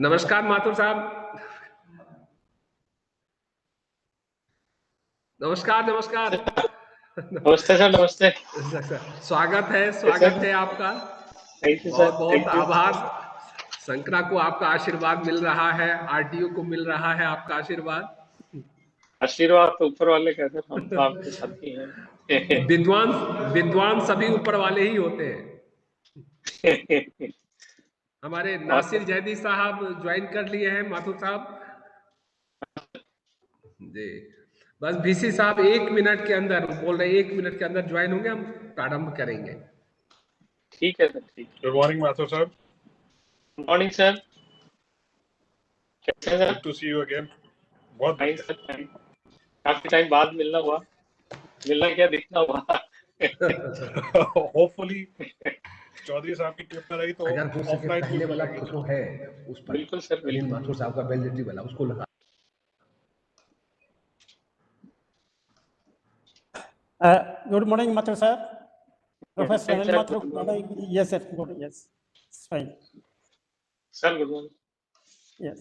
नमस्कार माथुर साहब। नमस्कार नमस्कार। नमस्ते सर, नमस्ते। स्वागत है आपका। थैंक यू सर, बहुत बहुत थैंक यू। आभार। शंकरा को आपका आशीर्वाद मिल रहा है, आरटीओ को मिल रहा है आपका आशीर्वाद। आशीर्वाद तो ऊपर वाले का सर, हम तो आपके साथ ही हैं। विद्वान विद्वान सभी ऊपर वाले ही होते हैं। हमारे नासिर जैदी साहब ज्वाइन कर लिए हैं माथुर साहब जी। बस वीसी साहब 1 मिनट के अंदर बोल रहे हैं, 1 मिनट के अंदर ज्वाइन होंगे, हम प्रारंभ करेंगे। ठीक है सर, ठीक। गुड मॉर्निंग माथुर साहब। Good morning sir. कैसे sir? Good to see you again. बहुत फाइन बढ़िया सर, फाइन। काफी टाइम बाद मिलना हुआ। मिलना क्या, दिखना हुआ। होपफुली चौधरी साहब की ट्रिप में रही तो अगर हो सके ऑफलाइन पहले भी वाला मिलेंगे। फोटो है उस पर, बिल्कुल सर, अनिल बिल्कुल। माथुर साहब का वैलिडिटी वाला, उसको लगा। Good morning, Mathur sir. Professor Yes, Anil sir. Mathur. Good morning. Yes, sir. Good. Yes, it's fine. Sir good morning. Yes.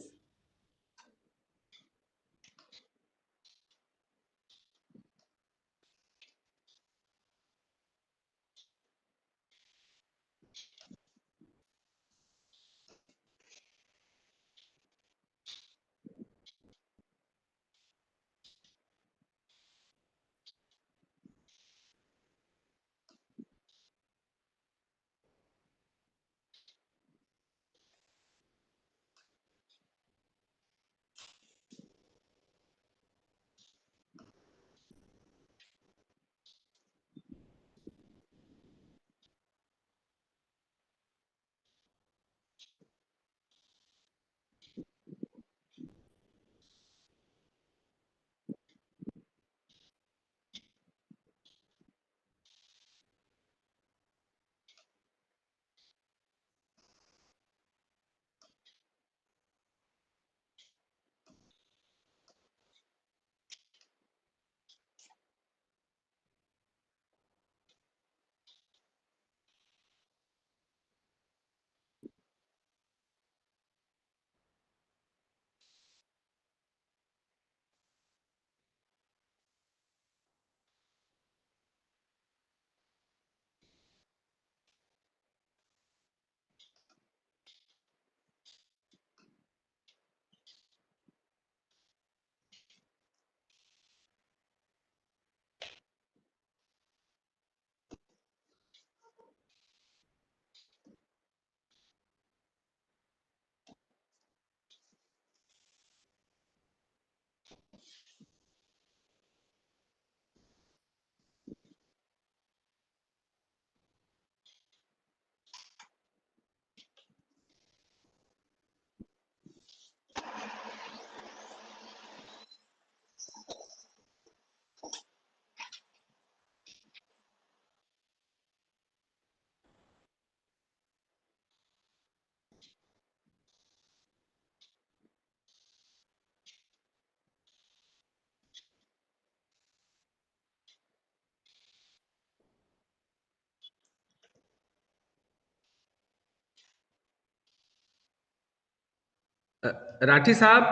Rathi साहब,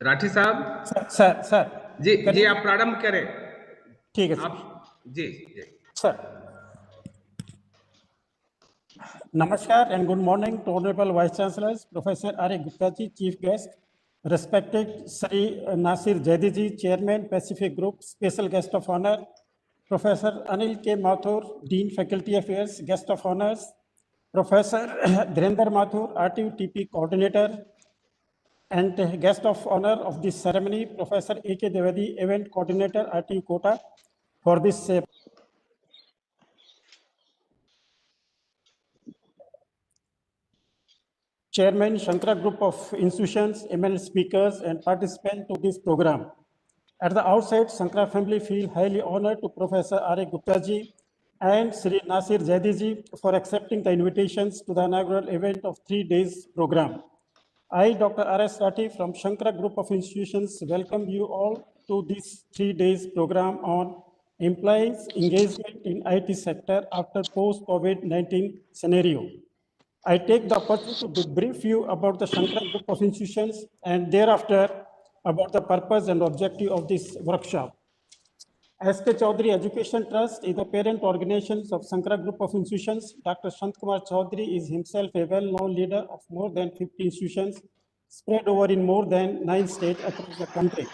राठी साहब। Sir. जी जी, आप प्रारंभ करें। ठीक है सर। आप जी जी Sir. Namaskar and good morning to Honorable Vice Chancellors, Professor R.A. Gupta ji, Chief Guest, respected Sri Nasir Jaidi ji, Chairman, Pacific Group, Special Guest of Honor, Professor Anil K. Mathur, Dean, Faculty Affairs, Guest of Honors, Professor Dhirendra Mathur, RTU-TP Coordinator, and guest of honor of this ceremony, Professor A.K. Devadi, Event Coordinator, RTU Kota, for this Chairman, Shankara Group of Institutions, eminent speakers, and participants to this program. At the outset, Shankara family feel highly honored to Professor R.A. Gupta ji and Sri Nasir Jaidi ji for accepting the invitations to the inaugural event of 3 days program. I, Dr. R.S. Rathi from Shankara Group of Institutions, welcome you all to this 3 days program on employees engagement in IT sector after post-COVID-19 scenario. I take the opportunity to brief you about the Shankara Group of Institutions and thereafter about the purpose and objective of this workshop. S.K. Chaudhary Education Trust is the parent organization of Shankara Group of Institutions. Dr. Sant Kumar Chaudhary is himself a well-known leader of more than 50 institutions spread over in more than 9 states across the country.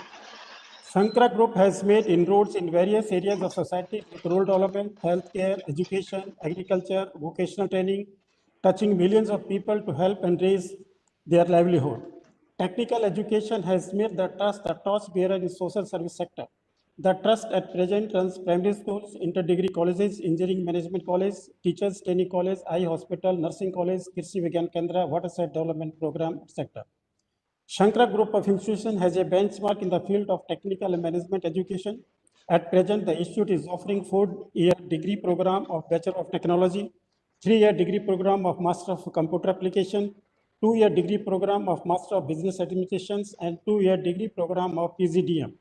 Shankara Group has made inroads in various areas of society with rural development, healthcare, education, agriculture, vocational training, touching millions of people to help and raise their livelihood. Technical education has made the trust the torchbearer in social service sector. The trust at present runs primary schools, inter-degree colleges, engineering management college, teachers training college, eye hospital, nursing college, Krishi Vigyan Kendra, waterside development program, etc. Shankara Group of Institutions has a benchmark in the field of technical and management education. At present, the institute is offering 4-year degree program of Bachelor of Technology, 3-year degree program of Master of Computer Application, 2-year degree program of Master of Business Administrations, and 2-year degree program of PGDM.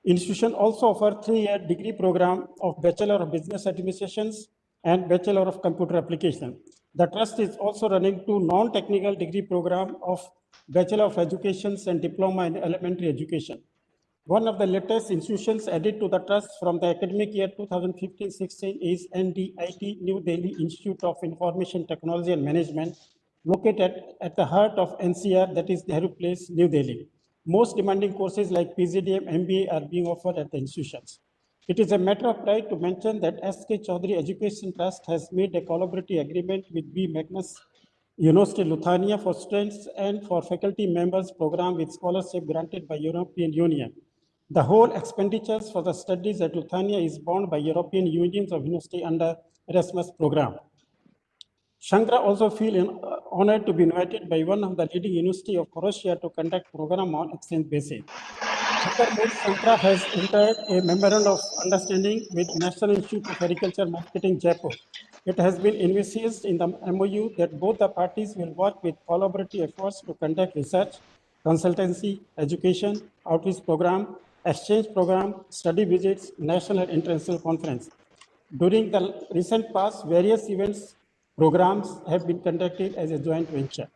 Institution also offers 3-year degree program of Bachelor of Business Administrations and Bachelor of Computer Application. The trust is also running 2 non-technical degree program of Bachelor of Education and Diploma in Elementary Education. One of the latest institutions added to the trust from the academic year 2015-16 is NDIT New Delhi Institute of Information Technology and Management, located at the heart of NCR, that is Nehru Place, New Delhi. Most demanding courses like PGDM, MBA are being offered at the institutions. It is a matter of pride to mention that S.K. Chaudhary Education Trust has made a collaborative agreement with B. Magnus University Lithuania for students and for faculty members program with scholarship granted by European Union. The whole expenditures for the studies at Lithuania is borne by European Unions of University under Erasmus program. Shankara also feel honored to be invited by one of the leading university of Croatia to conduct program on exchange basis. Furthermore, Shankara has entered a memorandum of understanding with National Institute of Agriculture Marketing, Jaipur. It has been envisaged in the MOU that both the parties will work with collaborative efforts to conduct research, consultancy, education, outreach program, exchange program, study visits, national and international conference. During the recent past, various events, programs have been conducted as a joint venture.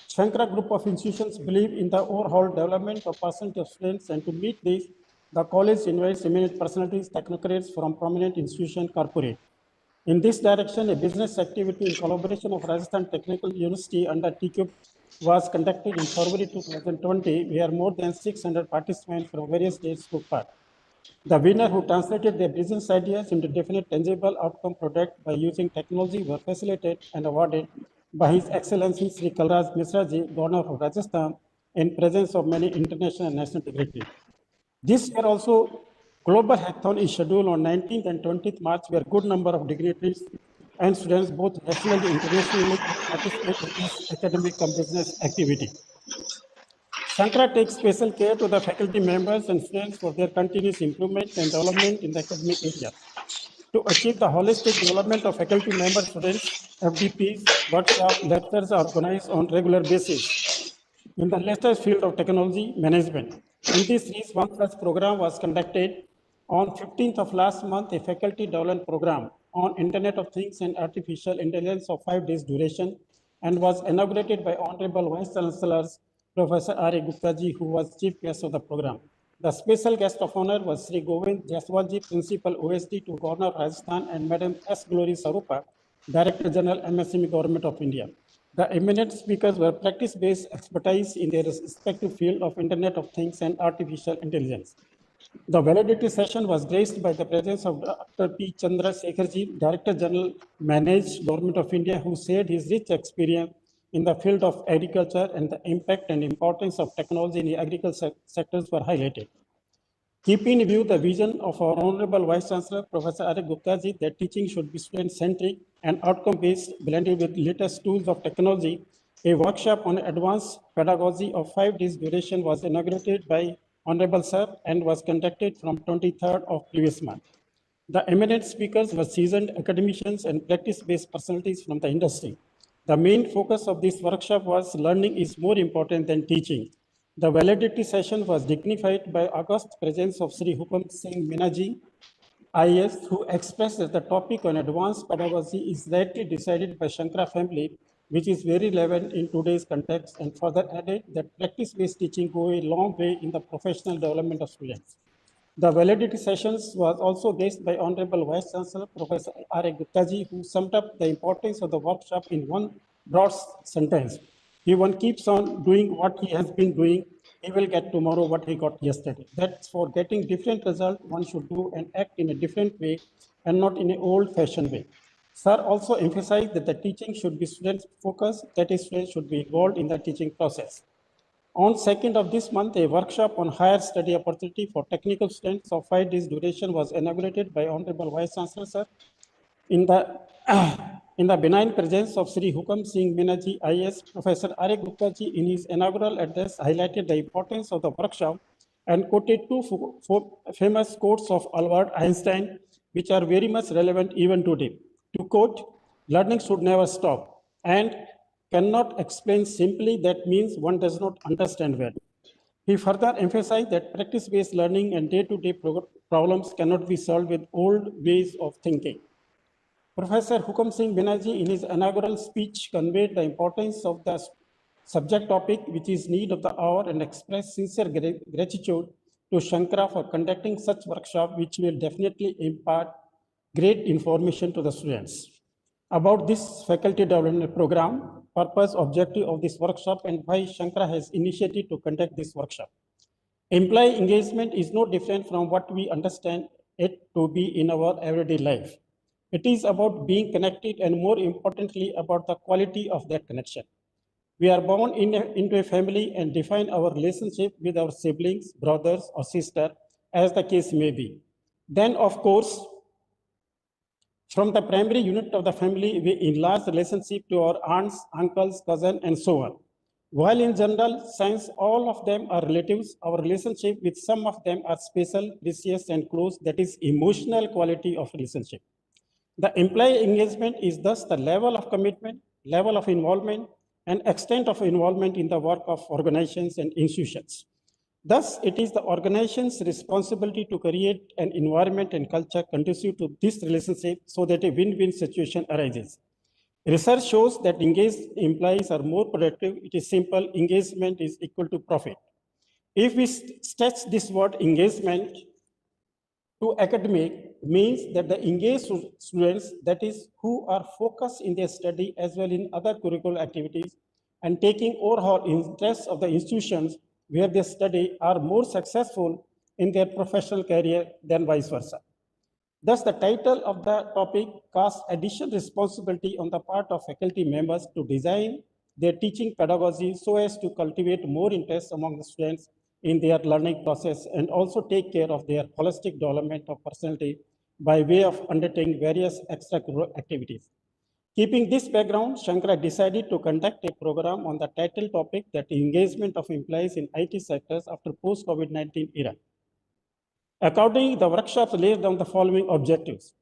Shankara Group of Institutions believe in the overall development of percentage of students, and to meet this, the college invites eminent personalities, technocrats from prominent institution corporate. In this direction, a business activity in collaboration of Rajasthan Technical University under TCube was conducted in February 2020, where more than 600 participants from various states took part. The winner who translated their business ideas into definite tangible outcome product by using technology were facilitated and awarded by His Excellency Sri Kalraj Mishra Ji, Governor of Rajasthan, in presence of many international and national dignitaries. This year also, Global Hackathon is scheduled on 19th and 20th March, where a good number of dignitaries and students, both nationally and internationally, participate in this academic and business activity. Shankara takes special care to the faculty members and students for their continuous improvement and development in the academic area. To achieve the holistic development of faculty member students, FDPs, workshops, lectures are organized on regular basis in the latest field of technology management. In this series, one such program was conducted on 15th of last month, a faculty development program on Internet of Things and Artificial Intelligence of 5 days duration, and was inaugurated by Honorable Vice Chancellors Professor R.A. Gupta ji, who was chief guest of the program. The special guest of honor was Sri Govind Jaiswal ji, Principal OSD to Governor of Rajasthan, and Madam S. Glory Sarupa, Director General MSME Government of India. The eminent speakers were practice-based expertise in their respective field of Internet of Things and Artificial Intelligence. The validity session was graced by the presence of Dr. P. Chandra Sekharji, Director General Managed Government of India, who shared his rich experience in the field of agriculture, and the impact and importance of technology in the agriculture sectors were highlighted. Keeping in view the vision of our Honorable Vice Chancellor, Professor R.A. Gupta ji, that teaching should be student-centric and outcome-based, blended with latest tools of technology, a workshop on advanced pedagogy of 5 days duration was inaugurated by Honorable Sir and was conducted from 23rd of previous month. The eminent speakers were seasoned academicians and practice-based personalities from the industry. The main focus of this workshop was learning is more important than teaching. The validity session was dignified by august presence of Sri Hukam Singh Minaji, IAS, who expressed that the topic on advanced pedagogy is rightly decided by Shankara family which is very relevant in today's context, and further added that practice-based teaching go a long way in the professional development of students. The validity sessions was also graced by Honorable Vice Chancellor Professor R.A. Gupta ji, who summed up the importance of the workshop in one broad sentence. If one keeps on doing what he has been doing, he will get tomorrow what he got yesterday. That's for getting different results, one should do and act in a different way and not in an old-fashioned way. Sir also emphasized that the teaching should be student-focused, that is, students should be involved in the teaching process. On 2nd of this month, a workshop on higher study opportunity for technical students of 5 days duration was inaugurated by Honorable Vice Chancellor, sir. In the benign presence of Sri Hukam Singh Meena ji, IAS, Professor R.A. Gupta ji in his inaugural address highlighted the importance of the workshop and quoted two famous quotes of Albert Einstein, which are very much relevant even today. To quote, "Learning should never stop," and "cannot explain simply, that means one does not understand well." He further emphasized that practice-based learning and day-to-day problems cannot be solved with old ways of thinking. Professor Hukam Singh Meena ji in his inaugural speech conveyed the importance of the subject topic, which is need of the hour, and expressed sincere gratitude to Shankara for conducting such workshop, which will definitely impart great information to the students. About this faculty development program, purpose, objective of this workshop, and why Shankara has initiated to conduct this workshop. Employee engagement is no different from what we understand it to be in our everyday life. It is about being connected and, more importantly, about the quality of that connection. We are born into a family and define our relationship with our siblings, brothers, or sister, as the case may be. Then, of course, from the primary unit of the family, we enlarge relationship to our aunts, uncles, cousins, and so on. While in general, since all of them are relatives, our relationship with some of them are special, precious, and close. That is emotional quality of relationship. The employee engagement is thus the level of commitment, level of involvement, and extent of involvement in the work of organizations and institutions. Thus, it is the organization's responsibility to create an environment and culture conducive to this relationship so that a win-win situation arises. Research shows that engaged employees are more productive. It is simple, engagement is equal to profit. If we stretch this word engagement to academic, means that the engaged students, that is, who are focused in their study as well in other curricular activities and taking overall interests of the institutions where they study, are more successful in their professional career than vice versa. Thus, the title of the topic casts additional responsibility on the part of faculty members to design their teaching pedagogy so as to cultivate more interest among the students in their learning process and also take care of their holistic development of personality by way of undertaking various extracurricular activities. Keeping this background, Shankara decided to conduct a program on the title topic, that engagement of employees in IT sectors after post-COVID-19 era. Accordingly, the workshops laid down the following objectives: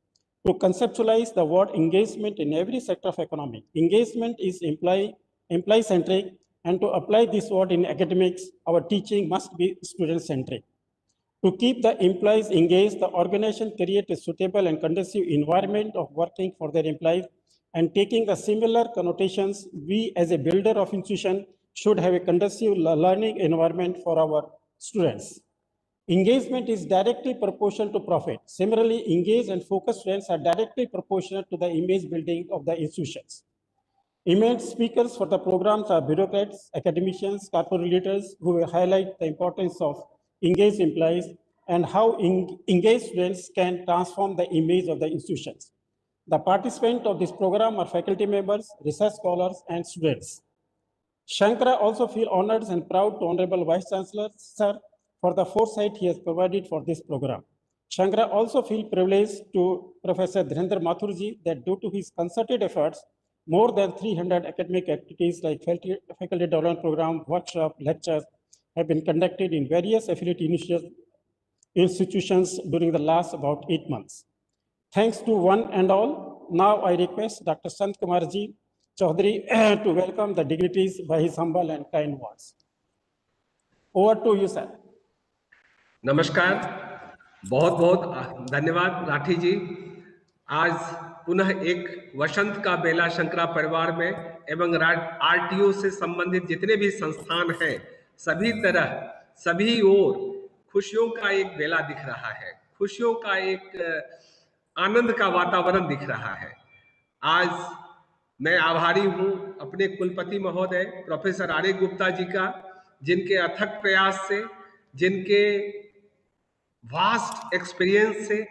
to conceptualize the word engagement in every sector of economy. Engagement is employee-centric, and to apply this word in academics, our teaching must be student-centric. To keep the employees engaged, the organization create a suitable and conducive environment of working for their employees, and taking the similar connotations, we as a builder of institution should have a conducive learning environment for our students. Engagement is directly proportional to profit. Similarly, engaged and focused students are directly proportional to the image building of the institutions. Immense speakers for the programs are bureaucrats, academicians, corporate leaders who will highlight the importance of engaged employees and how engaged students can transform the image of the institutions. The participants of this program are faculty members, research scholars, and students. Shankara also feels honored and proud to Honorable Vice Chancellor, sir, for the foresight he has provided for this program. Shankara also feels privileged to Professor Dhirendra Mathurji that due to his concerted efforts, more than 300 academic activities like faculty development program, workshop, lectures have been conducted in various affiliate institutions during the last about 8 months. Thanks to one and all, now I request Dr. Sant Kumar Ji Chaudhary to welcome the dignitaries by his humble and kind words. Over to you, sir. नमस्कार, बहुत बहुत धन्यवाद राठी जी। आज पुनः एक वसंत का बेला शंकरा परिवार में एवं आरटीओ से संबंधित जितने भी संस्थान हैं सभी तरह सभी ओर खुशियों का एक बेला दिख रहा है, खुशियों का एक आनंद का वातावरण दिख रहा है। आज मैं आभारी हूं अपने कुलपति महोदय प्रोफेसर आर्य गुप्ता जी का, जिनके अथक प्रयास से, जिनके वास्ट एक्सपीरियंस से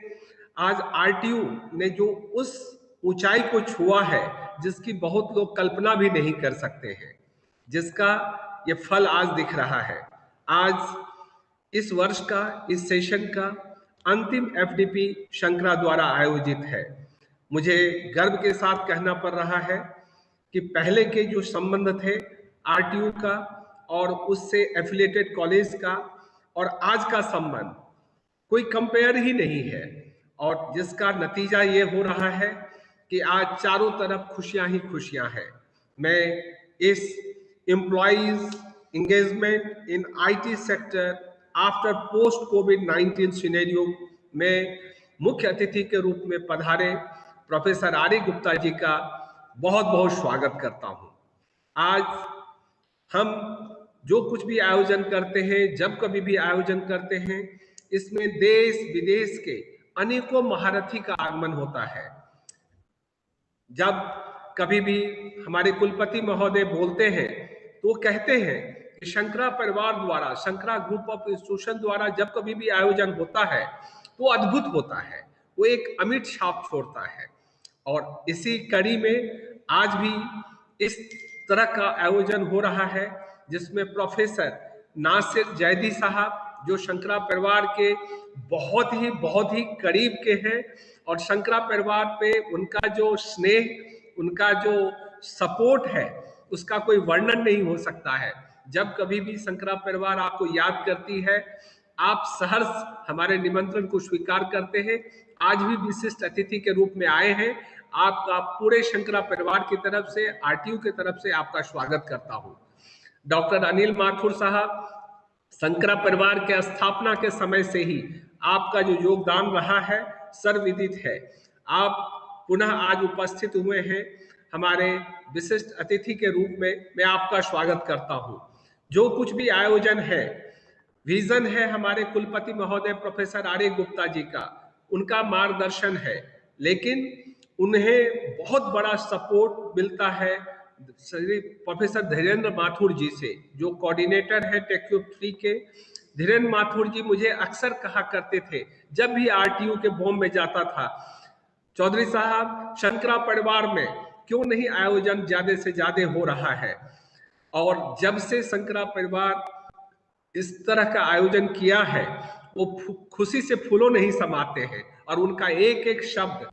आज आरटीयू ने जो उस ऊंचाई को छुआ है जिसकी बहुत लोग कल्पना भी नहीं कर सकते हैं, जिसका ये फल आज दिख रहा है। आज इस वर्ष का, इस सेशन का अंतिम एफडीपी शंकरा द्वारा आयोजित है। मुझे गर्व के साथ कहना पड़ रहा है कि पहले के जो संबंध थे आरटीयू का और उससे एफिलिएटेड कॉलेज का और आज का संबंध कोई कंपेयर ही नहीं है, और जिसका नतीजा ये हो रहा है कि आज चारों तरफ खुशियां ही खुशियां हैं। मैं इस employees engagement in IT sector after post covid scenario में मुख्य अतिथि के रूप में पधारे प्रोफेसर आर्य गुप्ता जी का बहुत बहुत स्वागत करता हूं। आज हम जो कुछ भी आयोजन करते हैं, जब कभी भी आयोजन करते हैं, इसमें देश विदेश के अनेकों महारथी का आगमन होता है। जब कभी भी हमारे कुलपति महोदय बोलते हैं तो कहते हैं कि शंकरा परिवार द्वारा, शंकरा ग्रुप ऑफ इंस्टीट्यूशन द्वारा जब कभी भी आयोजन होता है वो अद्भुत होता है, वो एक अमिट छाप छोड़ता है। और इसी कड़ी में आज भी इस तरह का आयोजन हो रहा है जिसमें प्रोफेसर नासिर जैदी साहब, जो शंकरा परिवार के बहुत ही करीब के हैं, और शंकरा परिवार पे उनका जो स्नेह, उनका जो सपोर्ट है, उसका कोई वर्णन नहीं हो सकता है। जब कभी भी शंकरा परिवार आपको याद करती है, आप सहर्ष हमारे निमंत्रण को स्वीकार करते हैं। आज भी विशिष्ट अतिथि के रूप में आए हैं। आपका पूरे शंकरा परिवार की तरफ से, आरटीयू की तरफ से आपका स्वागत करता हूं। डॉक्टर अनिल माथुर साहब, शंकरा परिवार के स्थापना के समय से ही आपका जो योगदान रहा है सर्वविदित है। आप पुनः आज उपस्थित हुए हैं हमारे विशिष्ट अतिथि के रूप में, मैं आपका स्वागत करता हूं। जो कुछ भी आयोजन है, विजन है हमारे कुलपति महोदय प्रोफेसर आर्य गुप्ता जी का, उनका मार्गदर्शन है, लेकिन उन्हें बहुत बड़ा सपोर्ट मिलता है श्री प्रोफेसर धीरेन्द्र माथुर जी से, जो कोऑर्डिनेटर है टेक्यूब 3 के। धीरेन्द्र माथुर जी मुझे अक्सर कहा करते थे, जब भी आरटीयू के बॉम्ब में जाता था, चौधरी साहब शंकरा परिवार में क्यों नहीं आयोजन ज्यादा से ज्यादा हो रहा है। और जब से शंकरा परिवार इस तरह का आयोजन किया है, वो खुशी से फूलों नहीं समाते हैं, और उनका एक एक शब्द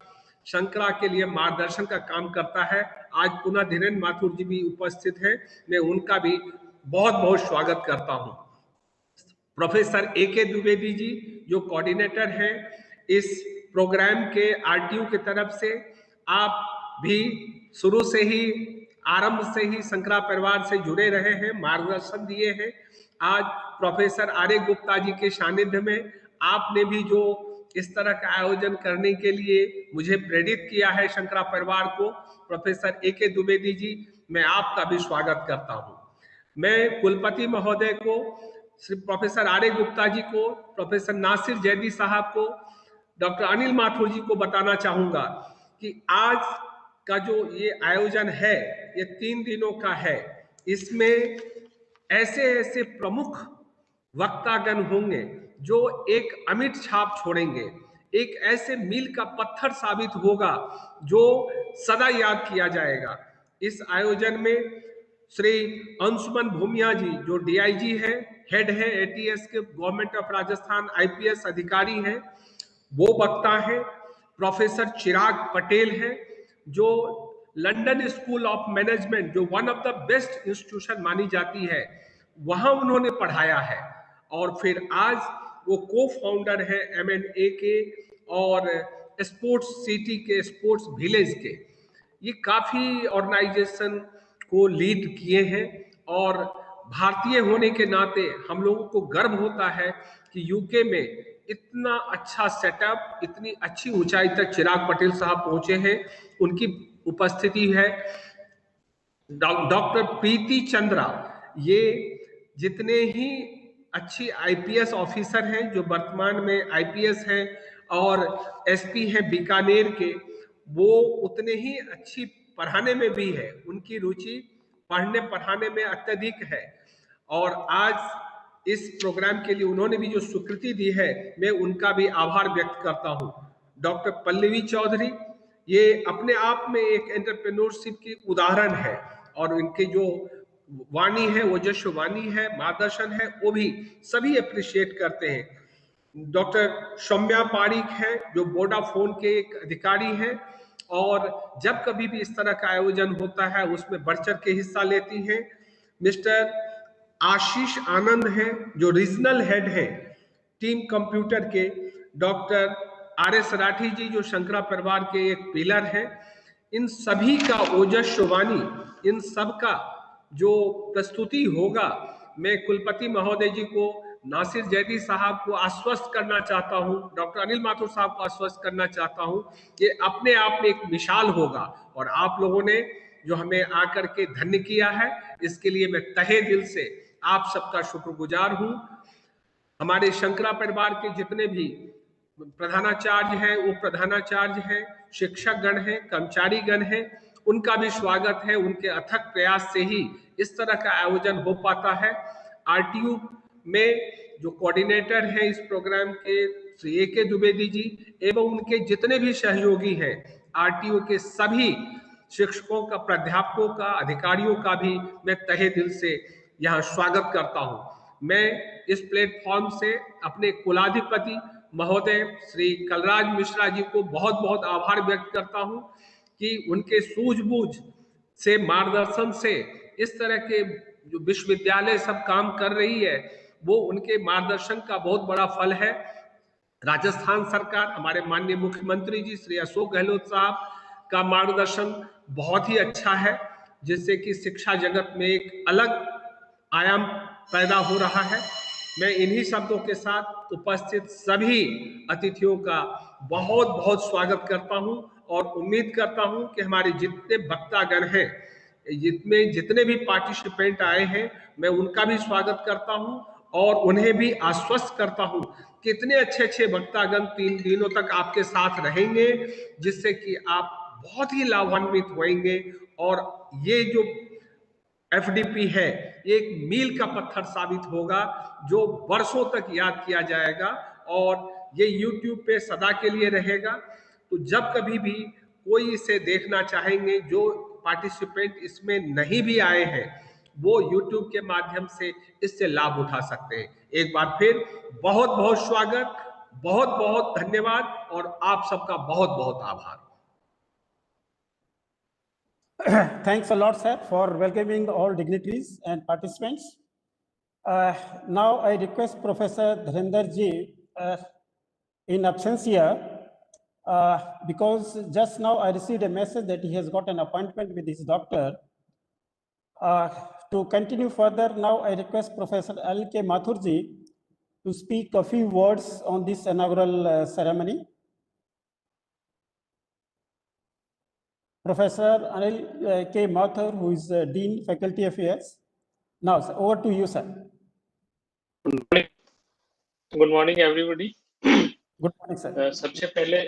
शंकरा के लिए मार्गदर्शन का काम करता है। आज पुनः धीरेन्द्र माथुर जी भी उपस्थित हैं, मैं उनका भी बहुत बहुत स्वागत करता हूं। Professor A K. द्विवेदी जी, जो कोऑर्डिनेटर हैं इस प्रोग्राम के आरटीयू की तरफ से, आप भी शुरू से ही, आरंभ से ही शंकरा परिवार से जुड़े रहे हैं, मार्गदर्शन दिए हैं। आज प्रोफेसर आर्य गुप्ता जी के सानिध्य में आपने भी जो इस तरह का आयोजन करने के लिए मुझे प्रेरित किया है शंकरा परिवार को, प्रोफेसर ए.के. द्विवेदी जी, मैं आपका भी स्वागत करता हूं। मैं कुलपति महोदय को, श्री प्रोफेसर आर्य गुप्ता जी को, प्रोफेसर नासिर जैदी साहब को, डॉक्टर अनिल माथुर जी को बताना चाहूंगा कि आज का जो ये आयोजन है, ये 3 दिनों का है। इसमें ऐसे ऐसे प्रमुख वक्तागण होंगे जो एक अमिट छाप छोड़ेंगे, एक ऐसे मील का पत्थर साबित होगा जो सदा याद किया जाएगा। इस आयोजन में श्री अंशुमन भूमिया जी, जो डीआईजी है, हेड है एटीएस के, गवर्नमेंट ऑफ राजस्थान आईपीएस अधिकारी हैं, वो वक्ता है। प्रोफेसर चिराग पटेल है, जो लंदन स्कूल ऑफ मैनेजमेंट, जो one of the best institution मानी जाती है, वहां उन्होंने पढ़ाया है। और फिर आज वो को फाउंडर है M&A के और स्पोर्ट्स सिटी के, स्पोर्ट्स विलेज के। ये काफी ऑर्गेनाइजेशन को लीड किए हैं, और भारतीय होने के नाते हम लोगों को गर्व होता है कि यूके में इतना अच्छा सेटअप, इतनी अच्छी ऊंचाई तक चिराग पटेल साहब पहुंचे हैं। उनकी उपस्थिति है डॉक्टर प्रीति चंद्रा। ये जितने ही अच्छी आईपीएस ऑफिसर हैं जो वर्तमान में आईपीएस हैं और एसपी हैं बीकानेर के, वो उतने ही अच्छी पढ़ाने में भी है। उनकी रुचि पढ़ने पढ़ाने में अत्यधिक है और आज इस प्रोग्राम के लिए उन्होंने भी जो स्वीकृति दी है, मैं उनका भी आभार व्यक्त करता हूं। डॉक्टर पल्लवी चौधरी, ये अपने आप में एक एंटरप्रेन्योरशिप की उदाहरण है और उनके जो वाणी है, ओजस्वी वाणी है, मार्गदर्शन है, वो भी सभी अप्रिशिएट करते हैं। डॉक्टर सौम्या पारिक है जो वोडाफोन के एक अधिकारी हैं और जब कभी भी इस तरह का आयोजन होता है उसमें बढ़ चढ़ के हिस्सा लेती हैं। मिस्टर आशीष आनंद हैं जो रीजनल हेड हैं टीम कंप्यूटर के। डॉक्टर आर एस राठी जी जो शंकरा परिवार के एक पिलर हैं। इन सभी का ओजस्वी वाणी, इन सब का जो प्रस्तुति होगा, मैं कुलपति महोदय जी को, नासिर जैदी साहब को आश्वस्त करना चाहता हूं, डॉक्टर अनिल माथुर साहब को आश्वस्त करना चाहता हूं, ये अपने आप में एक मिसाल होगा और आप लोगों ने जो हमें आकर के धन्य किया है, इसके लिए मैं तहे दिल से आप सबका शुक्रगुजार हूं। हमारे शंकरा परिवार के जितने भी प्रधानाचार्य हैं, वो प्रधानाचार्य हैं, शिक्षक गण हैं, कर्मचारी गण हैं, उनका भी स्वागत है। उनके अथक प्रयास से ही इस तरह का आयोजन हो पाता है। आरटीयू में जो कोऑर्डिनेटर हैं इस प्रोग्राम के, श्री ए.के. द्विवेदी जी एवं उनके जितने भी सहयोगी हैं, आरटीयू के सभी शिक्षकों का, प्राध्यापकों का, अधिकारियों का भी मैं तहे दिल से यहाँ स्वागत करता हूँ। मैं इस प्लेटफॉर्म से अपने कुलाधिपति महोदय श्री कलराज मिश्रा जी को बहुत बहुत आभार व्यक्त करता हूँ कि उनके सूझबूझ से, मार्गदर्शन से इस तरह के जो विश्वविद्यालय सब काम कर रही है, वो उनके मार्गदर्शन का बहुत बड़ा फल है। राजस्थान सरकार, हमारे माननीय मुख्यमंत्री जी श्री अशोक गहलोत साहब का मार्गदर्शन बहुत ही अच्छा है, जिससे कि शिक्षा जगत में एक अलग आयाम पैदा हो रहा है। मैं इन्हीं शब्दों के साथ उपस्थित सभी अतिथियों का बहुत बहुत स्वागत करता हूं और उम्मीद करता हूं कि हमारे जितने वक्तागण हैं, जितने भी पार्टिसिपेंट आए हैं, मैं उनका भी स्वागत करता हूं और उन्हें भी आश्वस्त करता हूं कि इतने अच्छे अच्छे वक्तागण 3 दिनों तक आपके साथ रहेंगे, जिससे कि आप बहुत ही लाभान्वित होंगे और ये जो एफडीपी है, ये एक मील का पत्थर साबित होगा जो वर्षों तक याद किया जाएगा और ये यूट्यूब पे सदा के लिए रहेगा। तो जब कभी भी कोई इसे देखना चाहेंगे, जो पार्टिसिपेंट इसमें नहीं भी आए हैं, वो यूट्यूब के माध्यम से इससे लाभ उठा सकते हैं। एक बार फिर बहुत बहुत स्वागत, बहुत बहुत धन्यवाद और आप सबका बहुत बहुत आभार। Thanks a lot, sir, for welcoming all dignitaries and participants. Now I request Professor Dharinder ji, in absentia, because just now I received a message that he has got an appointment with his doctor. To continue further, now I request Professor L.K. Mathur ji to speak a few words on this inaugural ceremony. Professor Anil K. Mathur, who is Dean Faculty Affairs. Now, sir, over to you, sir. Good morning, everybody. Good morning, sir. सबसे पहले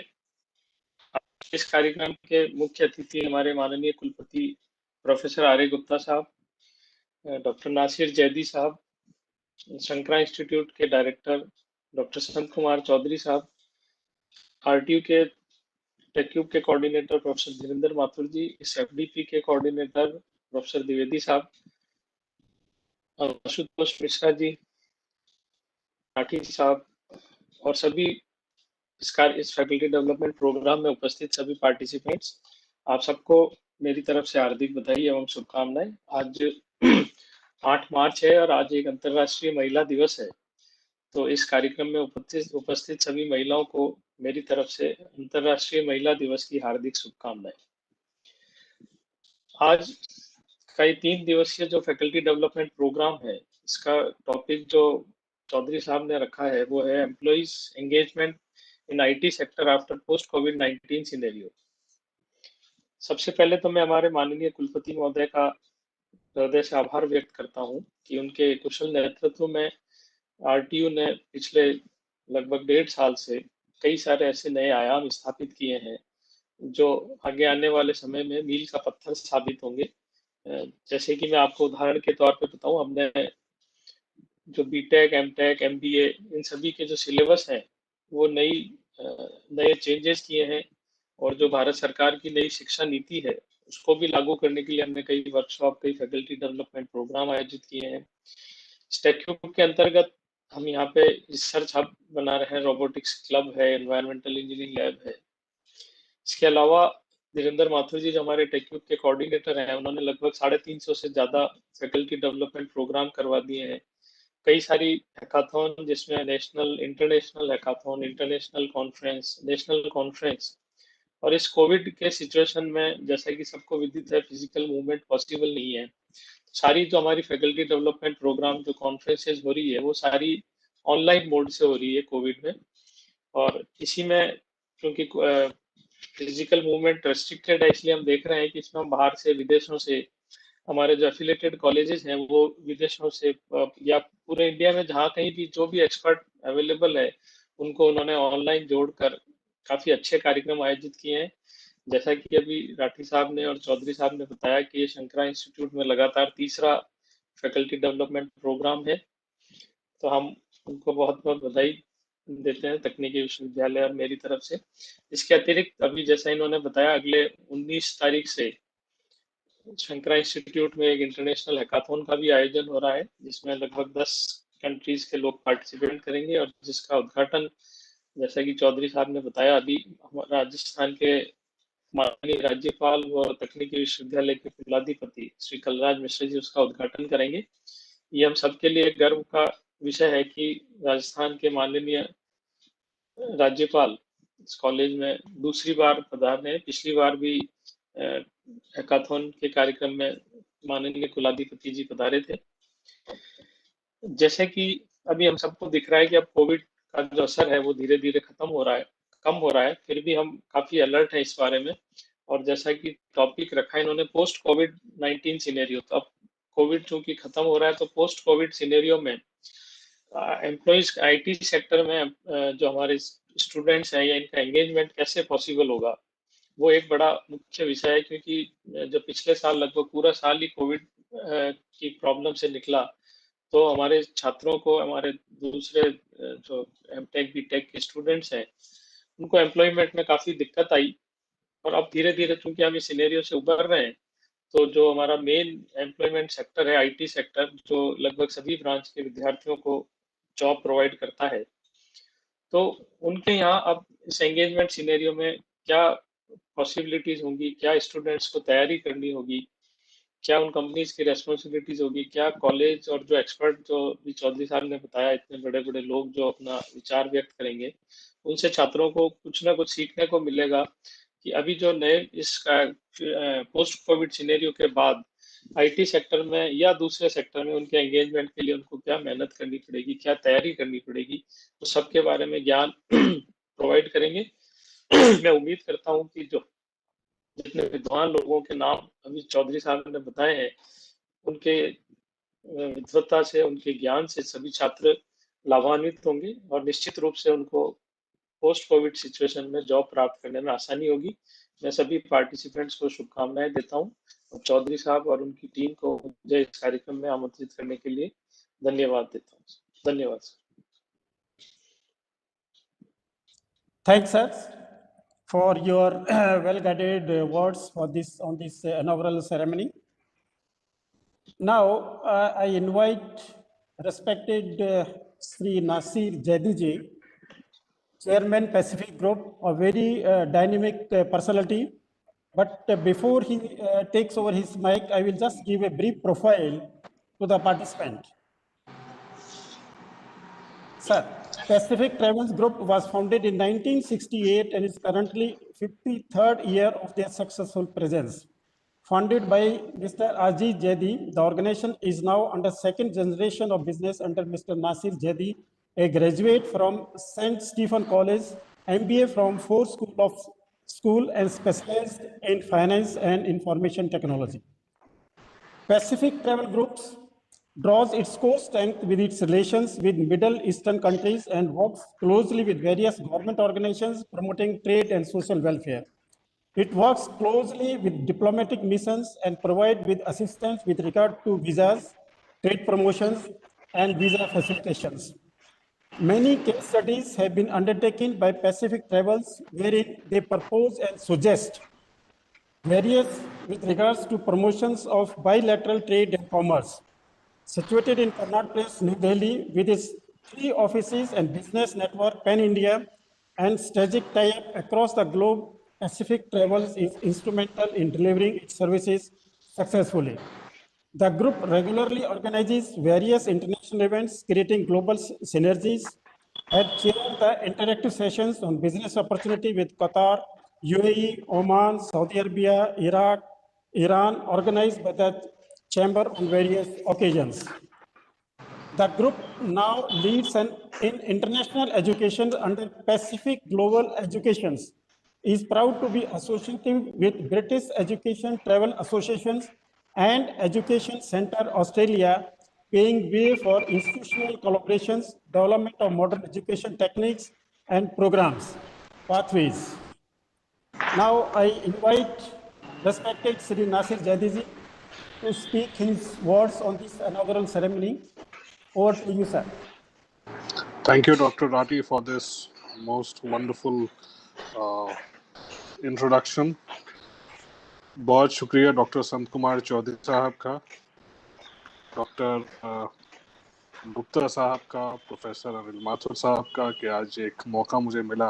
इस कार्यक्रम के मुख्य अतिथि हमारे माननीय कुलपति प्रोफेसर आर्य गुप्ता साहब, डॉक्टर नासिर जैदी साहब, शंकरा इंस्टीट्यूट के डायरेक्टर डॉक्टर संत कुमार चौधरी साहब, आरटीयू के टेक्यूब के कोऑर्डिनेटर प्रोफेसर धीरेन्द्र माथुर जी, इस एफडीपी के कोऑर्डिनेटर प्रोफेसर द्विवेदी साहब, आशुतोष मिश्रा जी, राठी साहब और सभी इस फैकल्टी डेवलपमेंट प्रोग्राम में उपस्थित सभी पार्टिसिपेंट्स, आप सबको मेरी तरफ से हार्दिक बधाई एवं शुभकामनाएं। आज 8 मार्च है और आज एक अंतर्राष्ट्रीय महिला दिवस है, तो इस कार्यक्रम में उपस्थित सभी महिलाओं को मेरी तरफ से अंतर्राष्ट्रीय महिला दिवस की हार्दिक शुभकामनाएं। आज का ये 3 दिवसीय जो फैकल्टी डेवलपमेंट प्रोग्राम है, इसका टॉपिक जो चौधरी साहब ने रखा है वो है employees engagement in IT sector after post covid scenario. सबसे पहले तो मैं हमारे माननीय कुलपति महोदय का हृदय से आभार व्यक्त करता हूं कि उनके कुशल नेतृत्व में आरटीयू ने पिछले लगभग 1.5 साल से कई सारे ऐसे नए आयाम स्थापित किए हैं जो आगे आने वाले समय में मील का पत्थर साबित होंगे। जैसे कि मैं आपको उदाहरण के तौर पे बताऊं, हमने जो बीटेक, एमटेक, एमबीए इन सभी के जो सिलेबस हैं वो नए चेंजेस किए हैं, और जो भारत सरकार की नई शिक्षा नीति है उसको भी लागू करने के लिए हमने कई वर्कशॉप, कई फैकल्टी डेवलपमेंट प्रोग्राम आयोजित किए हैं। स्टैक्यू के अंतर्गत हम यहाँ पे रिसर्च हब बना रहे हैं, रोबोटिक्स क्लब है, एनवायरमेंटल इंजीनियरिंग लैब है। इसके अलावा धीरेन्द्र माथुर जी जो हमारे टेक्यूब के कोऑर्डिनेटर हैं, उन्होंने लगभग 350 से ज्यादा फैकल्टी डेवलपमेंट प्रोग्राम करवा दिए हैं। कई सारी हैकाथॉन जिसमें national, international hackathon, international conference, national conference, और इस कोविड के सिचुएशन में जैसा कि सबको विदित है फिजिकल मूवमेंट पॉसिबल नहीं है। सारी जो हमारी फैकल्टी डेवलपमेंट प्रोग्राम जो कॉन्फ्रेंसेज हो रही है वो सारी ऑनलाइन मोड से हो रही है कोविड में। और इसी में क्योंकि फिजिकल मूवमेंट रेस्ट्रिक्टेड है, इसलिए हम देख रहे हैं कि इसमें हम बाहर से, विदेशों से, हमारे जो एफिलेटेड कॉलेजेस हैं वो विदेशों से या पूरे इंडिया में जहाँ कहीं भी जो भी एक्सपर्ट अवेलेबल है उनको उन्होंने ऑनलाइन जोड़कर काफी अच्छे कार्यक्रम आयोजित किए हैं। जैसा कि अभी राठी साहब ने और चौधरी साहब ने बताया कि ये शंकरा इंस्टीट्यूट में लगातार तीसरा फैकल्टी डेवलपमेंट प्रोग्राम है, तो हम उनको बहुत बहुत बधाई देते हैं तकनीकी विश्वविद्यालय और मेरी तरफ से। इसके अतिरिक्त अभी जैसा इन्होंने बताया अगले 19 तारीख से शंकरा इंस्टीट्यूट में एक इंटरनेशनल हैकाथॉन का भी आयोजन हो रहा है जिसमें लगभग 10 कंट्रीज के लोग पार्टिसिपेट करेंगे, और जिसका उद्घाटन जैसा कि चौधरी साहब ने बताया अभी राजस्थान के माननीय राज्यपाल व तकनीकी विश्वविद्यालय के कुलाधिपति श्री कलराज मिश्र जी उसका उद्घाटन करेंगे। ये हम सबके लिए गर्व का विषय है कि राजस्थान के माननीय राज्यपाल इस कॉलेज में दूसरी बार पधारने। पिछली बार भी हैकाथॉन के कार्यक्रम में माननीय कुलाधिपति जी पधारे थे। जैसे कि अभी हम सबको दिख रहा है कि अब कोविड का जो असर है वो धीरे धीरे कम हो रहा है, फिर भी हम काफी अलर्ट हैं इस बारे में। और जैसा कि टॉपिक रखा है इन्होंने पोस्ट कोविड-19 सिनेरियो, तो अब कोविड चूंकि खत्म हो रहा है तो पोस्ट कोविड सिनेरियो में एम्प्लॉइज आईटी सेक्टर में जो हमारे स्टूडेंट्स हैं या इनका एंगेजमेंट कैसे पॉसिबल होगा, वो एक बड़ा मुख्य विषय है। क्योंकि जो पिछले साल लगभग पूरा साल ही कोविड की प्रॉब्लम से निकला, तो हमारे छात्रों को, हमारे दूसरे जो एमटेक बीटेक के स्टूडेंट्स हैं उनको एम्प्लॉयमेंट में काफ़ी दिक्कत आई। और अब धीरे धीरे चूंकि हम इस सिनेरियो से उबर रहे हैं, तो जो हमारा मेन एम्प्लॉयमेंट सेक्टर है आईटी सेक्टर, जो लगभग सभी ब्रांच के विद्यार्थियों को जॉब प्रोवाइड करता है, तो उनके यहाँ अब इस एंगेजमेंट सिनेरियो में क्या पॉसिबिलिटीज होंगी, क्या स्टूडेंट्स को तैयारी करनी होगी, क्या उन कंपनीज की रेस्पॉन्सिबिलिटीज होगी, क्या कॉलेज और जो एक्सपर्ट जो भी चौधरी साहब ने बताया, इतने बड़े बड़े लोग जो अपना विचार व्यक्त करेंगे, उनसे छात्रों को कुछ ना कुछ सीखने को मिलेगा कि अभी जो नए इस पोस्ट कोविड सिनेरियो के बाद आईटी सेक्टर में या दूसरे सेक्टर में उनके एंगेजमेंट के लिए उनको क्या मेहनत करनी पड़ेगी, क्या तैयारी करनी पड़ेगी, तो सबके बारे में ज्ञान प्रोवाइड करेंगे। मैं उम्मीद करता हूँ कि जो जितने विद्वान लोगों के नाम अभी चौधरी साहब ने बताए हैं, उनके विद्वत्ता से, उनके ज्ञान से सभी छात्र लाभान्वित होंगे और निश्चित रूप से उनको पोस्ट कोविड सिचुएशन में जॉब प्राप्त करने में आसानी होगी। मैं सभी पार्टिसिपेंट्स को शुभकामनाएं देता हूं और चौधरी साहब और उनकी टीम को मुझे इस कार्यक्रम में आमंत्रित करने के लिए धन्यवाद देता हूं। धन्यवाद sir. Thanks, sir, for your well-guided words for this on this inaugural ceremony. Now, I invite respected Sri Nasir Jaidi ji, Chairman Pacific Group, a very dynamic personality. But before he takes over his mic, I will just give a brief profile to the participant. Sir, Pacific Travels Group was founded in 1968 and is currently 53rd year of their successful presence. Founded by Mr. Ajit Jedi, the organization is now under second generation of business under Mr. Nasir Jedi, a graduate from St. Stephen College, MBA from Ford School and specialized in finance and information technology. Pacific Travel Groups draws its core strength with its relations with Middle Eastern countries and works closely with various government organizations promoting trade and social welfare. It works closely with diplomatic missions and provides with assistance with regard to visas, trade promotions, and visa facilitations. Many case studies have been undertaken by Pacific Travels wherein they propose and suggest various with regards to promotions of bilateral trade and commerce. Situated in Connaught Place, New Delhi, with its 3 offices and business network pan-India and strategic tie-up across the globe, Pacific Travels is instrumental in delivering its services successfully. The group regularly organizes various international events, creating global synergies, had chaired the interactive sessions on business opportunity with Qatar, UAE, Oman, Saudi Arabia, Iraq, Iran, organized by the Chamber on various occasions. The group now leads in international education under Pacific Global Educations, is proud to be associated with British Education Travel Associations and Education Centre Australia, paving way for institutional collaborations, development of modern education techniques and programs, pathways. Now I invite respected Sri Nasir Jadiji to speak his words on this inaugural ceremony. Over to you, sir. Thank you, Dr. Rati, for this most wonderful introduction. बहुत शुक्रिया doctor Sant Kumar Chaudhary साहब का, doctor Gupta साहब का, professor Anil Mathur साहब का कि आज एक मौका मुझे मिला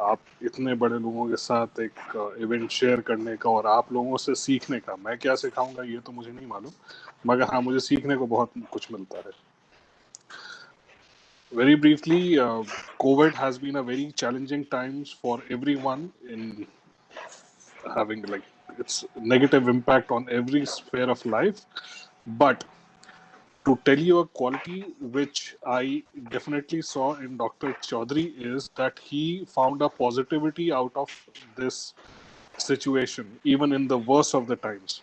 आप इतने बड़े लोगों के साथ एक इवेंट शेयर करने का और आप लोगों से सीखने का. मैं क्या सिखाऊंगा ये तो मुझे नहीं मालूम, मगर हाँ मुझे सीखने को बहुत कुछ मिलता है. Very briefly, COVID has been a very challenging times for everyone in having like its negative impact on every sphere of life. But to tell you a quality which I definitely saw in Dr. Chaudhary is that he found a positivity out of this situation, even in the worst of the times.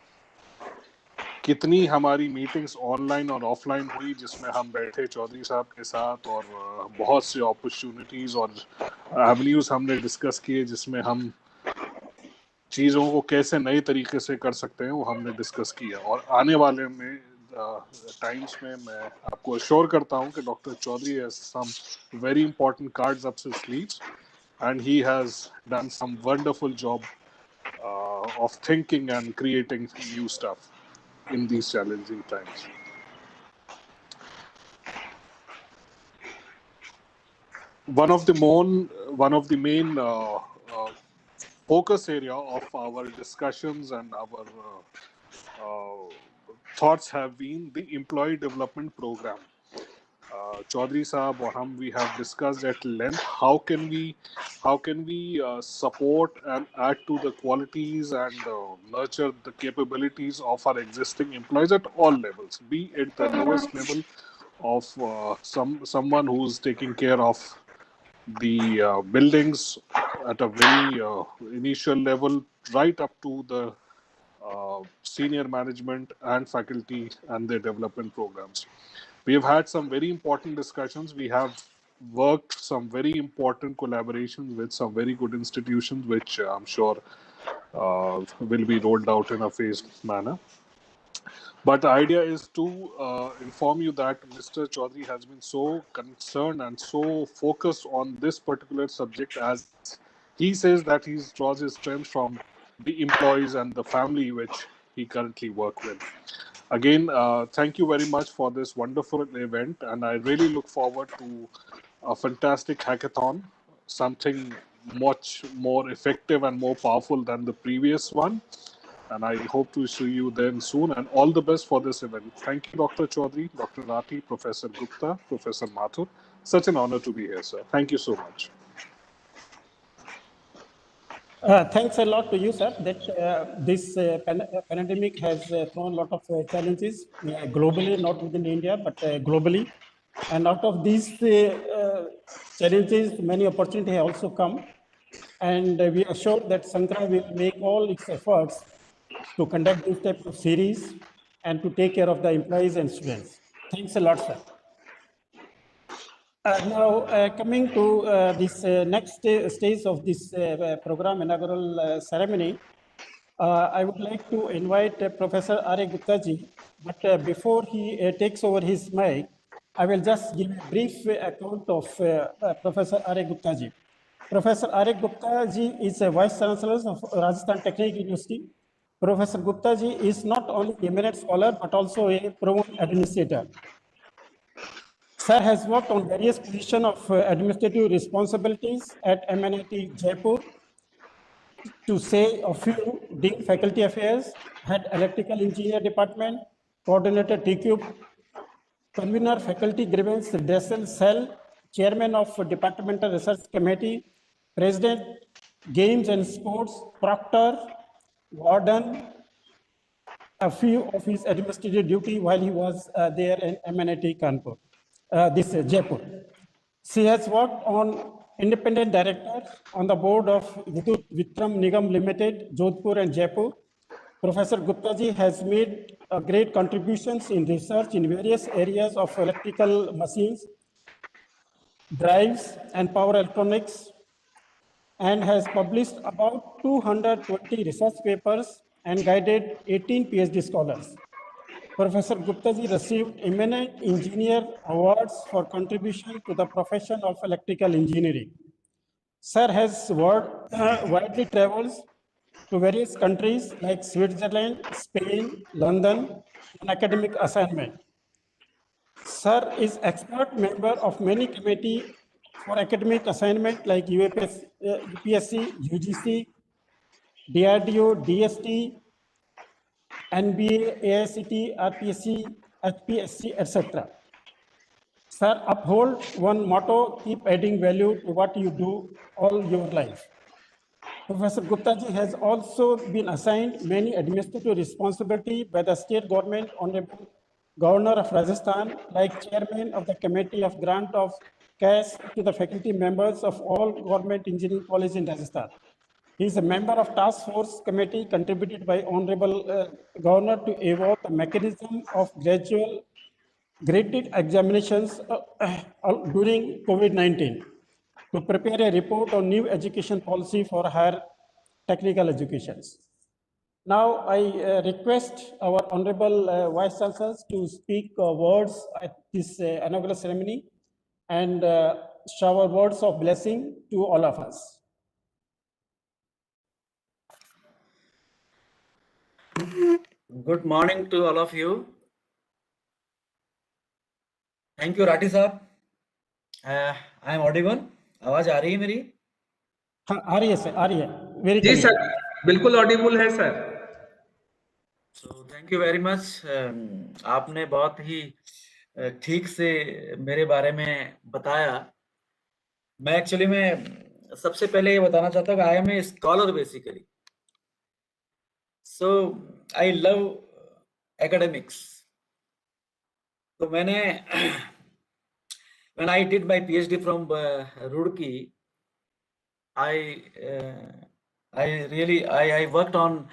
कितनी हमारी meetings online और offline हुई जिसमें हम बैठे चौधरी साहब के साथ और बहुत सी अपॉर्चुनिटीज और एवेन्यूज हमने डिस्कस किए जिसमें हम चीज़ों को कैसे नए तरीके से कर सकते हैं वो हमने डिस्कस किया. और आने वाले में टाइम्स में मैं आपको अश्योर करता हूं कि doctor Chaudhary has some very important cards up his sleeves and he has done some wonderful job of thinking and creating new stuff in these challenging times. One of the main focus area of our discussions and our thoughts have been the employee development program. Chaudhary Saab or hum, we have discussed at length how can we support and add to the qualities and nurture the capabilities of our existing employees at all levels, be it the lowest level of someone who's taking care of the buildings at a very initial level, right up to the senior management and faculty and their development programs. We have had some very important discussions. We have worked some very important collaborations with some very good institutions, which I'm sure will be rolled out in a phased manner. But the idea is to inform you that Mr. Chaudhary has been so concerned and so focused on this particular subject, as he says that he draws his strength from the employees and the family which he currently works with. Again, thank you very much for this wonderful event, and I really look forward to a fantastic hackathon, something much more effective and more powerful than the previous one. And I hope to see you then soon, and all the best for this event. Thank you, Dr. Chaudhary, Dr. Rati, Professor Gupta, Professor Mathur. Such an honor to be here, sir. Thank you so much. Thanks a lot to you, sir, that this pandemic has thrown a lot of challenges globally, not within India, but globally. And out of these challenges, many opportunities have also come. And we are sure that Sankara will make all its efforts to conduct this type of series and to take care of the employees and students. Thanks a lot, sir. Now, coming to this next stage of this program inaugural ceremony, I would like to invite Professor R.A. Gupta ji, but before he takes over his mic, I will just give a brief account of Professor R.A. Gupta ji. Professor R.A. Gupta ji is a Vice Chancellor of Rajasthan Technical University. Professor Gupta ji is not only an eminent scholar, but also a proven administrator. Sir has worked on various positions of administrative responsibilities at MNIT Jaipur. To say a few, Dean Faculty Affairs, Head Electrical Engineer Department, Coordinator TCube, Convener Faculty Grievance Redressal Cell, Chairman of Departmental Research Committee, President Games and Sports, Proctor, Warden, a few of his administrative duty while he was there in MNIT Kanpur, Jaipur. She has worked on independent director on the board of Vidyut Vitram Nigam Limited, Jodhpur and Jaipur. Professor Gupta ji has made great contributions in research in various areas of electrical machines, drives, and power electronics, and has published about 220 research papers and guided 18 PhD scholars. Professor Gupta ji received eminent engineer awards for contribution to the profession of electrical engineering. Sir has widely travels to various countries like Switzerland, Spain, London on academic assignment. Sir is expert member of many committee for academic assignment like UPSC, UGC, DRDO, DST, NBA, AICT, RPSC, HPSC, etc. Sir, uphold one motto, keep adding value to what you do all your life. Professor Gupta ji has also been assigned many administrative responsibility by the state government, Honorable Governor of Rajasthan, like chairman of the Committee of Grant of Cash to the faculty members of all government engineering colleges in Rajasthan. He is a member of Task Force Committee contributed by Honorable Governor to evolve the mechanism of gradual graded examinations during COVID-19 to prepare a report on new education policy for higher technical educations. Now I request our Honorable Vice Chancellors to speak words at this inaugural ceremony and shower words of blessing to all of us. Good morning to all of you. Thank you, Rathi साहब. I am audible. आवाज आ रही है मेरी? हाँ, आ रही है sir, आ रही है. Very जी clear. सर, बिल्कुल ऑडिबल है sir. So thank you very much. आपने बहुत ही ठीक से मेरे बारे में बताया. मैं एक्चुअली में सबसे पहले ये बताना चाहता हूँ कि I am a scholar basically. So I love academics. तो मैंने when I did my PhD from Roorkee, I worked on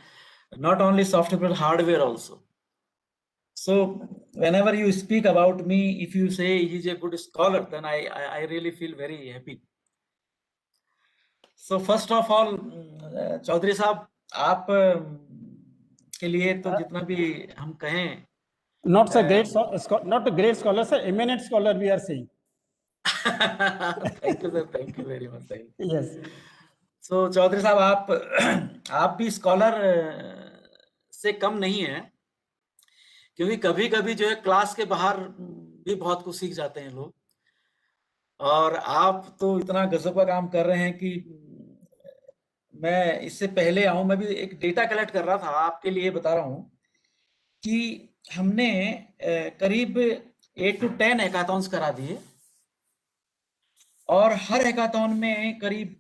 not only software but hardware also. So whenever you speak about me, if you say he's a good scholar, then I really feel very happy. So first of all, Chaudhary साहब, आप के लिए तो जितना भी हम कहें, not a great scholar, sir, eminent scholar we are saying. Thank you sir, thank you very much. Yes. So Chaudhary साहब, आप भी स्कॉलर से कम नहीं है, क्योंकि कभी-कभी जो है क्लास के बाहर भी बहुत कुछ सीख जाते हैं लोग, और आप तो इतना गजब का काम कर रहे हैं कि मैं इससे पहले आऊं, मैं भी एक डेटा कलेक्ट कर रहा था, आपके लिए बता रहा हूं कि हमने करीब 8 to 10 हैकाथॉन्स करा दिए, और हर हैकाथॉन में करीब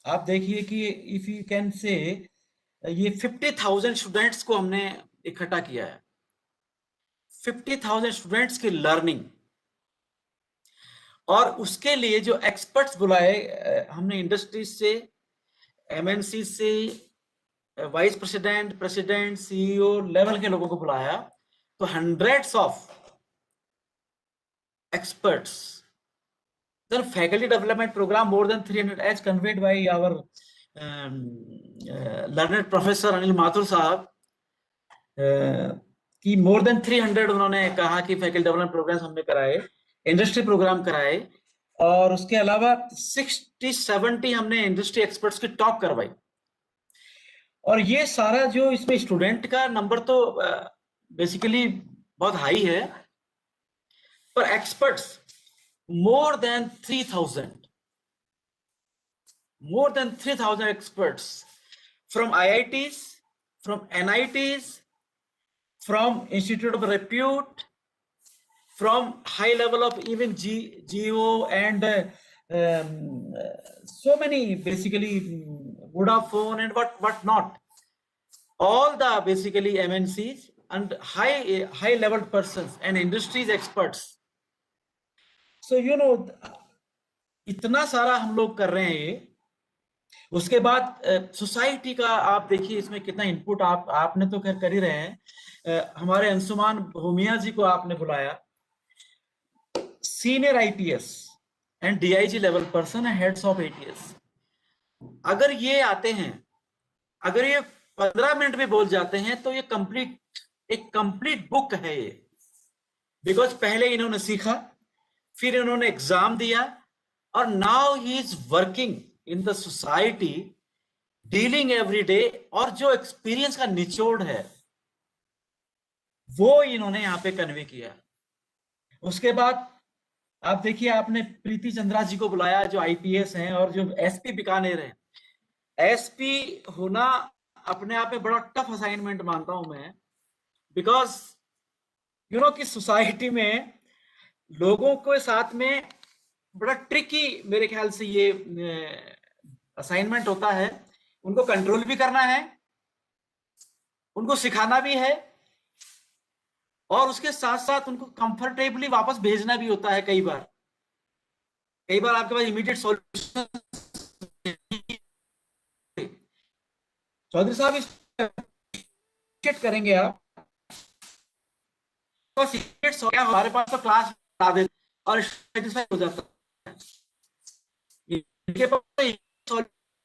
आप देखिए कि इफ यू कैन से ये 50,000 स्टूडेंट्स को हमने इकट्ठा किया है, 50,000 स्टूडेंट्स की लर्निंग, और उसके लिए जो एक्सपर्ट्स बुलाए हमने इंडस्ट्रीज से, एमएनसी से, vice president, president, CEO level के लोगों को बुलाया, तो hundreds of experts. Then faculty development program more than 300 as conveyed by our learned professor Anil Mathur साहब, कि more than 300 उन्होंने कहा कि faculty development programs हमने कराए, industry program कराए, और उसके अलावा 60-70 हमने industry experts की talk करवाई। और ये सारा जो इसमें स्टूडेंट का नंबर तो बेसिकली बहुत हाई है, पर experts more than 3,000 experts from IITs, from NITs, from Institute of Repute, from high level of even GO and so many basically Vodafone and what not, all the basically MNCs and high level persons and industries experts. So इतना सारा हम लोग कर रहे हैं ये। उसके बाद सोसाइटी का आप देखिए इसमें कितना इनपुट आपने तो खैर कर ही रहे हैं। हमारे अंशुमान भूमिया जी को आपने बुलाया, senior IPS and DIG level person है, हेड्स ऑफ एटीएस। अगर ये आते हैं, अगर ये 15 मिनट में बोल जाते हैं तो ये एक कंप्लीट बुक है ये, बिकॉज पहले इन्होंने सीखा, फिर इन्होंने एग्जाम दिया, और now he is working in the society, dealing every day, और जो एक्सपीरियंस का निचोड़ है वो इन्होंने यहाँ पे कन्वे किया। उसके बाद आप देखिए, आपने प्रीति चंद्रा जी को बुलाया जो आईपीएस हैं और जो एसपी बीकानेर हैं। एसपी होना अपने आप में बड़ा टफ असाइनमेंट मानता हूं मैं, बिकॉज कि सोसाइटी में लोगों के साथ में बड़ा ट्रिकी मेरे ख्याल से ये असाइनमेंट होता है। उनको कंट्रोल भी करना है, उनको सिखाना भी है, और उसके साथ साथ उनको कंफर्टेबली वापस भेजना भी होता है। कई बार आपके पास इमीडिएट सॉल्यूशन। चौधरी साहब इस करेंगे आप, हमारे पास तो क्लास बता दे और सेटिस्फाई हो जाता है। इनके पास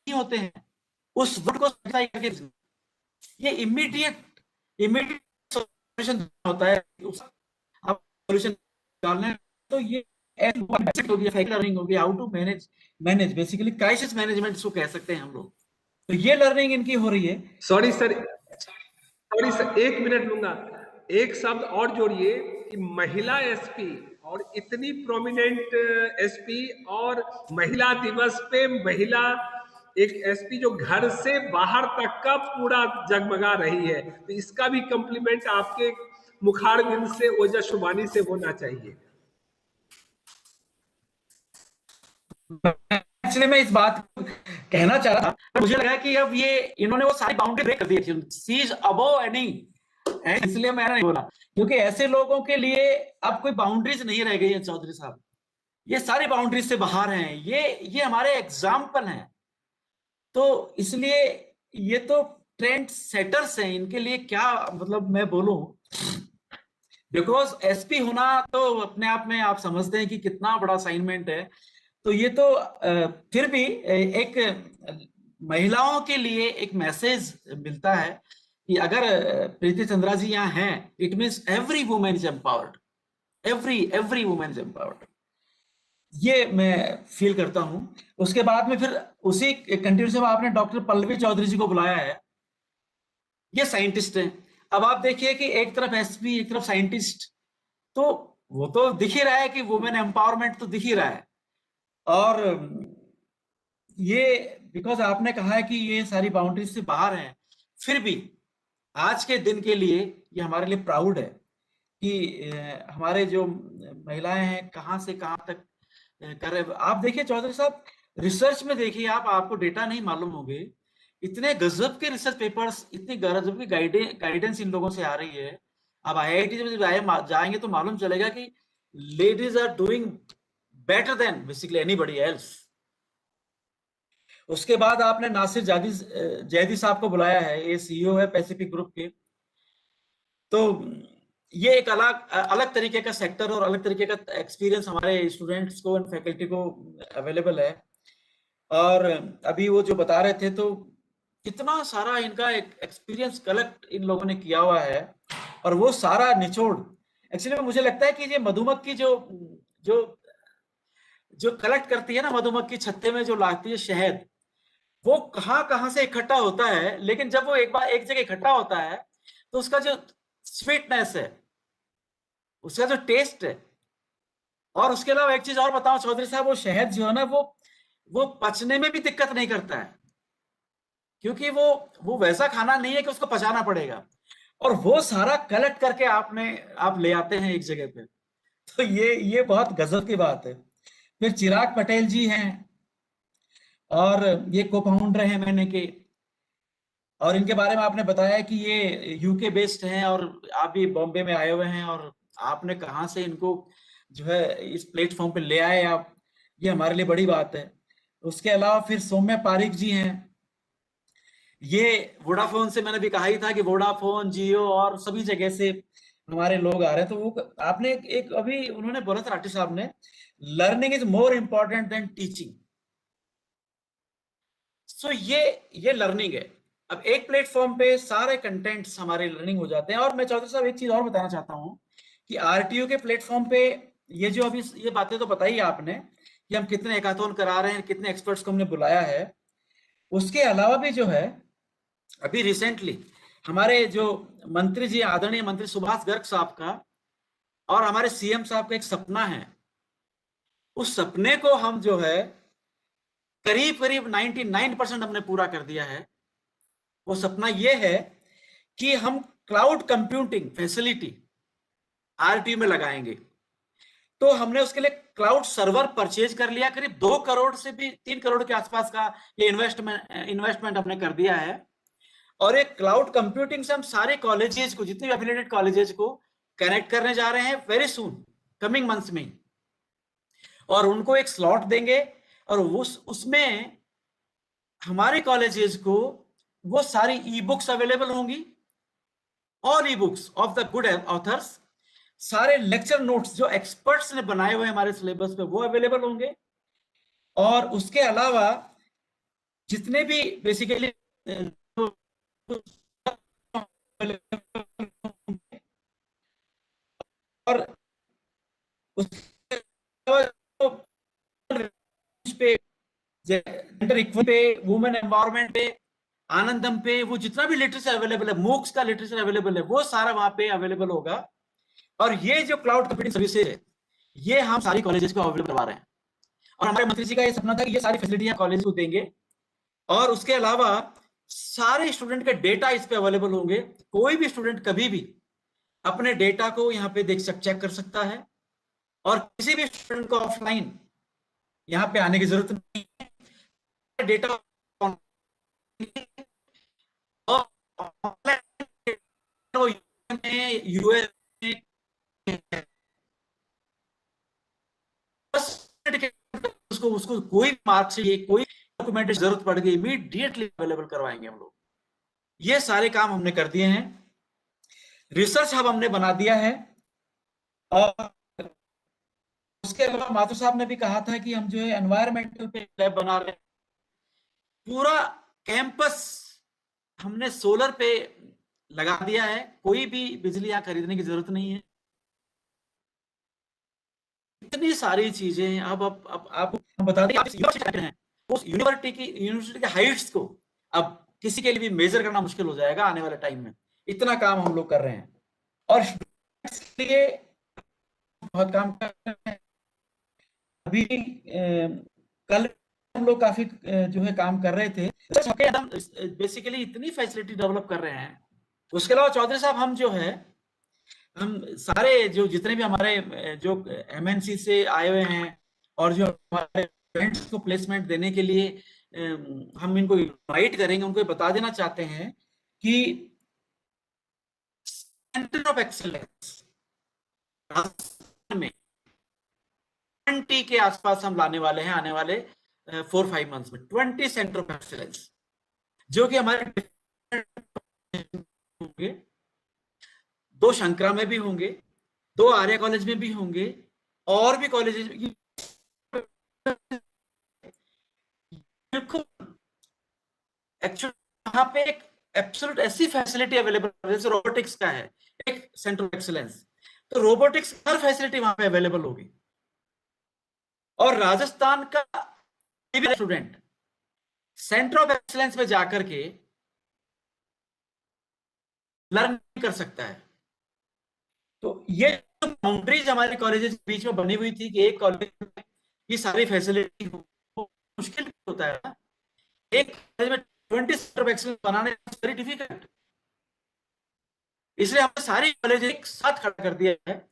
होते हैं, उस वर्ड को सेटिस्फाई करके ये इमीडिएट सॉल्यूशन होता है। आप सॉल्यूशन डालने तो ये हो गया, लर्निंग हो गया, how to manage basically crisis management इसको कह सकते हैं हम लोग। तो ये लर्निंग इनकी हो रही है। सॉरी सर 1 मिनट लूंगा। एक शब्द और जोड़िए कि महिला एसपी, और इतनी प्रोमिनेंट एसपी, और महिला दिवस पे महिला एक एसपी जो घर से बाहर तक का पूरा जगमगा रही है, तो इसका भी कॉम्प्लीमेंट आपके मुखारबिंद से, ओजा शुबानी से होना चाहिए। एक्चुअली मैं इस बात को कहना चाह रहा था, मुझे लगा कि अब ये इन्होंने वो सारी बाउंड्री ब्रेक कर दी थी, सी इज अबव एनी, इसलिए मैंने नहीं बोला, क्योंकि ऐसे लोगों के लिए अब कोई बाउंड्रीज नहीं रह गई है चौधरी साहब। ये सारी बाउंड्रीज से बाहर हैं, ये हमारे एग्जाम्पल हैं। तो इसलिए ये तो ट्रेंड सेटर्स हैं, इनके लिए क्या मतलब मैं बोलूं, बिकॉज एसपी होना तो अपने आप में आप समझते हैं कि कितना बड़ा असाइनमेंट है। तो ये तो फिर भी एक महिलाओं के लिए एक मैसेज मिलता है कि अगर प्रीति चंद्रा जी यहाँ हैं, it means every women is empowered, every women is empowered, ये मैं फील करता हूं। उसके बाद में फिर उसी कंटिन्यूस में आपने डॉक्टर पल्लवी चौधरी जी को बुलाया है, ये साइंटिस्ट हैं। अब आप देखिए कि एक तरफ एसपी, एक तरफ साइंटिस्ट, तो वो तो दिख ही रहा है कि वुमेन एम्पावरमेंट तो दिख ही रहा है। और ये बिकॉज आपने कहा है कि ये सारी बाउंड्रीज से बाहर हैं, फिर भी आज के दिन के लिए ये हमारे लिए प्राउड है कि हमारे जो महिलाएं हैं कहां से कहां तक कर रहे। आप देखिए चौधरी साहब, रिसर्च में देखिए आप, आपको डेटा नहीं मालूम होंगे, इतने गजब के रिसर्च पेपर्स, इतनी गजब की गाइडेंस इन लोगों से आ रही है। अब IIT में जब जाएंगे तो मालूम चलेगा कि ladies are doing better than basically anybody else. उसके बाद आपने नासिर जैदी साहब को बुलाया है, ये CEO है पैसिफिक ग्रुप के। तो ये एक अलग तरीके का सेक्टर और अलग तरीके का एक्सपीरियंस हमारे स्टूडेंट्स को एंड फैकल्टी को अवेलेबल है। और अभी वो जो बता रहे थे, तो कितना सारा इनका एक्सपीरियंस कलेक्ट इन लोगों ने किया हुआ है, और वो सारा निचोड़ एक्चुअली मुझे लगता है कि ये मधुमक्खी जो जो जो कलेक्ट करती है ना, मधुमक्खी छत्ते में जो लाती है शहद, वो कहाँ कहाँ से इकट्ठा होता है, लेकिन जब वो एक बार एक जगह इकट्ठा होता है तो उसका जो स्वीटनेस है, उसका जो टेस्ट है, और उसके अलावा एक चीज और बताऊं चौधरी साहब, वो शहद जो है ना, वो पचने में भी दिक्कत नहीं करता है, क्योंकि वो वैसा खाना नहीं है कि उसको पचाना पड़ेगा, और वो सारा कलेक्ट करके आप ले आते हैं एक जगह पे। तो ये बहुत गजब की बात है। फिर चिराग पटेल जी हैं, और ये को फाउंडर हैं मैंने के, और इनके बारे में आपने बताया कि ये UK बेस्ड हैं, और आप भी बॉम्बे में आए हुए हैं, और आपने कहाँ से इनको जो है इस प्लेटफॉर्म पे ले आए आप, ये हमारे लिए बड़ी बात है। उसके अलावा फिर सौम्य पारिक जी हैं, ये वोडाफोन से, मैंने भी कहा ही था कि वोडाफोन, जियो और सभी जगह से हमारे लोग आ रहे हैं। तो वो आपने एक अभी उन्होंने बोला था राठी साहब ने, learning is more important than teaching. So ये लर्निंग है। अब एक प्लेटफॉर्म पे सारे कंटेंट्स हमारे लर्निंग हो जाते हैं। और मैं चौधरी साहब एक चीज और बताना चाहता हूँ कि RTU के प्लेटफॉर्म पे ये जो अभी ये बातें तो बताई आपने कि हम कितने हैकाथॉन करा रहे हैं, कितने एक्सपर्ट्स को हमने बुलाया है। उसके अलावा भी जो है, अभी रिसेंटली हमारे जो मंत्री जी, आदरणीय मंत्री सुभाष गर्ग साहब का और हमारे CM साहब का एक सपना है, उस सपने को हम जो है करीब करीब 99% हमने पूरा कर दिया है। वो सपना ये है कि हम क्लाउड कंप्यूटिंग फैसिलिटी RTU में लगाएंगे। तो हमने उसके लिए क्लाउड सर्वर परचेज कर लिया, करीब 2 करोड़ से भी 3 करोड़ के आसपास का ये इन्वेस्टमेंट हमने कर दिया है। और एक क्लाउड कंप्यूटिंग से हम सारे कॉलेजेस को, जितने भी एफिलिएटेड कॉलेजेस को कनेक्ट करने जा रहे हैं वेरी सून, कमिंग मंथ्स में, और उनको एक स्लॉट देंगे, और उसमें हमारे कॉलेजेस को वो सारी ई-बुक्स अवेलेबल होंगी, all e-books of the good authors, सारे लेक्चर नोट्स जो एक्सपर्ट्स ने बनाए हुए हमारे सिलेबस पे वो अवेलेबल होंगे, और उसके अलावा जितने भी बेसिकली और उसके पे, जेंडर इक्विटी पे, वुमेन एम्पावरमेंट पे, आनंदम पे, वो जितना भी लिटरेचर अवेलेबल है, मूक्स का लिटरेचर अवेलेबल है, वो सारा वहां पे अवेलेबल होगा। और ये जो क्लाउड कंप्यूटिंग सर्विसेज है, ये हम सारी कॉलेजेस को अवेलेबल करवा रहे हैं। और हमारे मंत्री जी का ये सपना था कि ये सारी फैसिलिटी कॉलेज को देंगे, और उसके अलावा सारे स्टूडेंट के डेटा इस पे अवेलेबल होंगे। कोई भी स्टूडेंट कभी भी अपने डेटा को यहाँ पे चेक कर सकता है, और किसी भी स्टूडेंट को ऑफलाइन यहाँ पे आने की जरूरत नहीं है। डेटा और US उसको कोई मार्क चाहिए, कोई डॉक्यूमेंट की जरूरत पड़ गई, इमीडिएटली अवेलेबल करवाएंगे हम लोग। ये सारे काम हमने कर दिए हैं। रिसर्च हब हमने बना दिया है। और उसके अलावा माथुर साहब ने भी कहा था कि हम जो है एनवायरमेंटल पे लैब बना रहे हैं। पूरा कैंपस हमने सोलर पे लगा दिया है, कोई भी बिजली यहाँ खरीदने की जरूरत नहीं है। इतनी सारी चीजें अब आप बता दें, उस यूनिवर्सिटी के हाइट्स को अब किसी के लिए भी मेजर करना मुश्किल हो जाएगा आने वाले टाइम में। इतना काम हम लोग कर रहे हैं, और इसलिए बहुत काम कर रहे हैं। अभी कल हम लोग काफी जो है काम कर रहे थे, बेसिकली इतनी फैसिलिटी डेवलप कर रहे हैं। उसके अलावा चौधरी साहब, हम जो है हम सारे जो जितने भी हमारे जो MNC से आए हुए हैं, और जो हमारे स्टूडेंट्स को प्लेसमेंट देने के लिए हम इनको इनवाइट करेंगे, उनको बता देना चाहते हैं कि सेंटर ऑफ एक्सीलेंस राजस्थान में 20 के आसपास हम लाने वाले हैं आने वाले 4-5 मंथ्स में। 20 सेंटर ऑफ एक्सीलेंस जो कि हमारे होंगे, 2 शंकरा में भी होंगे, 2 आर्य कॉलेज में भी होंगे, और भी कॉलेजेस बिल्कुल एक्चुअली वहां पे एक एब्सोल्यूट ऐसी फैसिलिटी अवेलेबल है जैसे रोबोटिक्स का है एक सेंटर ऑफ एक्सीलेंस, तो रोबोटिक्स हर फैसिलिटी वहां पे अवेलेबल होगी। और राजस्थान का स्टूडेंट सेंटर ऑफ एक्सीलेंस में जाकर के लर्न कर सकता है। तो ये बाउंड्रीज हमारे कॉलेजेस के बीच में बनी हुई थी कि एक कॉलेज में ये सारी फैसिलिटी मुश्किल होता है ना, एक कॉलेज में 20 सेंटर ऑफ एक्सीलेंस बनाने वेरी डिफिकल्ट। इसलिए हमने सारी कॉलेज एक साथ खड़ा कर दिया है,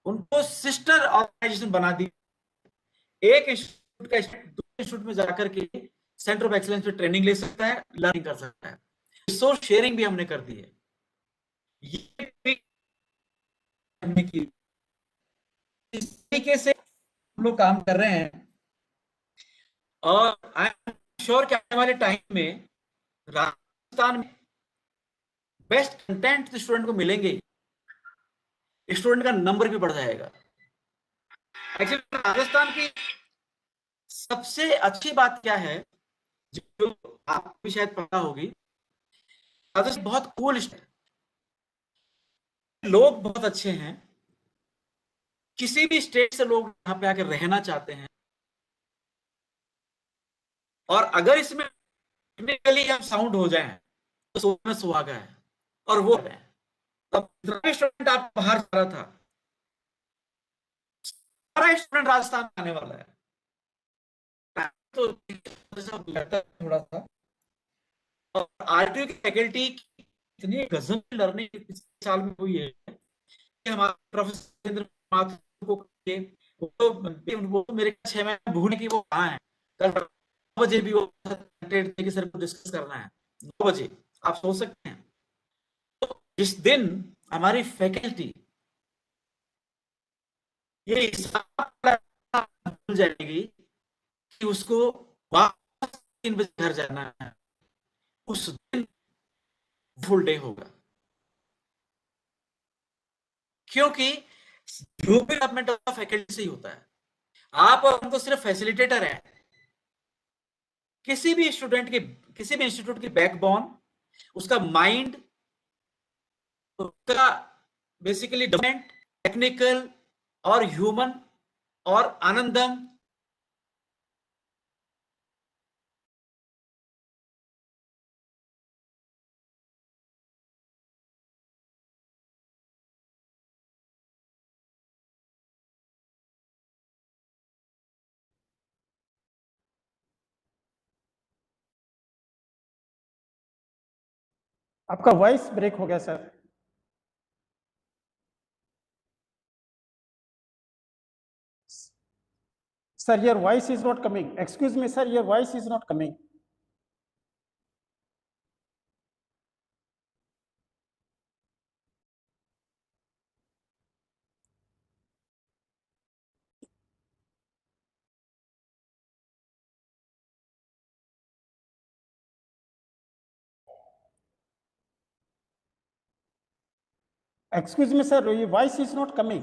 उनको सिस्टर ऑर्गेनाइजेशन बना दी। एक इंस्टीट्यूट का दूसरे इंस्टीट्यूट में जाकर के सेंटर ऑफ एक्सीलेंस में ट्रेनिंग ले सकता है, लर्निंग कर सकता है। रिसोर्स शेयरिंग भी हमने कर दी है। ये भी हमने की, इस तरीके से हम लोग काम कर रहे हैं। और आई एम श्योर कि आने वाले टाइम में राजस्थान में बेस्ट कंटेंट स्टूडेंट को मिलेंगे, स्टूडेंट का नंबर भी बढ़ जाएगा। एक्चुअली राजस्थान की सबसे अच्छी बात क्या है जो आपको भी शायद पता होगी, राजस्थान बहुत कूल स्टेट, लोग बहुत अच्छे हैं, किसी भी स्टेट से लोग यहाँ पे आकर रहना चाहते हैं। और अगर इसमें टेक्निकली हम साउंड हो जाए तो सोने में सुहागा है। और वो है तब स्टूडेंट आप बाहर जा रहा था, सारा स्टूडेंट राजस्थान आने वाला है, तो थोड़ा सा। और आरटीयू की फैकल्टी इतनी गजब की लर्निंग इस साल में हुई है कि हमारे प्रोफेसर वो मेरे 6 महीने भूलने की वो कहाँ है। कल 9 बजे भी वो सर को डिस्कस करना है, 9 बजे आप सोच सकते हैं। तो जिस दिन हमारी फैकल्टी ये भूल जाएगी कि उसको वापस 3 बजे घर जाना है, उस दिन फुल डे होगा। क्योंकि ग्रुप डेवलपमेंट ऑफ फैकल्टी से ही होता है। आप और हम तो सिर्फ फैसिलिटेटर हैं। किसी भी स्टूडेंट की, किसी भी इंस्टीट्यूट की बैकबोन, उसका माइंड, उसका बेसिकली डेवलपमेंट, टेक्निकल और ह्यूमन और आनंदम आपका वॉइस ब्रेक हो गया sir. Sir, your voice is not coming. Excuse me, sir, your voice is not coming. Excuse me, sir, your voice is not coming.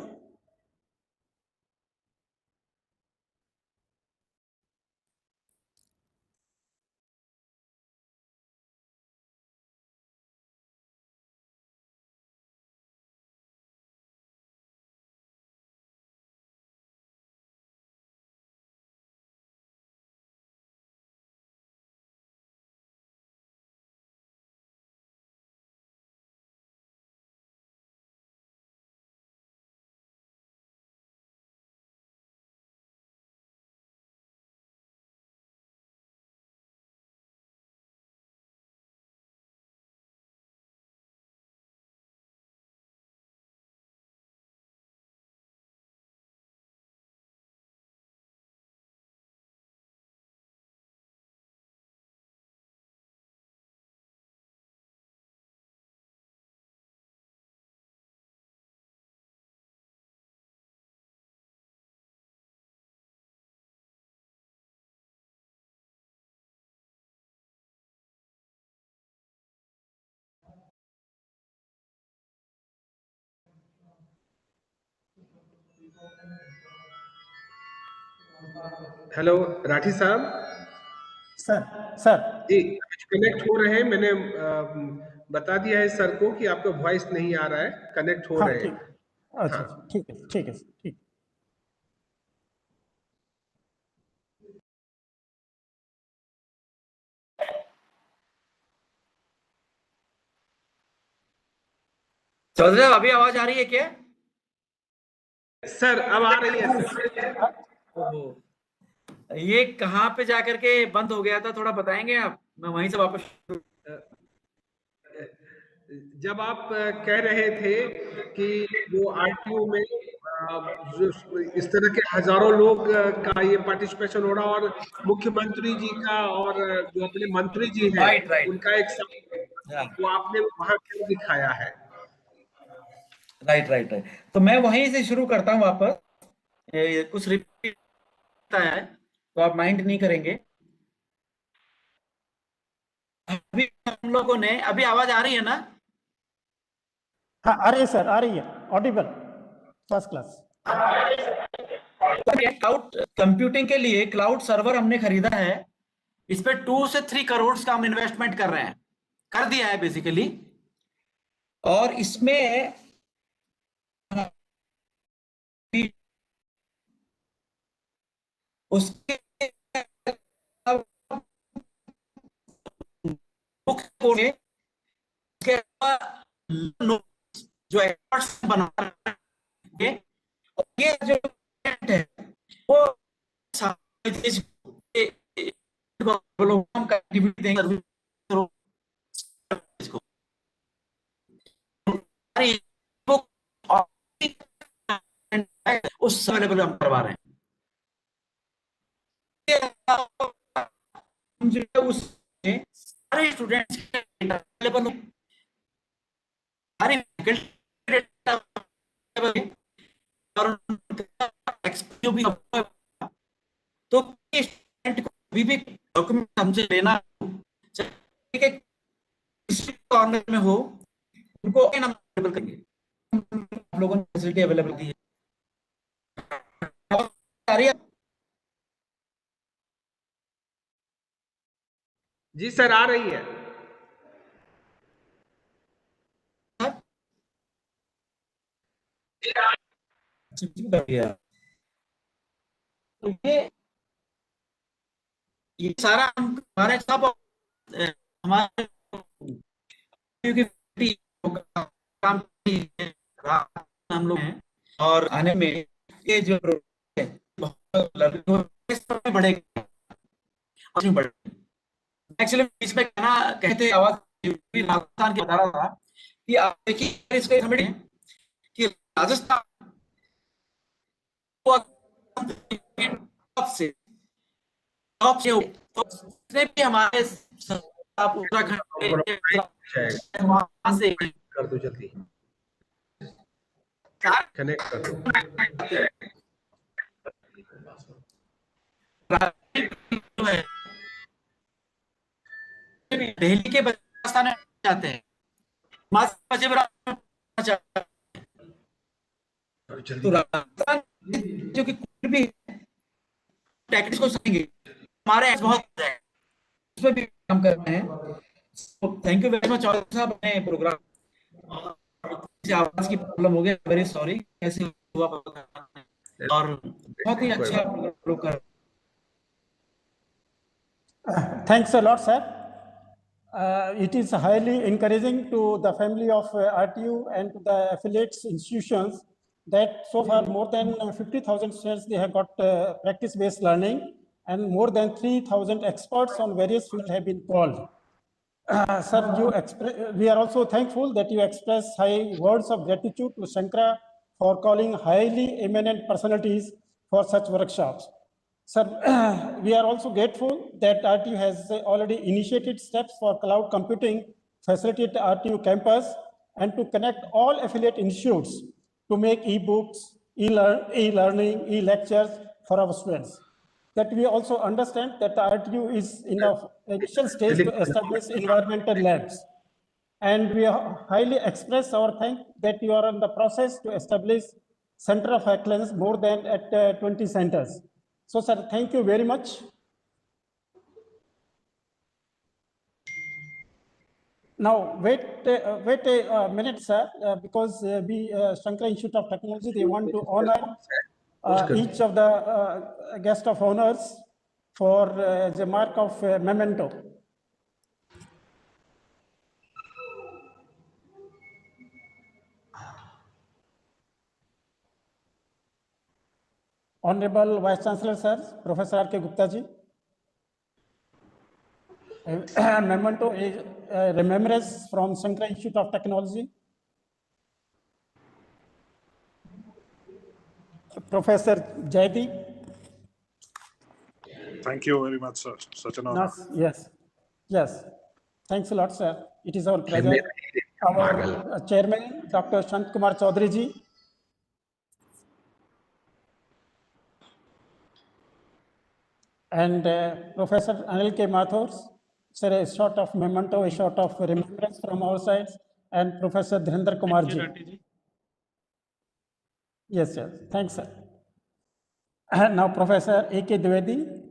Hello Rathi साहब। Sir जी, connect हो रहे हैं। मैंने बता दिया है सर को कि आपका वॉइस नहीं आ रहा है, कनेक्ट हो हाँ रहे ठीक, हैं। अच्छा हाँ ठीक है, ठीक है, ठीक। चौधरी साहब अभी आवाज आ रही है क्या? सर अब आ रही है सर। ओहो, ये कहाँ पे जाकर के बंद हो गया था, थोड़ा बताएंगे आप? मैं वहीं से वापस जब आप कह रहे थे कि वो आरटीयू में जो इस तरह के हजारों लोग का ये पार्टिसिपेशन हो रहा, और मुख्यमंत्री जी का और जो अपने मंत्री जी हैं राइट राइट उनका एक वो आपने वहां कर दिखाया है। राइट राइट राइट तो मैं वहीं से शुरू करता हूँ वापस। कुछ रिपीट आया है तो आप माइंड नहीं करेंगे। अभी हम लोगों ने, अभी आवाज आ रही है ना? हाँ आ रही है सर, आ रही है, Audible, first class. Cloud computing के लिए क्लाउड सर्वर हमने खरीदा है। इस पे 2 से 3 करोड़ का हम इन्वेस्टमेंट कर रहे हैं, कर दिया है बेसिकली। और इसमें उसके जो एक्सपर्ट्स बना रहे हैं, और ये जो है वो उस अवेलेबल हम करवा रहे हैं। उस सारे स्टूडेंट्स अवेलेबल, सारे और जो भी तो स्टूडेंट को अभी भी डॉक्यूमेंट हमसे लेना, किसी कॉर्नर में हो, उनको अवेलेबल करेंगे। आप लोगों ने फैसिलिटी अवेलेबल की है। जी सर आ रही है। तो ये सारा हमारे सब हमारे काम हम लोग हैं। और आने में ये जो बढ़ेगा, एक्चुअली इसमें कहना कहते आवाज राजस्थान की बता रहा था कि आप देखिए इसको समझिए कि राजस्थान से टॉप से तो इसने भी हमारे आप उत्तराखंड वहां से कर दो जल्दी, कनेक्ट कर दो। दिल्ली के राजस्थान में जाते हैं, तो राजस्थान जो कि कुछ भी टैक्टिक्स को समझेंगे, हमारे बहुत है, उसमें भी काम कर रहे हैं। Thank you very much Chaudhary साहब, अपने प्रोग्राम आवाज की प्रॉब्लम हो गया, वेरी सॉरी, कैसे हुआ और बहुत ही अच्छा प्रोग्राम कर। Thanks a lot, sir. It is highly encouraging to the family of RTU and to the affiliates institutions that so far more than 50,000 students they have got practice-based learning, and more than 3,000 experts on various fields have been called. Sir, we are also thankful that you express high words of gratitude to Shankara for calling highly eminent personalities for such workshops. Sir, we are also grateful that RTU has already initiated steps for cloud computing facility at RTU campus and to connect all affiliate institutes to make e-books, e-learning, e-lectures for our students. That we also understand that the RTU is in the initial stage to establish environmental labs. And we highly express our thanks that you are in the process to establish center of excellence more than at 20 centers. So, sir, thank you very much. Now, wait a minute, sir, because we, Shankara Institute of Technology, they want to honor each of the guest of honors for the mark of memento. Honorable Vice Chancellor, sir, Professor R.K. Gupta ji. Memento is remembrance from Shankara Institute of Technology. Professor Jaydeep. Thank you very much, sir. Such an honor. Yes, yes. Thanks a lot, sir. It is our pleasure. Our chairman, Dr. Sant Kumar Chaudhary ji. And Professor Anil K. Mathur, sir, a sort of memento, a sort of remembrance from our sides, and Professor Dhirendra Kumar ji. Yes, yes. Thanks, sir. And now Professor A.K. Dwivedi,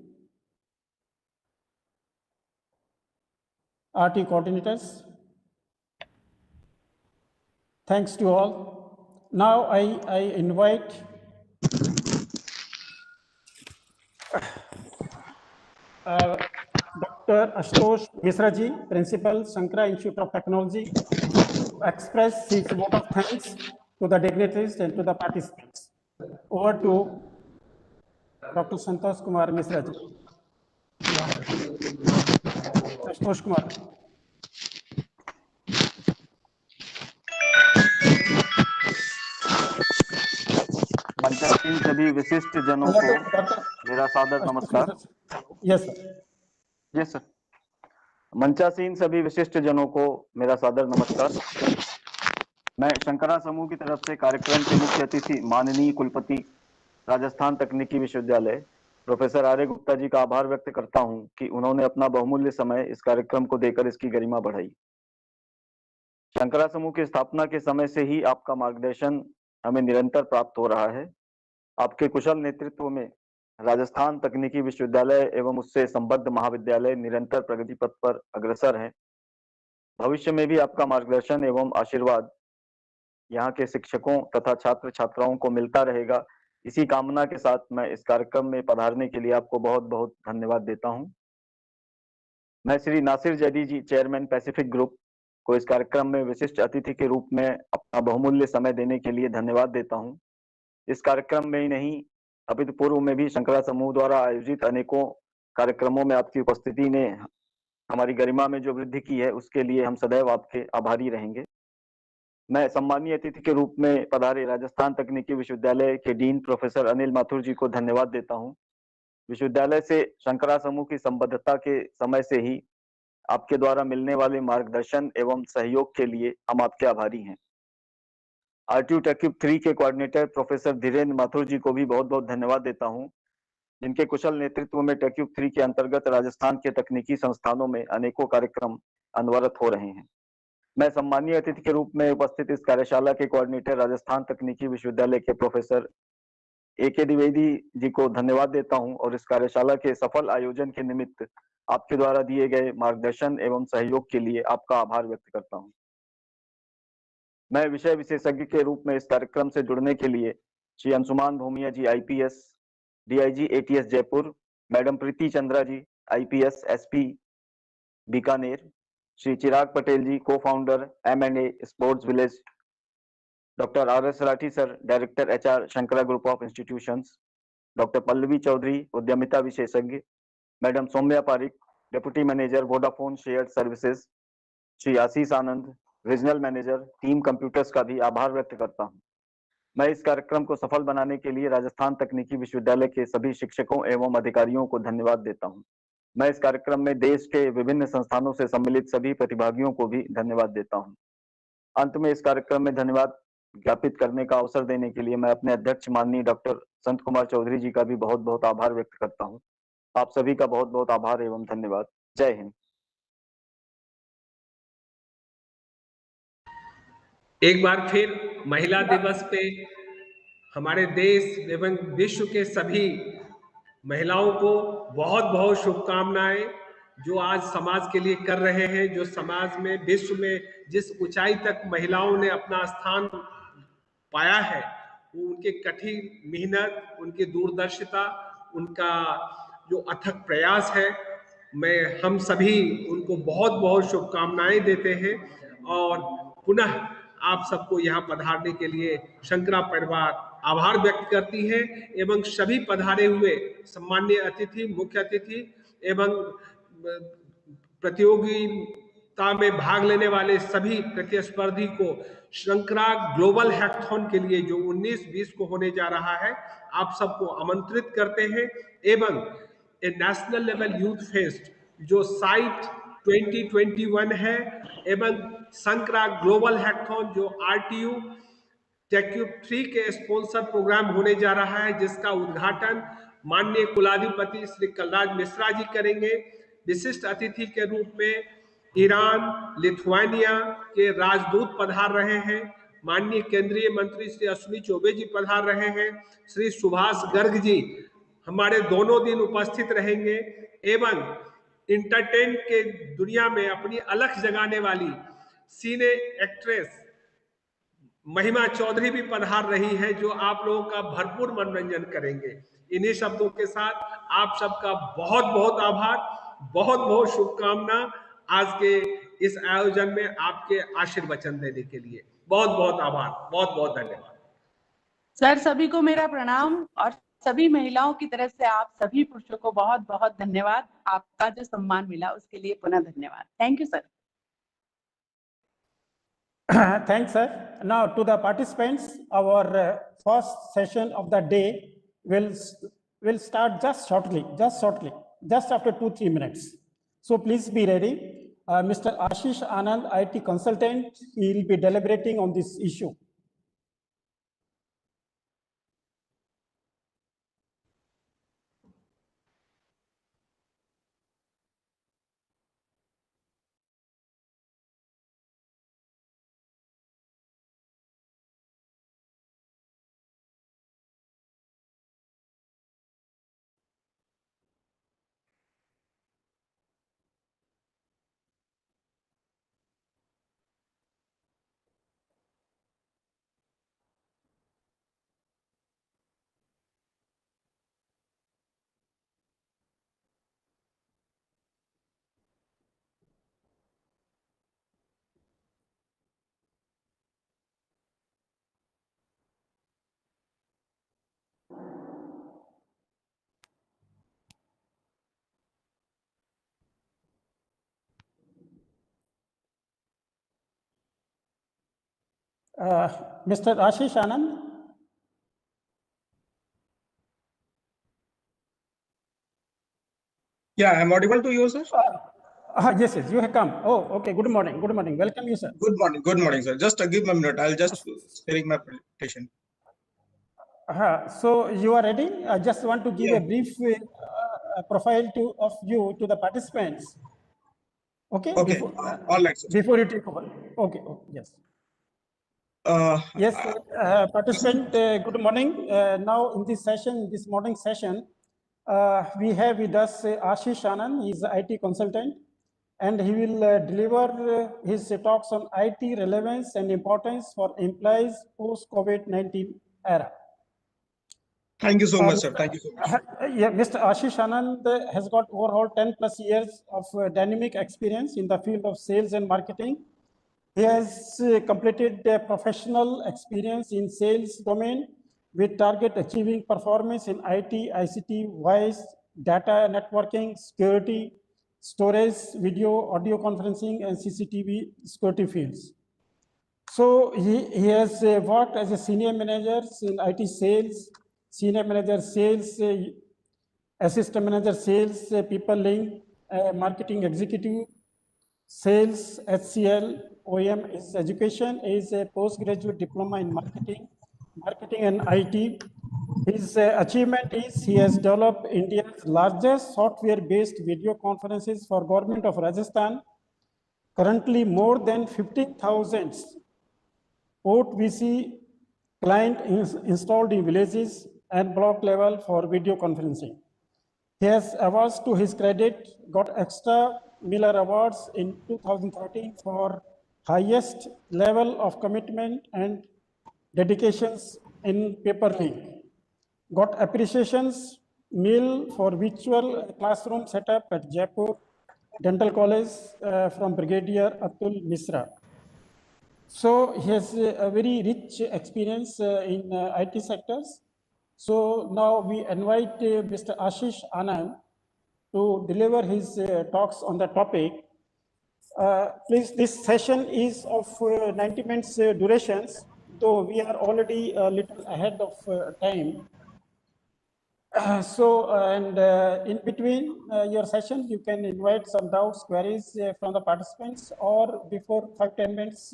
RT coordinators. Thanks to all. Now I invite Dr. Ashutosh Misra ji, Principal, Shankara Institute of Technology, to express his vote of thanks to the dignitaries and to the participants. Over to Dr. Santosh Kumar Misra ji. Ashutosh Kumar. मंचासीन सभी विशिष्ट जनों को मेरा सादर नमस्कार। Yes sir. Yes sir. मंचासीन सभी विशिष्ट जनों को मेरा सादर नमस्कार। मैं शंकरा समूह की तरफ से कार्यक्रम के मुख्य अतिथि माननीय कुलपति राजस्थान तकनीकी विश्वविद्यालय प्रोफेसर आर्य गुप्ता जी का आभार व्यक्त करता हूं कि उन्होंने अपना बहुमूल्य समय इस कार्यक्रम को देकर इसकी गरिमा बढ़ाई। शंकरा समूह की स्थापना के समय से ही आपका मार्गदर्शन हमें निरंतर प्राप्त हो रहा है। आपके कुशल नेतृत्व में राजस्थान तकनीकी विश्वविद्यालय एवं उससे संबद्ध महाविद्यालय निरंतर प्रगति पथ पर अग्रसर हैं। भविष्य में भी आपका मार्गदर्शन एवं आशीर्वाद यहाँ के शिक्षकों तथा छात्र छात्राओं को मिलता रहेगा। इसी कामना के साथ मैं इस कार्यक्रम में पधारने के लिए आपको बहुत बहुत धन्यवाद देता हूँ। मैं श्री नासिर जैदी जी, चेयरमैन पैसिफिक ग्रुप, को इस कार्यक्रम में विशिष्ट अतिथि के रूप में अपना बहुमूल्य समय देने के लिए धन्यवाद देता हूँ। इस कार्यक्रम में ही नहीं अपितु पूर्व में भी शंकरा समूह द्वारा आयोजित अनेकों कार्यक्रमों में आपकी उपस्थिति ने हमारी गरिमा में जो वृद्धि की है उसके लिए हम सदैव आपके आभारी रहेंगे। मैं सम्मानीय अतिथि के रूप में पधारे राजस्थान तकनीकी विश्वविद्यालय के डीन प्रोफेसर अनिल माथुर जी को धन्यवाद देता हूं। विश्वविद्यालय से शंकरा समूह की संबद्धता के समय से ही आपके द्वारा मिलने वाले मार्गदर्शन एवं सहयोग के लिए हम आपके आभारी हैं। RTU TechCube 3 के कोऑर्डिनेटर प्रोफेसर धीरेन्द्र माथुर जी को भी बहुत बहुत धन्यवाद देता हूं, जिनके कुशल नेतृत्व में TechCube 3 के अंतर्गत राजस्थान के तकनीकी संस्थानों में अनेकों कार्यक्रम अनवरत हो रहे हैं। मैं सम्मानीय अतिथि के रूप में उपस्थित इस कार्यशाला के कोऑर्डिनेटर राजस्थान तकनीकी विश्वविद्यालय के प्रोफेसर A.K. द्विवेदी जी को धन्यवाद देता हूं और इस कार्यशाला के सफल आयोजन के निमित्त आपके द्वारा दिए गए मार्गदर्शन एवं सहयोग के लिए आपका आभार व्यक्त करता हूं। मैं विषय विशेषज्ञ के रूप में इस कार्यक्रम से जुड़ने के लिए Shri Anshuman Bhumia ji IPS DIG ATS Jaipur, madam Preeti Chandra ji IPS SP Bikaner, Shri Chirag Patel ji cofounder M&A sports village, doctor RS Rathi sir director HR Shankara group of institutions, doctor Pallavi Chaudhary उद्यमिता विशेषज्ञ, madam Saumya Pareek deputy manager Vodafone shared services, Shri Ashish Anand regional manager team computers का भी आभार व्यक्त करता हूं। मैं इस कार्यक्रम को सफल बनाने के लिए राजस्थान तकनीकी विश्वविद्यालय के सभी शिक्षकों एवं अधिकारियों को धन्यवाद देता हूं। मैं इस कार्यक्रम में देश के विभिन्न संस्थानों से सम्मिलित सभी प्रतिभागियों को भी धन्यवाद देता हूं। अंत में इस कार्यक्रम में धन्यवाद ज्ञापित करने का अवसर देने के लिए मैं अपने अध्यक्ष माननीय डॉक्टर संत कुमार चौधरी जी का भी बहुत बहुत आभार व्यक्त करता हूं। आप सभी का बहुत बहुत आभार एवं धन्यवाद। जय हिंद। एक बार फिर महिला दिवस पे हमारे देश एवं विश्व के सभी महिलाओं को बहुत बहुत शुभकामनाएं, जो आज समाज के लिए कर रहे हैं, जो समाज में विश्व में जिस ऊंचाई तक महिलाओं ने अपना स्थान पाया है, वो उनके कठिन मेहनत, उनकी दूरदर्शिता, उनका जो अथक प्रयास है, मैं हम सभी उनको बहुत बहुत शुभकामनाएं देते हैं। और पुनः आप सबको यहाँ पधारने के लिए शंकरा परिवार आभार व्यक्त करती है एवं सभी पधारे हुए सम्माननीय अतिथि, मुख्य अतिथि एवं प्रतियोगिता में भाग लेने वाले सभी प्रतिस्पर्धी को शंकरा ग्लोबल हैकाथॉन के लिए जो 19-20 को होने जा रहा है, आप सबको आमंत्रित करते हैं। एवं ए नेशनल लेवल यूथ फेस्ट जो साइट 2021 है, एवं शंकरा ग्लोबल हैकाथॉन जो RTU टेक्यू3 के स्पॉन्सर प्रोग्राम होने जा रहा है, जिसका उद्घाटन माननीय कुलाधिपति श्री कलराज मिश्रा जी करेंगे। विशिष्ट अतिथि के रूप में ईरान, लिथुआनिया के राजदूत पधार रहे हैं। माननीय केंद्रीय मंत्री श्री अश्विनी चौबे जी पधार रहे हैं। श्री सुभाष गर्ग जी हमारे दोनों दिन उपस्थित रहेंगे। एवं इंटरटेन के दुनिया में अपनी अलख जगाने वाली सीने एक्ट्रेस महिमा चौधरी भी पधार रही है, जो आप लोगों का भरपूर मनोरंजन करेंगे। इन्हीं शब्दों के साथ आप सबका बहुत बहुत आभार, बहुत बहुत शुभकामना आज के इस आयोजन में आपके आशीर्वचन देने के लिए। बहुत बहुत आभार, बहुत बहुत धन्यवाद। सर, सभी को मेरा प्रणाम और सभी महिलाओं की तरफ से आप सभी पुरुषों को बहुत बहुत धन्यवाद। आपका जो सम्मान मिला उसके लिए पुनः धन्यवाद। Thank you sir. Thanks, sir. Now to the participants, our first session of the day will start just shortly, just after 2-3 minutes. So please be ready. Mr. Ashish Anand, IT consultant, he will be deliberating on this issue. Mr. Ashish Anand. Yeah, I'm audible to you, sir. Yes, you have come. Oh, okay. Good morning. Good morning. Welcome you, sir. Good morning, sir. Just give me a minute. I'll just sharing my presentation. So you are ready? I just want to give a brief profile of you to the participants. Okay. Okay. All right, sir. Before you take over. Okay. Yes. Yes, participant, good morning. Now in this session, this morning session, we have with us Ashish Anand. He is an IT consultant, and he will deliver his talks on IT relevance and importance for employees post-COVID-19 era. Thank you so much, sir. Thank you so much. Yeah, Mr. Ashish Anand has got overall 10+ years of dynamic experience in the field of sales and marketing. He has completed professional experience in sales domain with target achieving performance in IT, ICT, voice, data networking, security, storage, video, audio conferencing, and CCTV security fields. So he has worked as a senior manager in IT sales, senior manager sales, assistant manager sales, people link, marketing executive, sales, HCL, OEM is education, is a postgraduate diploma in marketing and IT. His achievement is he has developed India's largest software-based video conferences for government of Rajasthan. Currently, more than 50,000 port VC client is installed in villages and block level for video conferencing. He has awards to his credit, got extra Miller Awards in 2013 for highest level of commitment and dedications in paper link. Got appreciations meal for virtual classroom setup at Jaipur Dental College from Brigadier Atul Misra. So he has a very rich experience in IT sectors. So now we invite Mr. Ashish Anand to deliver his talks on the topic. Please, this session is of 90 minutes durations, though we are already a little ahead of time. In between your session, you can invite some doubts, queries from the participants, or before 5-10 minutes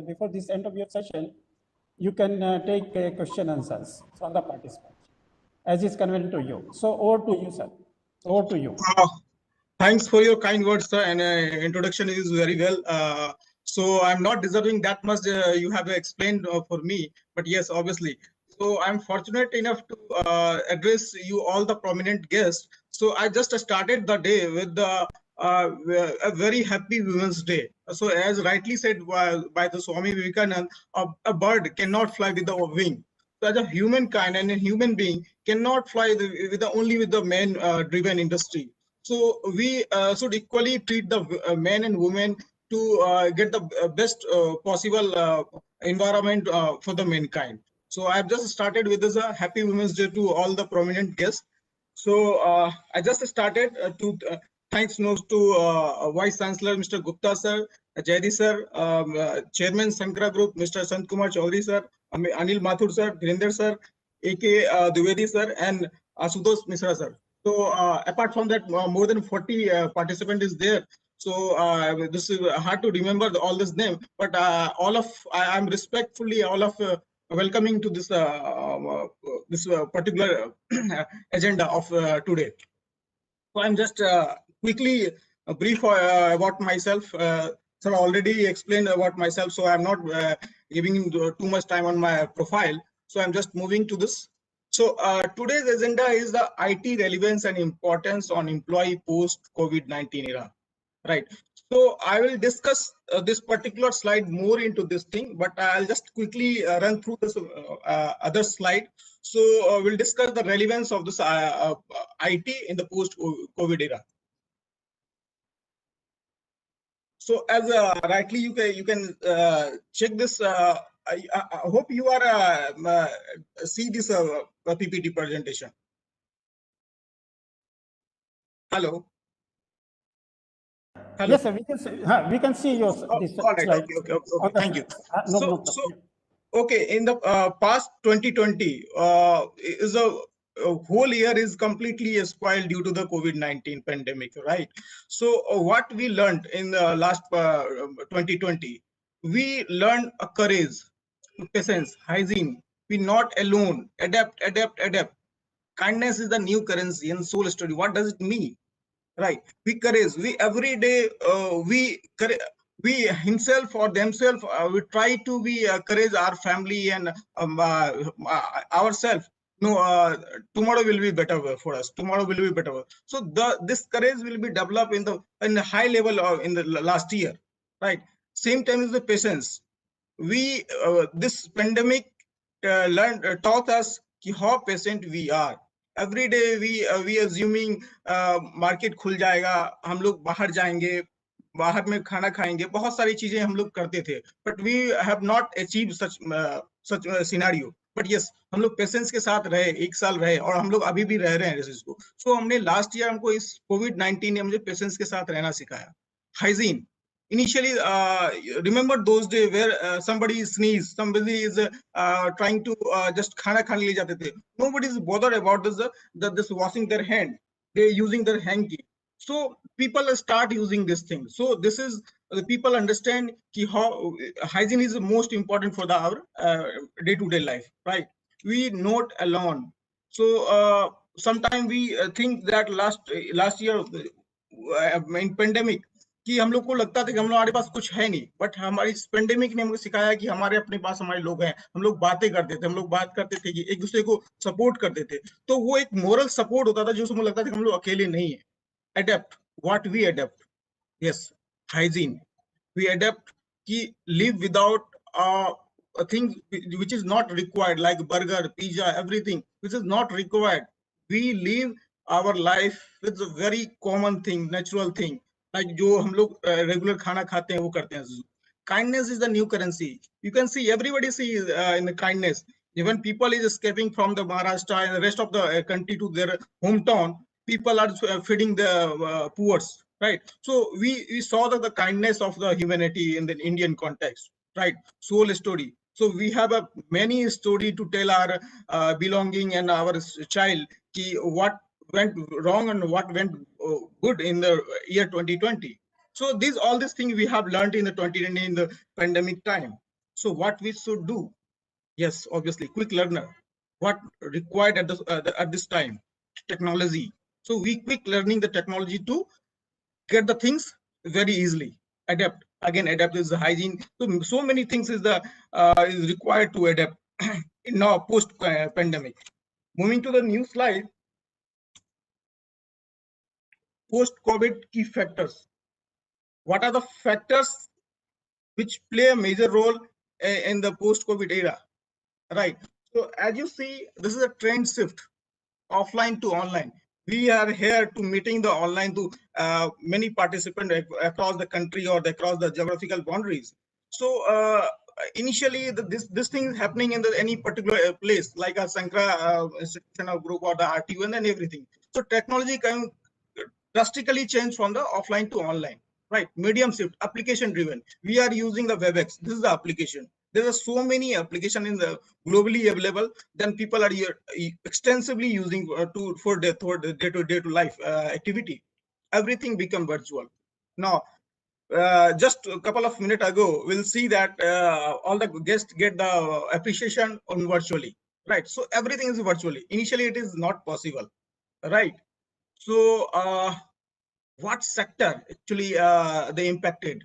before this end of your session, you can take question answers from the participants, as is convenient to you. So over to you, sir. Over to you. Thanks for your kind words, sir, and introduction is very well. So I'm not deserving that much you have explained for me, but yes, obviously. So I'm fortunate enough to address you all the prominent guests. So I just started the day with a very happy Women's Day. So as rightly said by the Swami Vivekananda, a bird cannot fly with a wing. So as a humankind and a human being cannot fly only with the man-driven industry. So we should equally treat the men and women to get the best possible environment for the mankind. So I've just started with this Happy Women's Day to all the prominent guests. So I just started thanks notes to Vice Chancellor Mr. Gupta sir, Jayadi sir, Chairman Sankara Group Mr. Sant Kumar Chaudhary sir, Anil Mathur sir, Dhirender sir, A.K. Dwivedi sir, and Ashutosh Misra sir. So apart from that, more than 40 participants is there. So this is hard to remember all this name, but I'm respectfully all of welcoming to this particular agenda of today. So I'm just quickly brief about myself. Sir already explained about myself, so I'm not giving too much time on my profile. So I'm just moving to this. So today's agenda is the IT relevance and importance on employee post-COVID-19 era, right? So I will discuss this particular slide more into this thing, but I'll just quickly run through this other slide. So we'll discuss the relevance of this IT in the post-COVID era. So as rightly you can check this. I hope you are see this PPT presentation. Hello. Hello. Yes, sir, we can see your this all right. slide. Okay. Thank you. No, Okay, in the past 2020 is a whole year is completely spoiled due to the COVID-19 pandemic, right? So what we learned in the last 2020, we learned a courage, patience, hygiene. We not alone. Adapt. Kindness is the new currency and soul story. What does it mean? Right? We courage. We every day we himself or themselves we try to be courage our family and ourselves. No, tomorrow will be better for us. Tomorrow will be better. So this courage will be developed in the high level in the last year, right? Same time as the patience. We this pandemic taught us how patient we are. Every day we assuming market खुल जाएगा, हम लोग बाहर जाएंगे, बाहर में खाना खाएंगे, बहुत सारी चीजें हम लोग करते थे, but we have not achieved such scenario. But yes, हम लोग पेशेंस के साथ रहे, 1 साल रहे, और हम लोग अभी भी रह रहे हैं इस चीज को. So हमने लास्ट ईयर हमको इस COVID-19 ने मुझे पेशेंस के साथ रहना सिखाया. Hygiene. Initially, remember those days where somebody sneezes, somebody is trying to just khana khane le jate the. Nobody is bothered about this washing their hand. They're using their hanky. So people start using this thing. So this is the people understand how hygiene is the most important for our day-to-day life, right? We not alone. So sometimes we think that last year in pandemic, कि हम लोग को लगता था कि हमारे पास कुछ है नहीं, बट हमारी इस पेंडेमिक ने हमको सिखाया कि हमारे अपने पास हमारे लोग हैं, हम लोग बातें करते थे, हम लोग बात करते थे कि एक दूसरे को सपोर्ट करते थे, तो वो एक मोरल सपोर्ट होता था जो हमको लगता था कि हम लोग अकेले नहीं है। Adapt, what we adapt, yes, hygiene, we adapt ki live without a thing which is not required, like burger, pizza, everything which is not required. We live our life with a very common thing, natural thing, like jo hum log regular khana khate hain wo karte hain. Kindness is the new currency. You can see everybody see in the kindness. Even people is escaping from the Maharashtra and the rest of the country to their hometown, people are feeding the poor, right? So we saw that the kindness of the humanity in the Indian context, right? Soul story. So we have a many story to tell our belonging and our child ki what went wrong and what went good in the year 2020. So all these things we have learned in the 2020 in the pandemic time. So what we should do? Yes, obviously quick learner. What required at this time? Technology. So we quick learning the technology to get the things very easily. Adapt, again, adapt is the hygiene. So many things is the is required to adapt in now post pandemic. Moving to the new slide, post COVID key factors. What are the factors which play a major role in the post COVID era, right? So as you see, this is a trend shift, offline to online. We are here to meeting the online to many participants across the country or across the geographical boundaries. So initially this thing is happening in any particular place, like a Sankara institutional group or the RTU and then everything. So technology can drastically change from the offline to online, right? Medium shift, application driven. We are using the WebEx. This is the application. There are so many applications in the globally available. Then people are here extensively using for the day-to-day life activity. Everything become virtual. Now, just a couple of minutes ago, we'll see that all the guests get the appreciation on virtually, right? So everything is virtually. Initially, it is not possible, right? So what sector actually they impacted,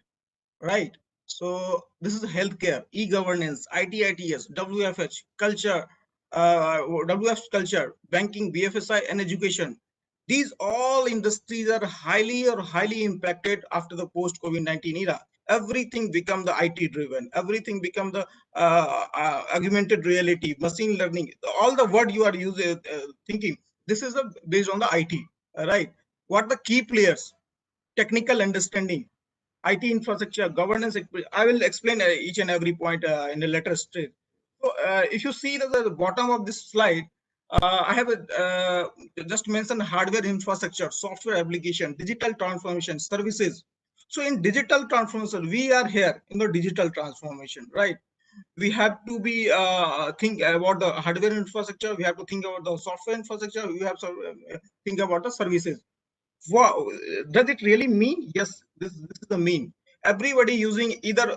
right? So this is healthcare, e-governance, IT/ITES, WFH, culture, WF culture, banking, BFSI, and education. These all industries are highly impacted after the post-COVID-19 era. Everything become the IT driven. Everything become the augmented reality, machine learning. All the word you are using, thinking. This is based on the IT, right? What the key players? Technical understanding, IT infrastructure, governance. I will explain each and every point in the later stage. So if you see the bottom of this slide, I have just mentioned hardware infrastructure, software application, digital transformation, services. So in digital transformation, we are here in the digital transformation, right? We have to be think about the hardware infrastructure. We have to think about the software infrastructure. We have to think about the services. Wow, does it really mean? Yes, this is the mean. Everybody using either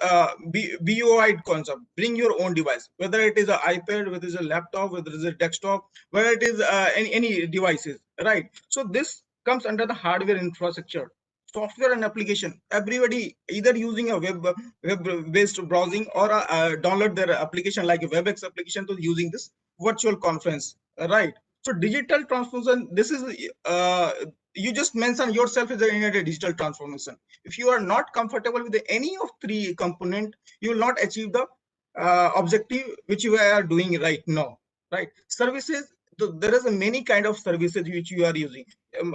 BOI concept, bring your own device, whether it is an iPad, whether it is a laptop, whether it is a desktop, whether it is any devices, right? So this comes under the hardware infrastructure, software and application. Everybody either using a web-based browsing or download their application like a WebEx application to using this virtual conference, right? So digital transformation, this is you just mentioned yourself as in a digital transformation. If you are not comfortable with any of three component, you will not achieve the objective which you are doing right now, right? Services, there is a many kind of services which you are using.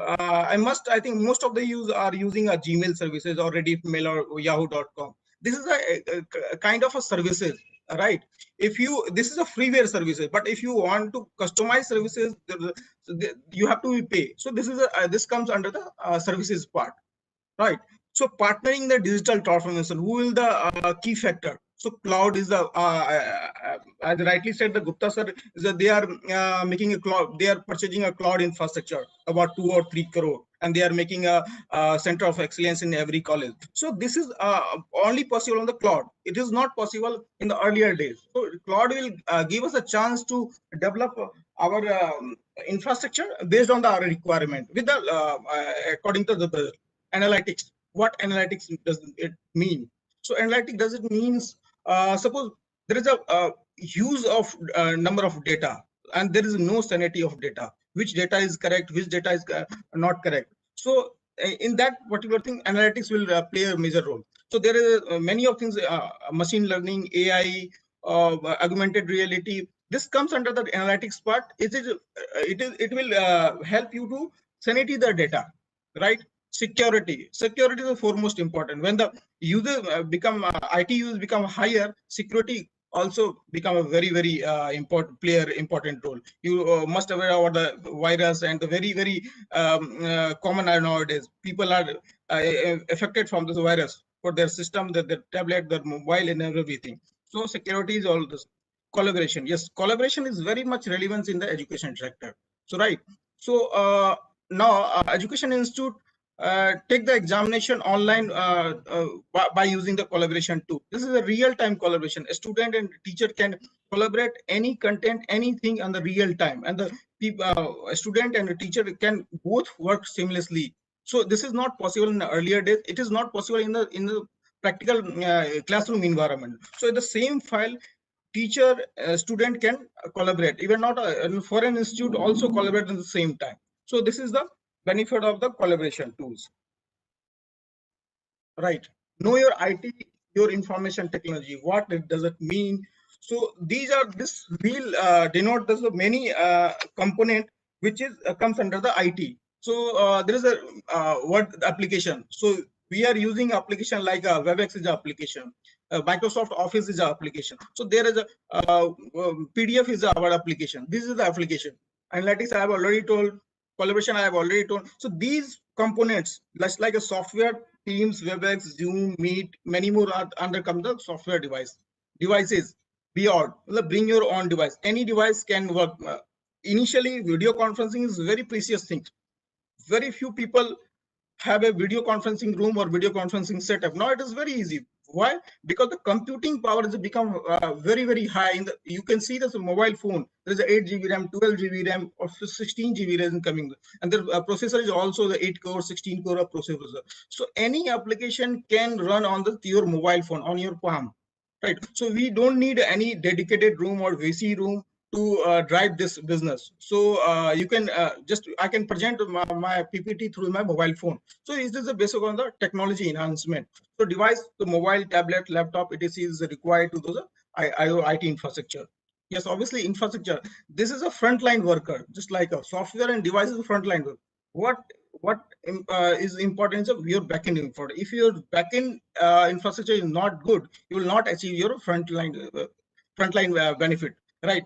I think most of the users are using a Gmail services or Reddit Mail or Yahoo.com. This is a kind of a services, right? If you, this is a freeware services, but if you want to customize services, you have to pay. So this is this comes under the services part, right? So partnering the digital transformation, who will the key factor? So cloud is the as rightly said the Gupta sir, is that they are making a cloud, they are purchasing a cloud infrastructure about 2 or 3 crore, and they are making a center of excellence in every college. So this is only possible on the cloud. It is not possible in the earlier days. So cloud will give us a chance to develop our infrastructure based on the requirement with the according to the analytics. what analytics does it mean? So analytics does it means, suppose there is a use of number of data, and there is no sanity of data. Which data is correct, which data is not correct. So in that particular thing, analytics will play a major role. So there is many of things, machine learning, AI, augmented reality. This comes under the analytics part. It will help you to sanity the data, right? Security is the foremost important. When the user become IT users become higher, security also become a very important role. You must aware about the virus and the very common nowadays. People are affected from this virus for their system, their tablet, their mobile, and everything. So security is all this. Collaboration, yes, collaboration is very much relevant in the education sector. So right. So now education institute take the examination online by using the collaboration tool. This is a real-time collaboration. A student and teacher can collaborate any content, anything on the real time, and the student and the teacher can both work seamlessly. So this is not possible in the earlier days. It is not possible in the practical classroom environment. So in the same file, teacher student can collaborate. Even not a foreign institute also collaborate at the same time. So this is the benefit of the collaboration tools. Right. Know your IT, your information technology. What does it mean? So these are this will denote there's many component which is comes under the IT. So there is a word application. So we are using application like WebEx is an application. Microsoft Office is an application. So there is a PDF is our application. This is the application. Analytics I have already told. Collaboration I have already told. So these components, just like a software, Teams, WebEx, Zoom, Meet, many more are under come the software devices. Beyond, bring your own device. Any device can work. Initially, video conferencing is very precious thing. Very few people have a video conferencing room or video conferencing setup. Now it is very easy. Why? Because the computing power has become very high. You can see this mobile phone. There is a 8 GB RAM, 12 GB RAM, or 16 GB RAM coming, and the processor is also the 8 core, 16 core processor. So any application can run on your mobile phone, on your palm, right? So we don't need any dedicated room or VC room to drive this business. So you can I can present my PPT through my mobile phone. So this is the basic on the technology enhancement. So device, the mobile, tablet, laptop, etc. is required to the IT infrastructure. Yes, obviously infrastructure. This is a frontline worker, just like a software and device is a frontline worker. What is importance of your backend infrastructure? If your backend infrastructure is not good, you will not achieve your frontline benefit. Right,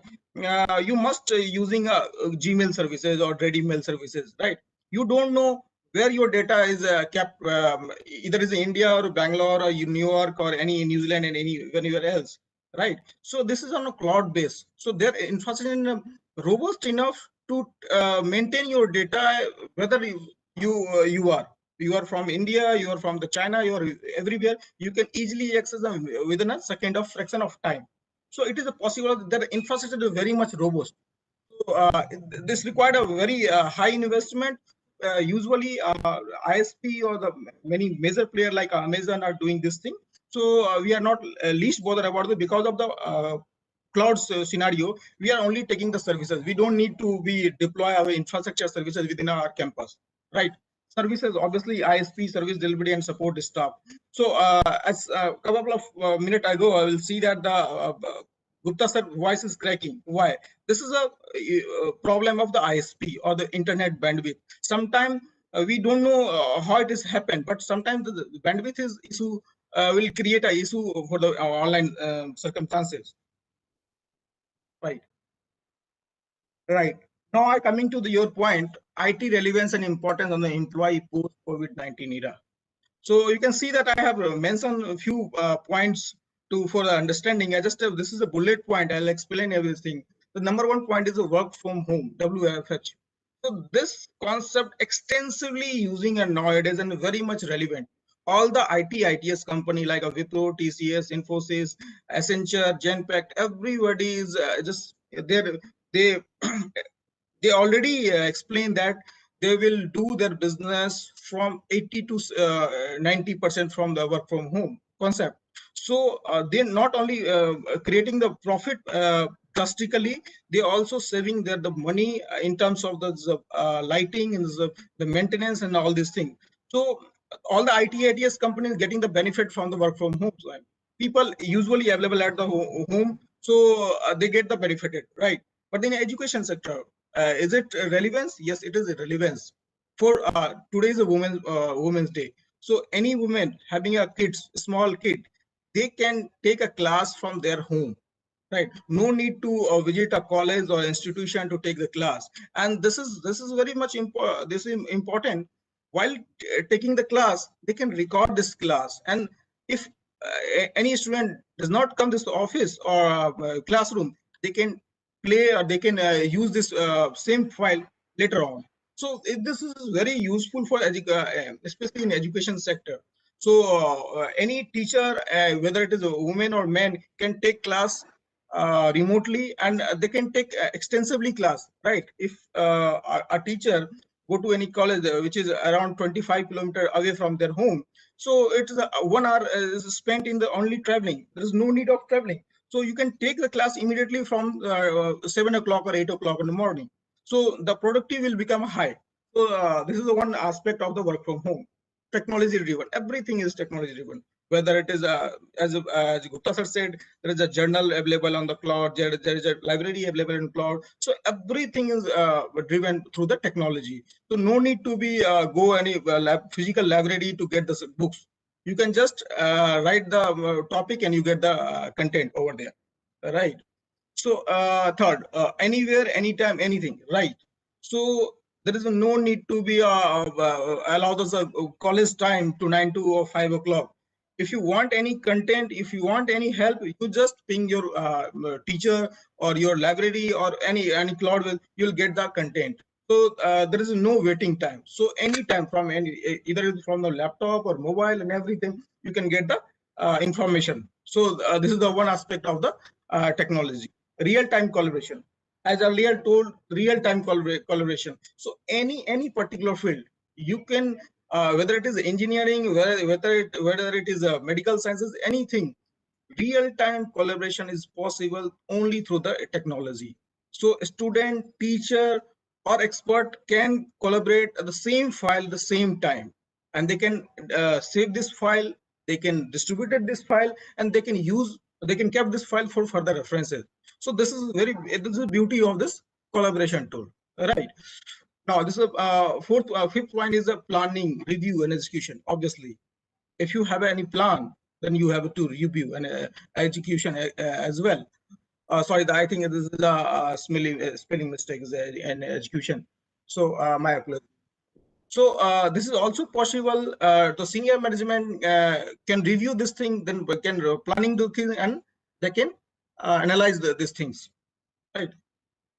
you must using Gmail services or ready mail services, right? You don't know where your data is kept, either is India or Bangalore or New York or any New Zealand and anywhere else, right? So this is on a cloud base. So their infrastructure is robust enough to maintain your data, whether you are from India, you are from the China, you are everywhere. You can easily access them within a second of fraction of time. So it is a possible that the infrastructure is very much robust. So this required a very high investment. Usually ISP or the many major players like Amazon are doing this thing. So we are not least bothered about it because of the cloud scenario. We are only taking the services. We don't need to deploy our infrastructure services within our campus, right? Services, obviously ISP, service delivery and support staff. So as a couple of minutes ago, I will see that the Gupta sir voice is cracking. Why? This is a problem of the ISP or the internet bandwidth. Sometimes we don't know how it has happened, but sometimes the bandwidth issue will create an issue for the online circumstances. Right. Right. Now I coming to your point, IT relevance and importance on the employee post COVID-19 era. So you can see that I have mentioned a few points for the understanding. I just have, this is a bullet point. I'll explain everything. The number one point is the work from home, WFH. So this concept extensively using and nowadays and very much relevant. All the ITS company like Wipro, TCS, Infosys, Accenture, Genpact, everybody is just they already explained that they will do their business from 80 to 90% from the work from home concept. So they're not only creating the profit drastically, they also saving the money in terms of the lighting and the maintenance and all these things. So all the ITS companies getting the benefit from the work from home. So people usually available at the home, so they get the benefit, right? But in the education sector, is it relevance? Yes, it is a relevance. For today's a Women's Day, so any woman having a small kid, they can take a class from their home, right? No need to visit a college or institution to take the class. And this is very much important. While taking the class, they can record this class, and if any student does not come to the office or classroom, they can play or they can use this same file later on. So this is very useful for especially in education sector. So any teacher, whether it is a woman or man, can take class remotely, and they can take extensively class, right? If a teacher go to any college which is around 25 kilometers away from their home, so it's 1 hour is spent in the only traveling. There is no need of traveling. So you can take the class immediately from 7 o'clock or 8 o'clock in the morning. So the productivity will become high. So this is the one aspect of the work from home. Technology driven. Everything is technology driven. Whether it is as Gupta sir said, there is a journal available on the cloud. There is a library available in cloud. So everything is driven through the technology. So no need to be go any physical library to get the books. You can just write the topic and you get the content over there, right? So third, anywhere, anytime, anything, right? So there is no need to be allowed us a college time to 9 to or 5 o'clock. If you want any content, if you want any help, you just ping your teacher or your library or any cloud, you'll get the content. So there is no waiting time. So anytime from either from the laptop or mobile and everything, you can get the information. So this is the one aspect of the technology. Real-time collaboration. As earlier told, real-time collaboration. So any particular field, you can whether it is engineering, whether it is medical sciences, anything, real-time collaboration is possible only through the technology. So a student, teacher, or expert can collaborate at the same file at the same time, and they can save this file, they can distribute this file, and they can keep this file for further references. So this is the beauty of this collaboration tool, right? Now this is fifth point is a planning, review, and execution. Obviously, if you have any plan, then you have to review and execution as well. Sorry, I think this is a spelling mistakes and execution. So my apologies. So this is also possible. The senior management can review this thing, then can planning the thing, and they can analyze these things, right?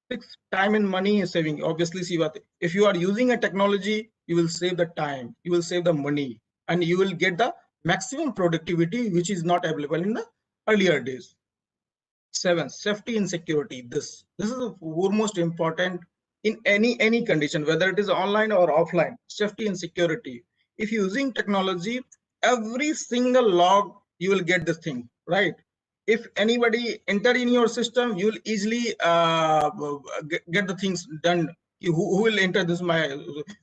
Fixed time and money is saving. Obviously, if you are using a technology, you will save the time, you will save the money, and you will get the maximum productivity, which is not available in the earlier days. 7, safety and security. This is the foremost important in any condition, whether it is online or offline. Safety and security. If you're using technology, every single log you will get this thing, right? If anybody enter in your system, you will easily get the things done. Who will enter this,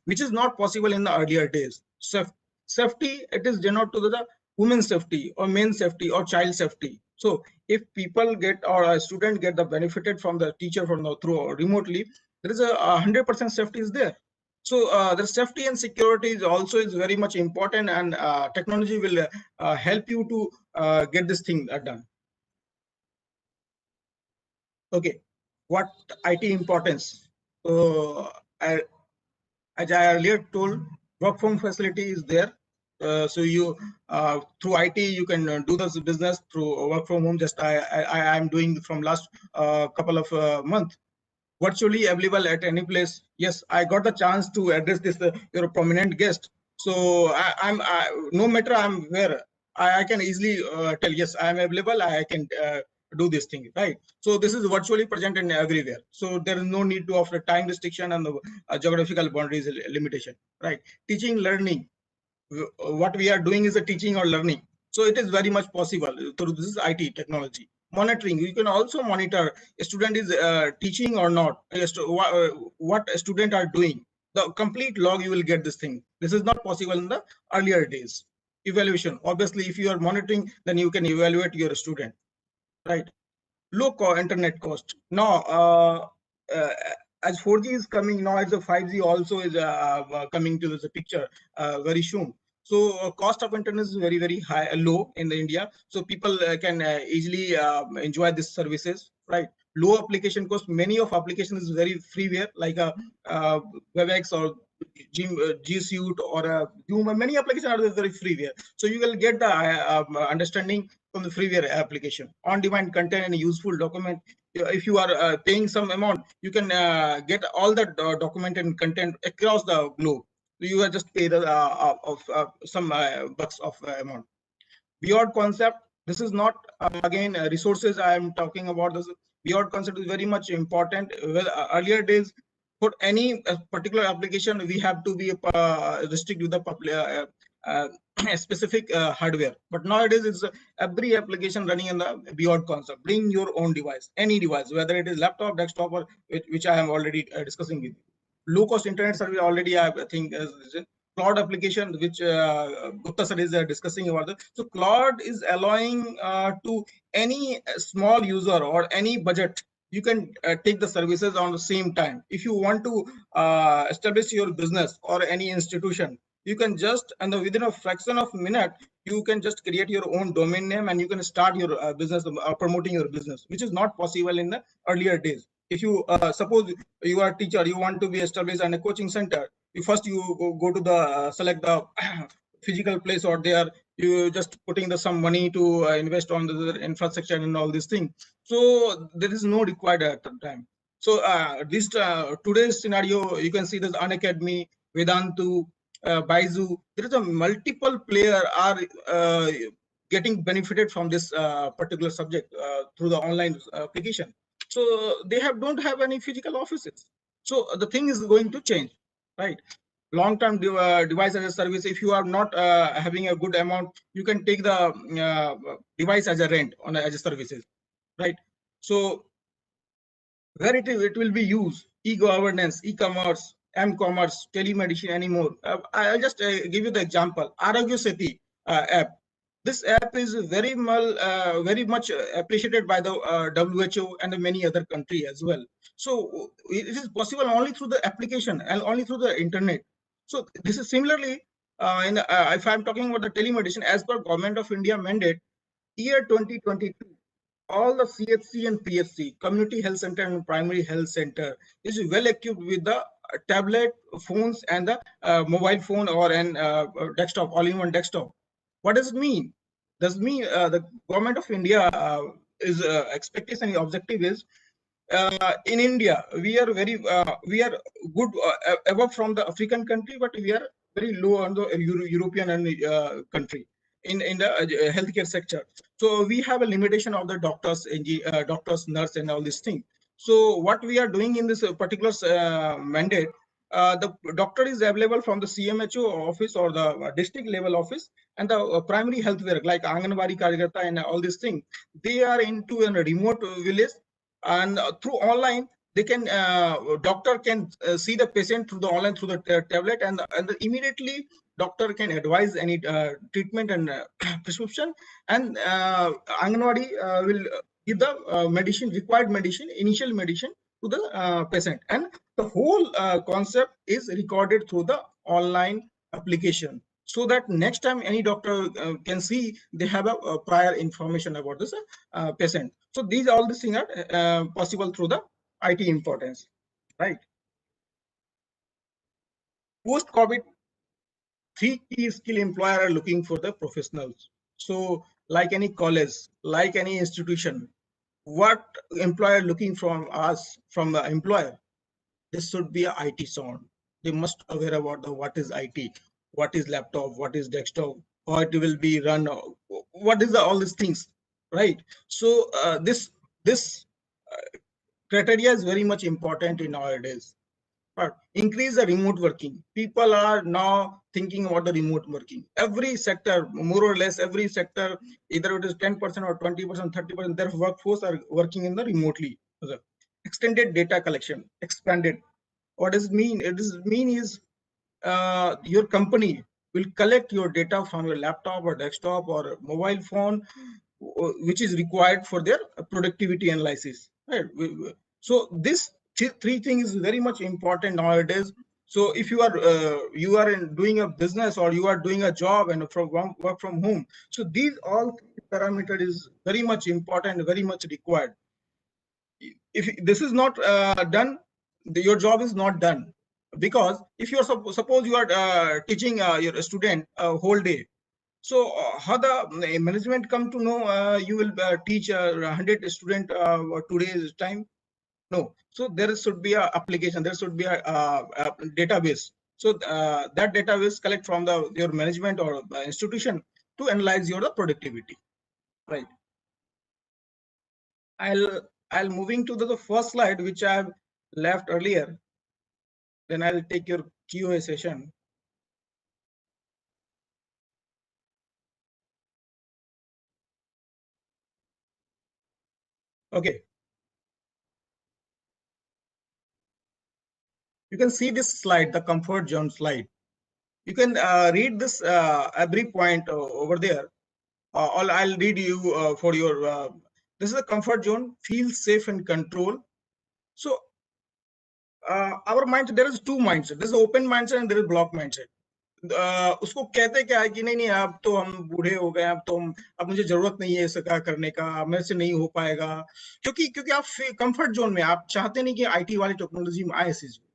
which is not possible in the earlier days. Safety, it is denoted to the women's safety or men's safety or child safety. So if people get or a student get the benefited from the teacher through remotely, there is a 100% safety is there. So the safety and security is also very much important, and technology will help you to get this thing done. Okay, what IT importance? So as I earlier told, work from facility is there. So you through IT you can do this business through work from home. Just I am doing from last couple of months, virtually available at any place. Yes, I got the chance to address this your prominent guest. So no matter I'm where, I can easily tell yes, I am available. I can do this thing, right? So this is virtually present in everywhere. So there is no need to offer time restriction and the geographical boundaries limitation, right? Teaching, learning. What we are doing is a teaching or learning. So it is very much possible through this IT technology. Monitoring, you can also monitor a student is teaching or not, what a student are doing. The complete log, you will get this thing. This is not possible in the earlier days. Evaluation, obviously, if you are monitoring, then you can evaluate your student, right? Low internet cost. Now, as 4G is coming, now as the 5G also is coming to the picture very soon. So cost of internet is very, very high, low in the India. So people can easily enjoy these services, right? Low application cost. Many of applications is very freeware, like a WebEx or G Suite or Zoom. Many applications are very freeware. So you will get the understanding from the freeware application. On-demand content and useful document. If you are paying some amount, you can get all the document and content across the globe. You are just pay the some bucks of amount. Beyond concept, this is not again resources I am talking about. This beyond concept is very much important. Well, earlier days, for any particular application, we have to be restricted with the specific hardware. But nowadays, it's every application running in the beyond concept. Bring your own device, any device, whether it is laptop, desktop, or which I am already discussing with you. Low cost internet service already I think cloud application, which Gupta sir is discussing about it. So cloud is allowing to any small user or any budget, you can take the services on the same time. If you want to establish your business or any institution, you can just, and within a fraction of a minute, you can just create your own domain name and you can start your business, promoting your business, which is not possible in the earlier days. If you suppose you are a teacher, you want to be established in a coaching center, you go to the select the physical place or there, you just putting the some money to invest on the infrastructure and all these things. So there is no required at the time. So this today's scenario, you can see this Unacademy, Vedantu, Baizu. There is a multiple player are getting benefited from this particular subject through the online application. So they don't have any physical offices. So the thing is going to change, right? Long-term device as a service. If you are not having a good amount, you can take the device as a rent on as a services, right? So where it will be used, e-governance, e-commerce, m-commerce, telemedicine, anymore. I'll just give you the example. Arogya Seti app. This app is very much appreciated by the WHO and many other countries as well. So it is possible only through the application and only through the internet. So this is similarly, if I'm talking about the telemedicine, as per Government of India mandate, year 2022, all the CHC and PHC, Community Health Center and Primary Health Center, is well equipped with the tablet, phones, and the mobile phone or an desktop, all-in-one desktop. What does it mean? Does it mean the Government of India is expectation and objective is in India we are good above from the African country, but we are very low on the European and country in the healthcare sector. So we have a limitation of the doctors, doctors, nurse, and all these things. So what we are doing in this particular mandate, the doctor is available from the CMHO office or the district level office, and the primary health work like Anganwadi Karyakarta and all these things, they are into a remote village, and through online they can doctor can see the patient through the online through the tablet, and immediately doctor can advise any treatment and prescription, and Anganwadi will give the medicine, required medicine, initial medicine to the patient, and the whole concept is recorded through the online application, so that next time any doctor can see, they have a prior information about this patient. So these all these things are possible through the IT importance, right? Post-COVID, 3 key skill employer are looking for the professionals. So like any college, like any institution, what employer looking from us, from the employer, this should be a IT sound. They must aware about the what is IT, what is laptop, what is desktop, how it will be run, what is all these things, right? So this criteria is very much important in nowadays. But increase the remote working. People are now thinking about the remote working. Every sector, more or less, every sector, either it is 10% or 20%, 30%, their workforce are working in the remotely. Extended data collection, expanded. What does it mean? It does mean is your company will collect your data from your laptop or desktop or mobile phone, which is required for their productivity analysis. Right? So this three things is very much important nowadays. So if you are doing a business or you are doing a job and work from home, so these all parameter is very much important, very much required. If this is not done, your job is not done. Because if you are suppose you are teaching your student a whole day, so how the management come to know you will teach 100 student 2 days time? No. So there should be a application, there should be a database. So that database collect from your management or institution to analyze your productivity, right? I'll moving to the first slide, which I've left earlier. Then I'll take your QA session. Okay. You can see this slide, the comfort zone slide. You can read this every point over there. I'll read you for your. This is a comfort zone. Feel safe and control. So our mindset, there is two mindsets. There is open mindset and there is block mindset. उसको कहते क्या है कि नहीं अब तो हम बूढ़े हो गए, अब मुझे जरूरत नहीं है इसका करने का, मेरे से नहीं हो पाएगा, क्योंकि आप कंफर्ट जोन में, आप चाहते नहीं कि आईटी वाली टेक्नोलॉजी में आए इस चीज में।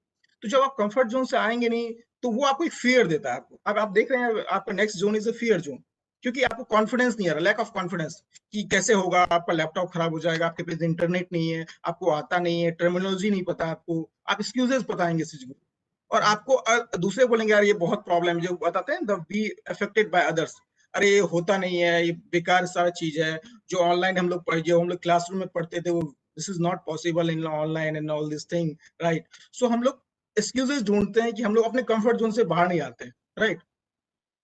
तो जब आप कंफर्ट जोन से आएंगे नहीं तो वो आपको एक फियर देता है आपको। अब आप देख रहे हैं आपका next zone is a fear zone, क्योंकि आपको कॉन्फिडेंस नहीं आ रहा, लैक ऑफ कॉन्फिडेंस कि कैसे होगा, आपका लैपटॉप खराब हो जाएगा, आपके पास इंटरनेट नहीं है, आपको आता नहीं है, टर्मिनोलॉजी नहीं पता आपको, आप एक्सक्यूजेस बताएंगे इस चीज को, और आपको दूसरे बोलेंगे यार ये बहुत प्रॉब्लम, जो बताते हैं the be affected by others, अरे ये होता नहीं है, ये बेकार सारा चीज है, जो ऑनलाइन हम लोग क्लासरूम में पढ़ते थे वो this is not possible in online and all this thing, right? So हम लोग एक्सक्यूजेस ढूंढते हैं कि हम लोग अपने कंफर्ट जोन से बाहर नहीं आते, राइट?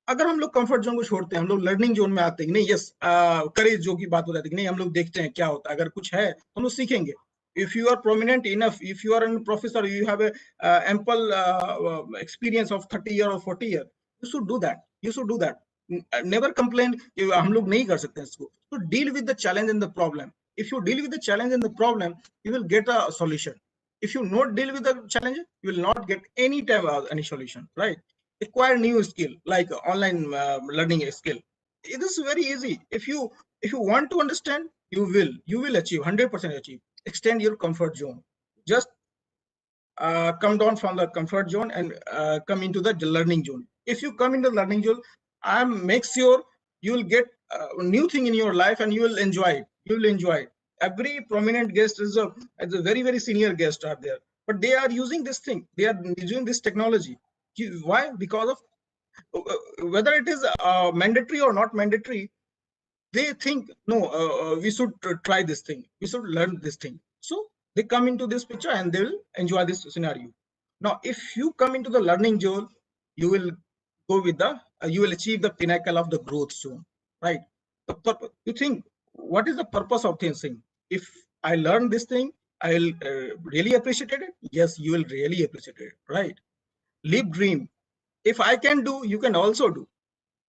अगर हम लोग कंफर्ट जोन को छोड़ते हैं, हम लोग लर्निंग जोन में आते हैं, नहीं यस करेज जो की बात हो जाती है, नहीं हम लोग देखते हैं क्या होता है, अगर कुछ है तो हम लोग सीखेंगे। If you are prominent enough, if you are a professor, you have a ample experience of 30 year or 40 year, you should do that. You should do that. Never complain कि हम लोग नहीं कर सकते इसको. So deal with the challenge and the problem. If you deal with the challenge and the problem, you will get a solution. If you not deal with the challenge, you will not get any time any solution, right? Acquire new skill like online learning skill. It is very easy. If you want to understand, you will achieve 100% achieve. Extend your comfort zone. Just come down from the comfort zone and come into the learning zone. If you come in the learning zone, I make sure you will get a new thing in your life and you will enjoy it. You will enjoy it. Every prominent guest is a very, very senior guest are there, but they are using this thing. They are using this technology. Why? Because of whether it is mandatory or not mandatory, they think no, we should try this thing, we should learn this thing. So they come into this picture and they will enjoy this scenario. Now if you come into the learning zone, you will go with the you will achieve the pinnacle of the growth zone, right? You think what is the purpose of this thing? If I learn this thing, I will really appreciate it. Yes, you will really appreciate it, right? Live dream. If I can do, you can also do,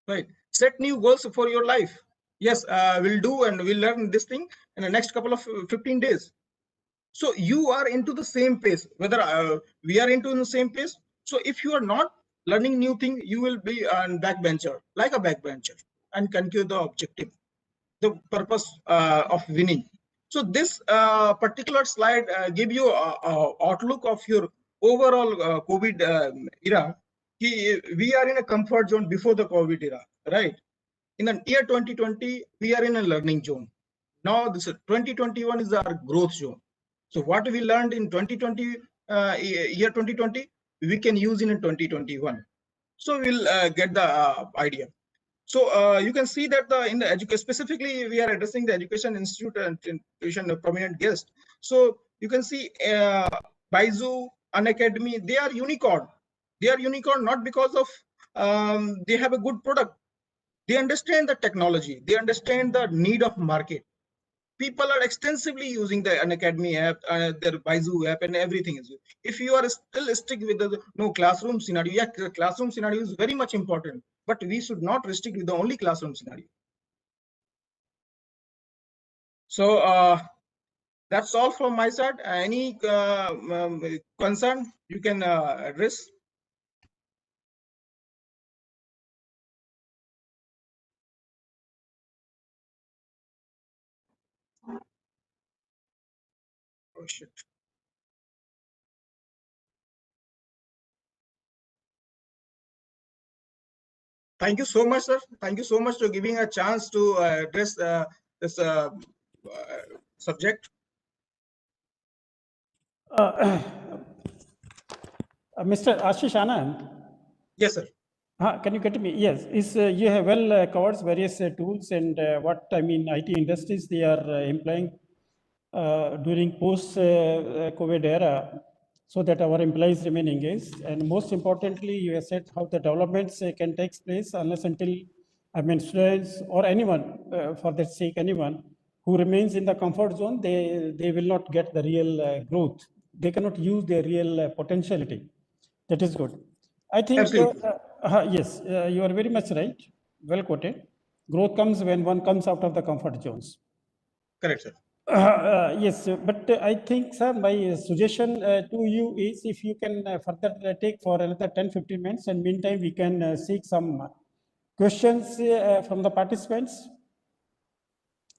right? Set new goals for your life. Yes, we'll do and we'll learn this thing in the next couple of 15 days. So you are into the same pace, whether we are into the same pace. So if you are not learning new thing, you will be a backbencher, like a backbencher, and conclude the objective, the purpose of winning. So this particular slide give you a outlook of your overall COVID era. We are in a comfort zone before the COVID era, right? In the year 2020, we are in a learning zone. Now this 2021 is our growth zone. So what we learned in 2020, year 2020, we can use in 2021. So we'll get the idea. So you can see that in the education, specifically we are addressing the education institute and tuition prominent guest. So you can see Byju, Unacademy, they are unicorn. They are unicorn not because of they have a good product. They understand the technology. They understand the need of market. People are extensively using the Unacademy app, their Byju app, and everything is. If you are still stick with the classroom scenario, yeah, the classroom scenario is very much important, but we should not restrict with the only classroom scenario. So that's all from my side. Any concern you can address? Oh shit. Thank you so much, sir. Thank you so much for giving a chance to address this subject. Mr. Ashish Anand. Yes, sir. Can you get me? Yes, you have well covered various tools and what I mean IT industries they are employing during post-COVID era, so that our employees remain engaged. And most importantly, you have said how the developments can take place unless until students or anyone, for that sake, anyone who remains in the comfort zone, they will not get the real growth. They cannot use their real potentiality. That is good. I think, yes, you are very much right. Well quoted. Growth comes when one comes out of the comfort zones. Correct, sir. Yes, but I think, sir, my suggestion to you is if you can further take for another 10-15 minutes, and meantime we can seek some questions from the participants.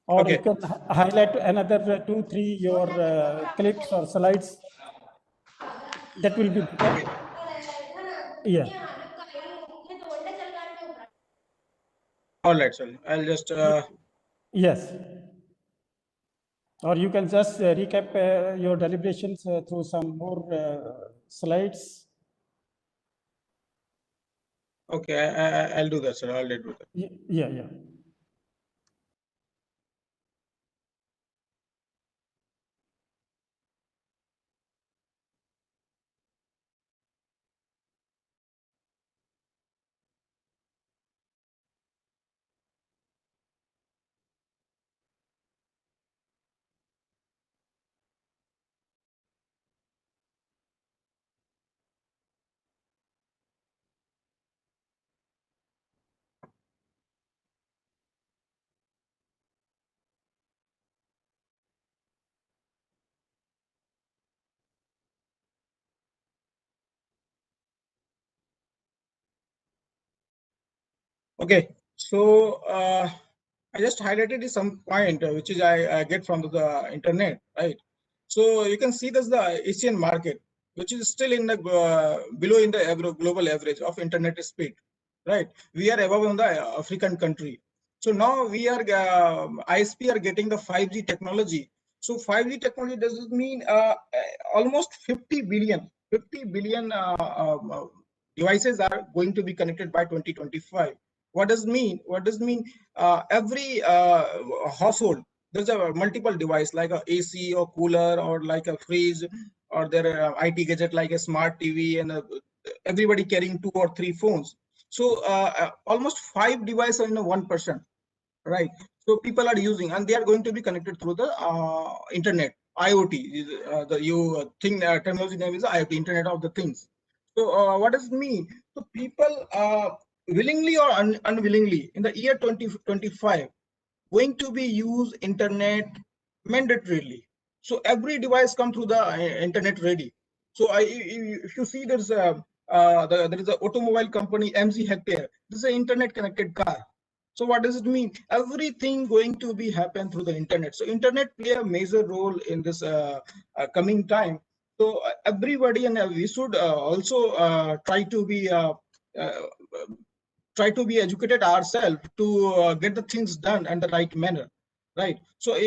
Or Okay. you can highlight another 2-3 your clips or slides. That will be better. Yeah. All right, sir. I'll just. Yes. Or you can just recap your deliberations through some more slides. Okay, I'll do that, sir. I'll do that. Yeah. Okay, so I just highlighted some point which is I get from the internet, right? So you can see this the Asian market, which is still in the below in the global average of internet speed, right? We are above on the African country. So now we are ISP are getting the 5G technology. So 5G technology does mean almost 50 billion devices are going to be connected by 2025. What does mean? Every household, there's a multiple device like a AC or cooler or like a fridge or their IT gadget like a smart TV, and everybody carrying 2 or 3 phones. So almost 5 devices in a 1%, right? So people are using, and they are going to be connected through the internet. IoT, terminology name is IoT, Internet of the Things. So what does it mean? So people willingly or unwillingly in the year 2025 going to be use internet mandatorily. So every device come through the internet ready. So if you see there's a there is an automobile company MG Hector. This is an internet connected car. So what does it mean? Everything going to be happen through the internet. So internet play a major role in this coming time. So everybody, and we should also try to be educated ourselves to get the things done in the right manner, right? So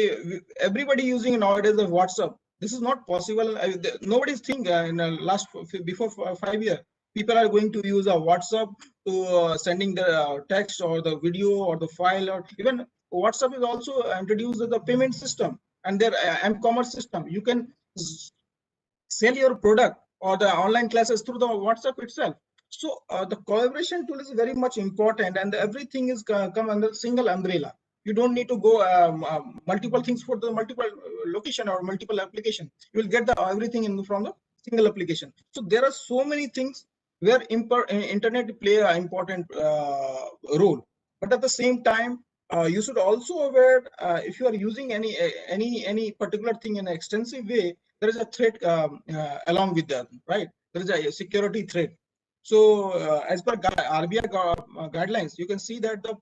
everybody using nowadays the WhatsApp. This is not possible. Nobody's think in the last before 5 years People are going to use a WhatsApp to sending the text or the video or the file, or even WhatsApp is also introduced the payment system and their m-commerce system. You can sell your product or the online classes through the WhatsApp itself. So the collaboration tool is very much important, and everything is come under single umbrella. You don't need to go multiple things for the multiple location or multiple application. You will get the everything in from the single application. So there are so many things where internet play an important role, but at the same time, you should also aware if you are using any particular thing in an extensive way, there is a threat along with that, right? There is a security threat. So as per RBI guidelines, you can see that the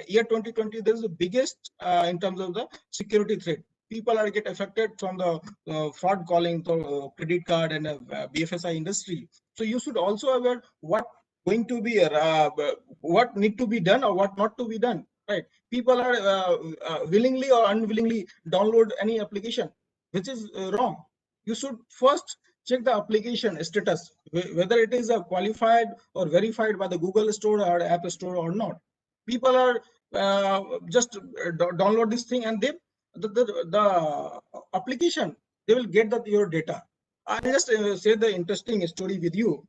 year 2020, there is the biggest in terms of the security threat. People are get affected from the fraud calling, the credit card and BFSI industry. So you should also aware what going to be what need to be done or what not to be done, right? People are willingly or unwillingly download any application, which is wrong. You should first check the application status, whether it is qualified or verified by the Google Store or App Store or not. People are just download this thing, and they the application, they will get your data. I just say the interesting story with you.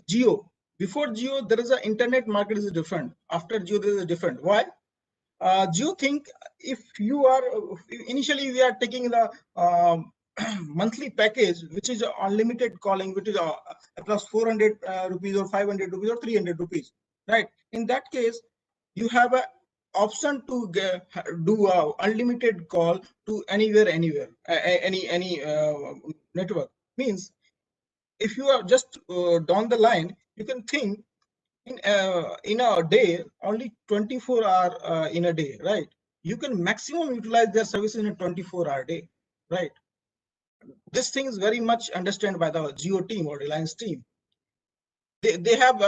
Geo, before Geo, there is an internet market is different. After Geo, there is a different. Why? Geo think if you are initially we are taking the monthly package, which is unlimited calling, which is plus 400 rupees or 500 rupees or 300 rupees, right? In that case, you have a option to do a unlimited call to anywhere, any network. Means if you are just down the line, you can think in a day, only 24 hour in a day, right? You can maximum utilize their services in a 24-hour day, right? This thing is very much understood by the Geo team or Reliance team. They have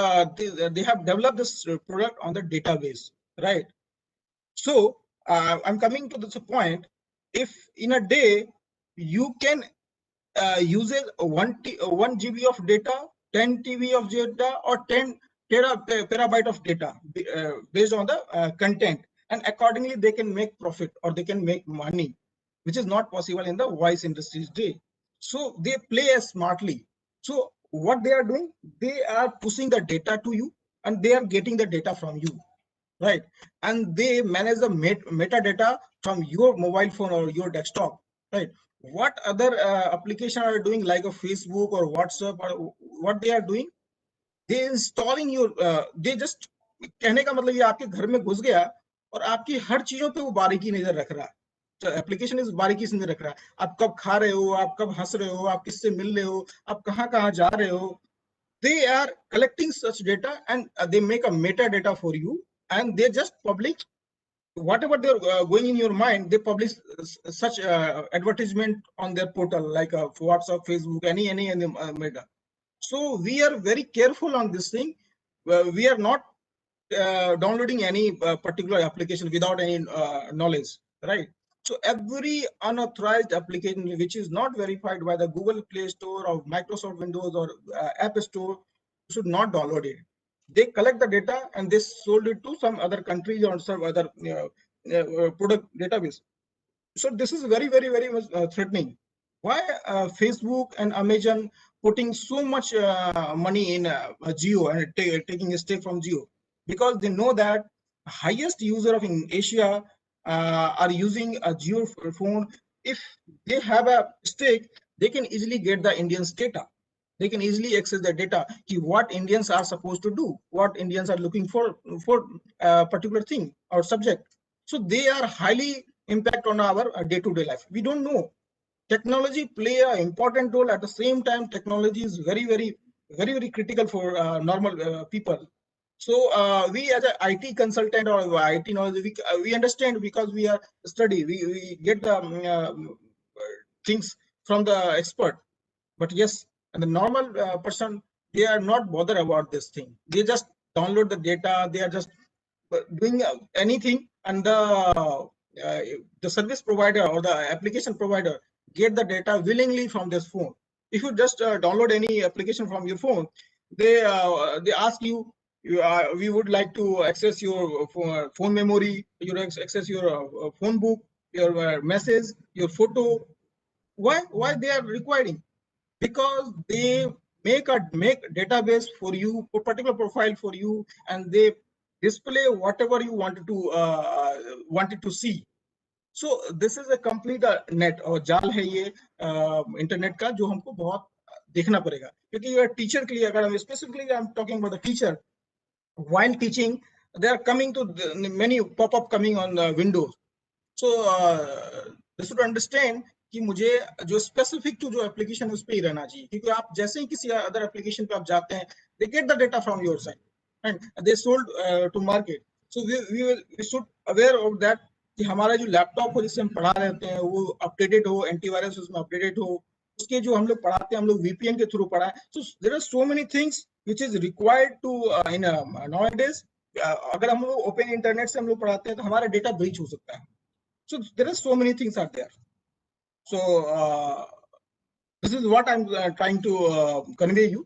developed this product on the database, right? So I'm coming to this point. If in a day you can use 1 GB of data, 10 TB of data, or 10 terabyte of data based on the content, and accordingly they can make profit or they can make money, which is not possible in the voice industry's day. So they play smartly. So what they are doing, they are pushing the data to you and they are getting the data from you, right? And they manage the metadata from your mobile phone or your desktop, right? What other application are doing, like a Facebook or WhatsApp, or what they are doing, they installing your they just, कहने का मतलब ये आपके घर में घुस गया और आपकी हर चीजों पे वो बारीकी नजर रख रहा है. तो एप्लीकेशन इस बारीकी से नजर रख रहा है, आप कब खा रहे हो, आप कब हंस रहे हो, आप किससे मिल रहे हो, आप कहाँ जा रहे हो. They are collecting such data and they make a metadata for you, and they just publish whatever they're going in your mind. They publish such advertisement on their portal, like WhatsApp, Facebook, any meta. So we are very careful on this thing. We are not downloading any particular application without any knowledge, right? So every unauthorized application which is not verified by the Google Play Store or Microsoft Windows or App Store should not download it. They collect the data and they sold it to some other countries or some other product database. So this is very much threatening. Why Facebook and Amazon putting so much money in Geo and taking a stake from Geo? Because they know that highest user of in Asia are using a Geo phone. If they have a stake, they can easily get the Indians' data. They can easily access the data, what Indians are supposed to do, what Indians are looking for a particular thing or subject. So they are highly impact on our day-to-day life. We don't know. Technology play an important role. At the same time, technology is very critical for normal people. So we as an IT consultant or IT knowledge, we understand because we are study. We get the things from the expert. But yes, and the normal person, they are not bothered about this thing. They just download the data. They are just doing anything, and the service provider or the application provider get the data willingly from this phone. If you just download any application from your phone, they ask you, we would like to access your phone memory, access your phone book, your message, your photo. Why they are requiring? Because they make database for you, for particular profile for you, and they display whatever you wanted to see. So this is a complete net और जाल है ये internet का, जो हमको बहुत देखना पड़ेगा, क्योंकि ये टीचर के लिए, अगर हम specifically I am talking about the teacher, while teaching they are coming to many pop-up coming on Windows. So they should understand कि मुझे जो स्पेसिफिक जो एप्लीकेशन उस पे ही रहना चाहिए, क्योंकि आप जैसे ही किसी अदर एप्लीकेशन पे आप जाते हैं, they get the data from your side and they sold to market. So we should aware of that कि हमारा जो लैपटॉप हो जिससे हम पढ़ा रहते हैं वो अपडेटेड हो, एंटीवायरस उसमें अपडेटेड हो, उसके जो हम लोग पढ़ाते हैं हम लोग VPN के through पढ़ाएं. So there are so many things which is required to in nowadays. अगर हम लोग ओपन इंटरनेट से हम लोग पढ़ाते हैं तो हमारा डेटा ब्रीच हो सकता है. So there are so many things out there. So this is what I'm trying to convey you.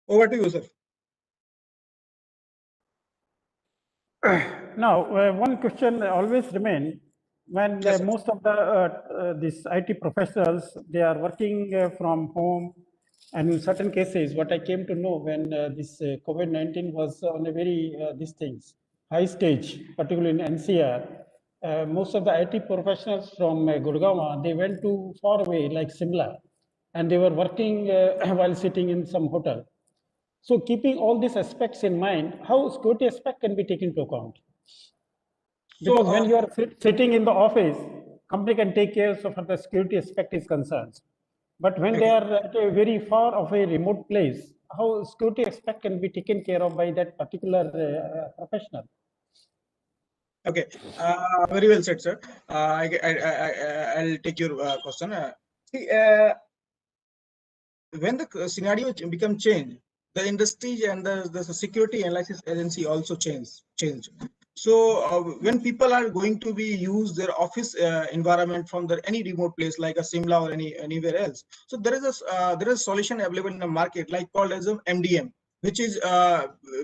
Over to you, sir. Now, one question always remains when Yes, sir. most of the these IT professionals, they are working from home, and in certain cases, what I came to know when this COVID-19 was on a very these things high stage, particularly in NCR, most of the IT professionals from Gurgaon, they went to far away like Simla, and they were working while sitting in some hotel. So keeping all these aspects in mind, how security aspect can be taken into account? Because when you are sitting in the office, company can take care so far the security aspect is concerned. But when they are at a very far of a remote place, how security aspect can be taken care of by that particular professional? Okay, very well said, sir. I'll take your question. See, when the scenario become changed, the industry and the security analysis agency also change. So when people are going to be use their office environment from any remote place like a Simla or anywhere else, so there is a solution available in the market like called as a MDM, which is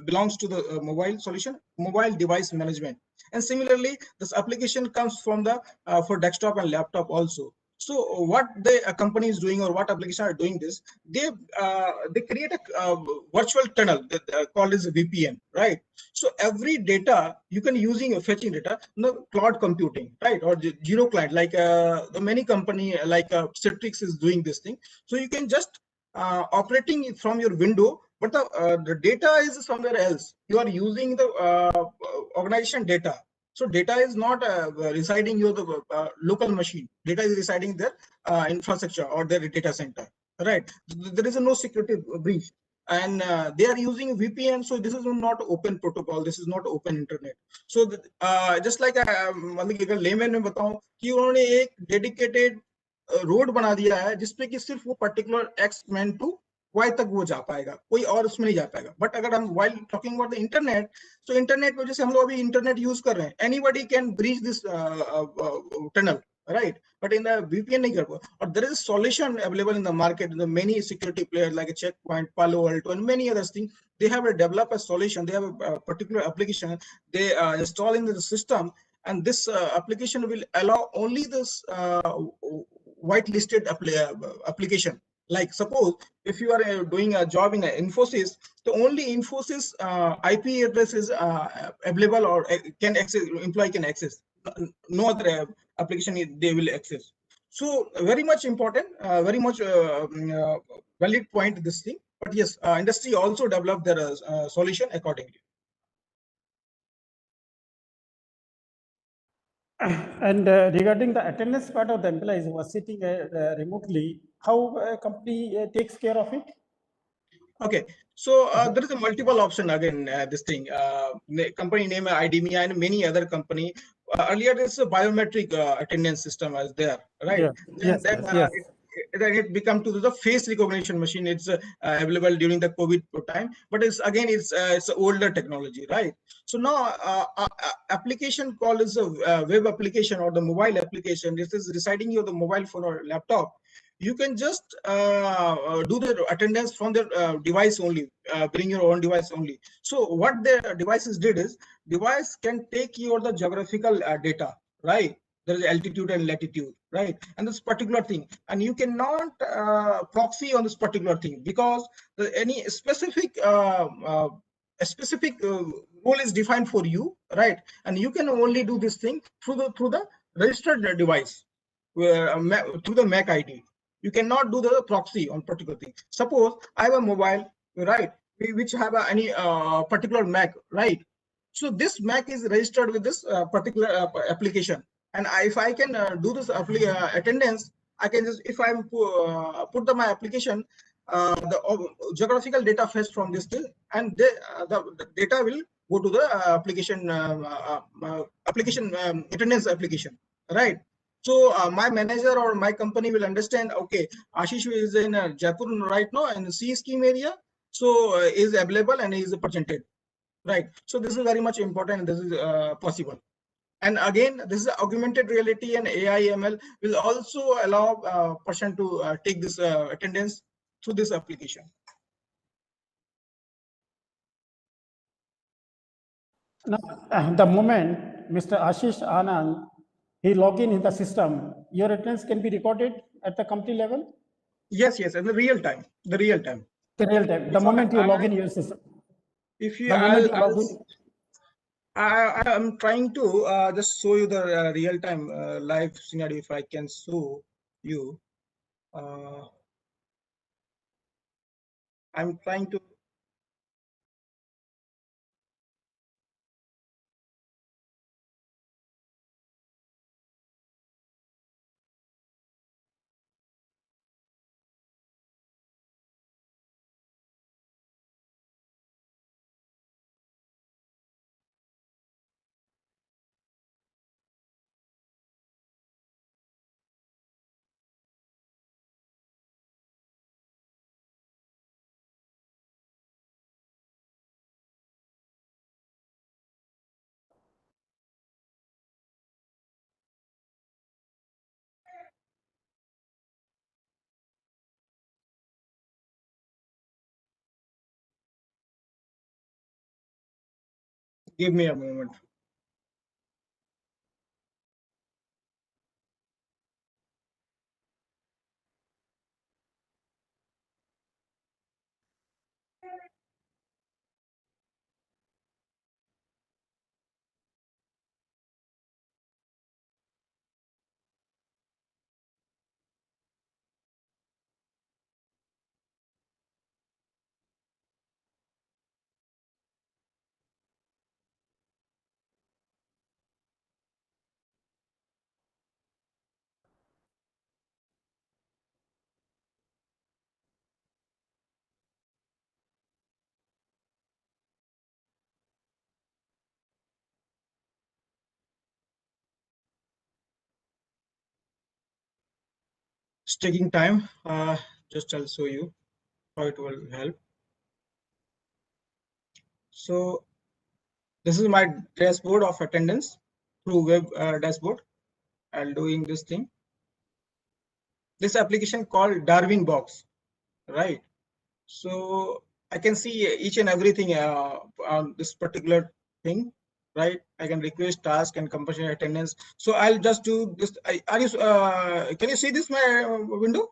belongs to the mobile solution, mobile device management. And similarly, this application comes from the for desktop and laptop also. So what the company is doing, or what application are doing this, they create a virtual tunnel called as a VPN, right? So every data you can using a fetching data, cloud computing, right, or zero client, like the many company like Citrix is doing this thing. So you can just operating from your window, but the data is somewhere else. You are using the organization data. So data is not residing your local machine. Data is residing their infrastructure or their data center, right? There is no security breach, and they are using VPN. So this is not open protocol. This is not open internet. So just like अगर layman में बताऊं कि उन्होंने एक dedicated road बना दिया है जिसपे कि सिर्फ वो particular X man to Y तक वो जा पाएगा, कोई और उसमें नहीं जा पाएगा. बट अगर हम while talking about the internet, so internet में जैसे हम लोग अभी इंटरनेट यूज कर रहे हैं, anybody can breach this tunnel, right? But in the VPN नहीं कर पाएगा. और there is a solution available in the market. The many security players like a Checkpoint, Palo Alto, and many other things, they have developed a solution. They have a particular application they install in the system, and this application will allow only this whitelisted application. Like suppose if you are doing a job in Infosys, the only Infosys IP address is available or can access, employee can access. No other application they will access. So very much important, very much valid point this thing. But yes, industry also developed their solution accordingly. And regarding the attendance part of the employees who are sitting remotely, how a company takes care of it? Okay, so there is a multiple option again. This thing, company name IDEMIA and many other company earlier this biometric attendance system was there, right? Yeah. Yes, Then yes. then it become to the face recognition machine. It's available during the COVID time, but it's an older technology, right? So now application called is a web application or the mobile application. This is residing on the mobile phone or laptop. You can just do the attendance from the device only, bring your own device only. So what the devices did is, device can take your the geographical data, right? There is altitude and latitude, right? And this particular thing, and you cannot proxy on this particular thing, because any specific a specific role is defined for you, right? And you can only do this thing through the registered device, through the MAC ID. You cannot do the proxy on particular thing. Suppose I have a mobile, right, which have any particular MAC, right? So this MAC is registered with this particular application, and if I can do this attendance, I can just, if I put my application, the geographical data fetched from this thing, and the data will go to the application attendance application, right? So my manager or my company will understand, okay, Ashish is in Jaipur right now in the C scheme area, so is available and is presented, right? So this is very much important, and this is possible. And again, this is augmented reality and AI ML will also allow person to take this attendance through this application. Now, the moment Mr. Ashish Anand, he log in the system, your attendance can be recorded at the company level? Yes, in the real time, The real time, the moment you log in your system. If you, The moment you log in. I am trying to just show you the real time live scenario. If I can show you, I'm trying to. Give me a moment. It's taking time. Just I'll show you how it will help. So this is my dashboard of attendance through web dashboard. I'll doing this thing. This application called Darwin Box, right? So I can see each and everything on this particular thing, right? I can request task and compulsion attendance. So I'll just do this. Are you? Can you see this my window?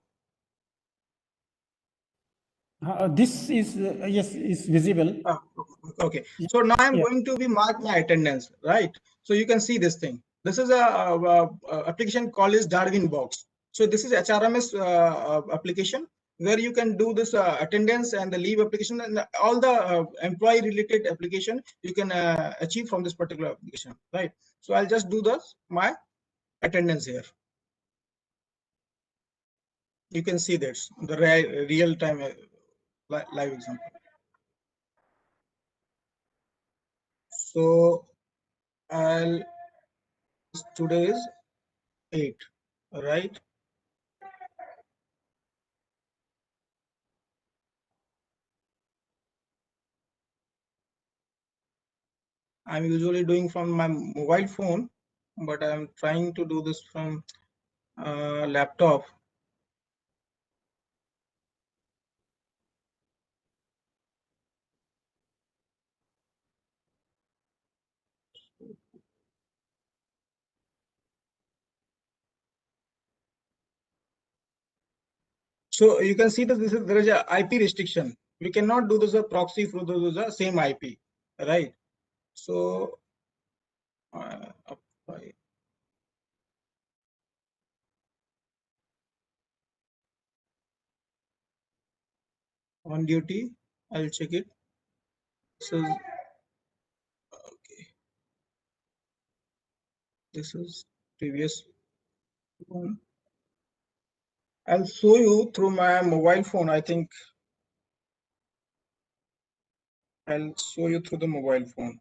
This is yes, is visible. Okay. So now I'm going to be mark my attendance, right? So you can see this thing. This is a application called is Darwin Box. So this is HRMS application where you can do this attendance and the leave application and all the employee related application you can achieve from this particular application, right? So I'll just do my attendance here. You can see this the real time live example. So I'll today is 8, right? I'm usually doing from my mobile phone, but I'm trying to do this from laptop. So you can see that there is a IP restriction. We cannot do this a proxy through the same IP, right? So apply. On duty, I'll check it. So okay, this is previous one. I'll show you through my mobile phone. I think I'll show you through the mobile phone.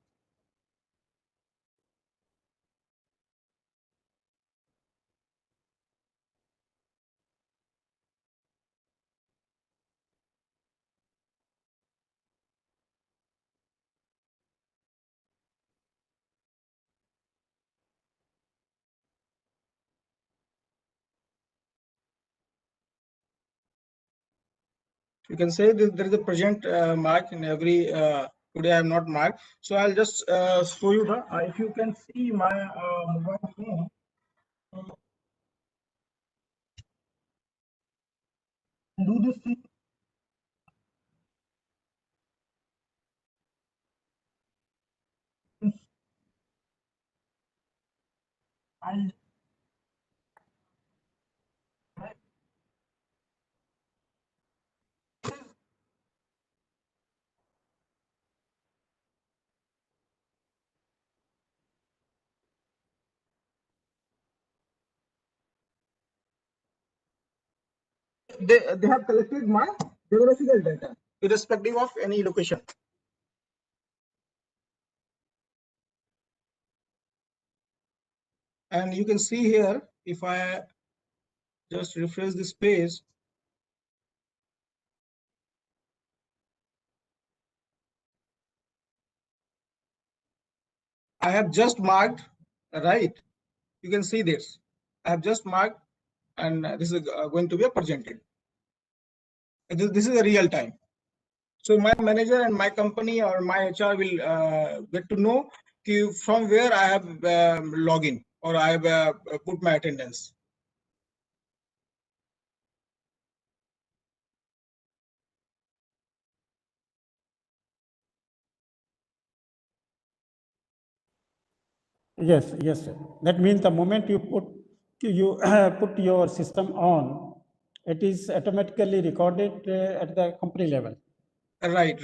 You can say that there is a present mark in every today I am not marked. So I'll just show you the if you can see my mobile phone. Do this thing. I'll they have collected my geographical data irrespective of any location. And you can see here, if I just refresh this page, I have just marked, right? You can see this. I have just marked, and this is going to be presented. This is a real time. So my manager and my company or my HR will get to know from where I have login or I have put my attendance. Yes, yes, sir. That means the moment you put put your system on, it is automatically recorded at the company level. Right.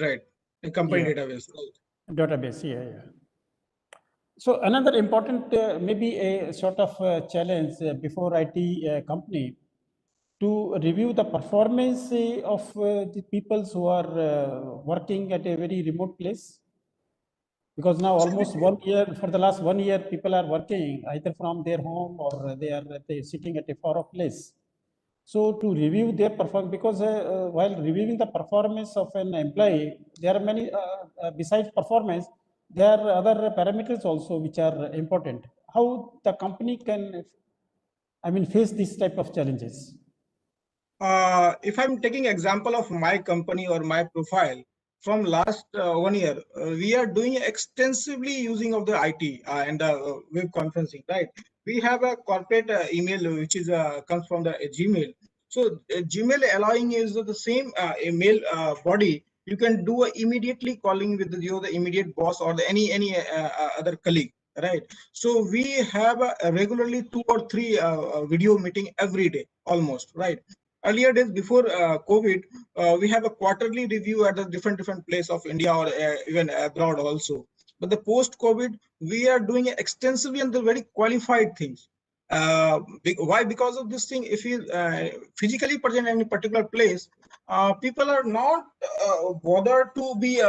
The company Yeah. database. Database, yeah. So another important, maybe a sort of challenge before IT company to review the performance of the people who are working at a very remote place. Because now almost 1 year, for the last 1 year, people are working either from their home or they are sitting at a far off place. So to review their performance, because while reviewing the performance of an employee, there are many, besides performance, there are other parameters also which are important. How the company can, face this type of challenges? If I'm taking example of my company or my profile, from last 1 year, we are doing extensively using of the IT and the web conferencing, right? We have a corporate email which is comes from the Gmail. So Gmail allowing is the same email body. You can do immediately calling with the immediate boss or any other colleague, right? So we have regularly 2 or 3 video meeting every day, almost, right? Earlier days before COVID, we have a quarterly review at the different place of India or even abroad also. But the post-COVID, we are doing extensively and the very qualified things. Why? Because of this thing, if you physically present in any particular place, people are not bothered to be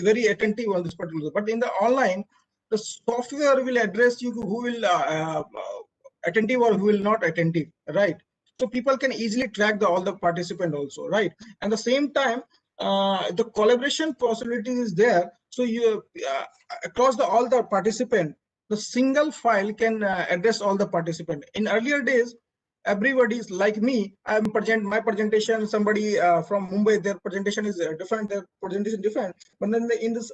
very attentive on this particular. But in the online, the software will address you who will attentive or who will not attentive, right? So people can easily track all the participant also, right? And the same time, the collaboration possibility is there. So you across all the participant, the single file can address all the participant. In earlier days, everybody's like me. My presentation. Somebody from Mumbai, their presentation is different. Their presentation different. But then in this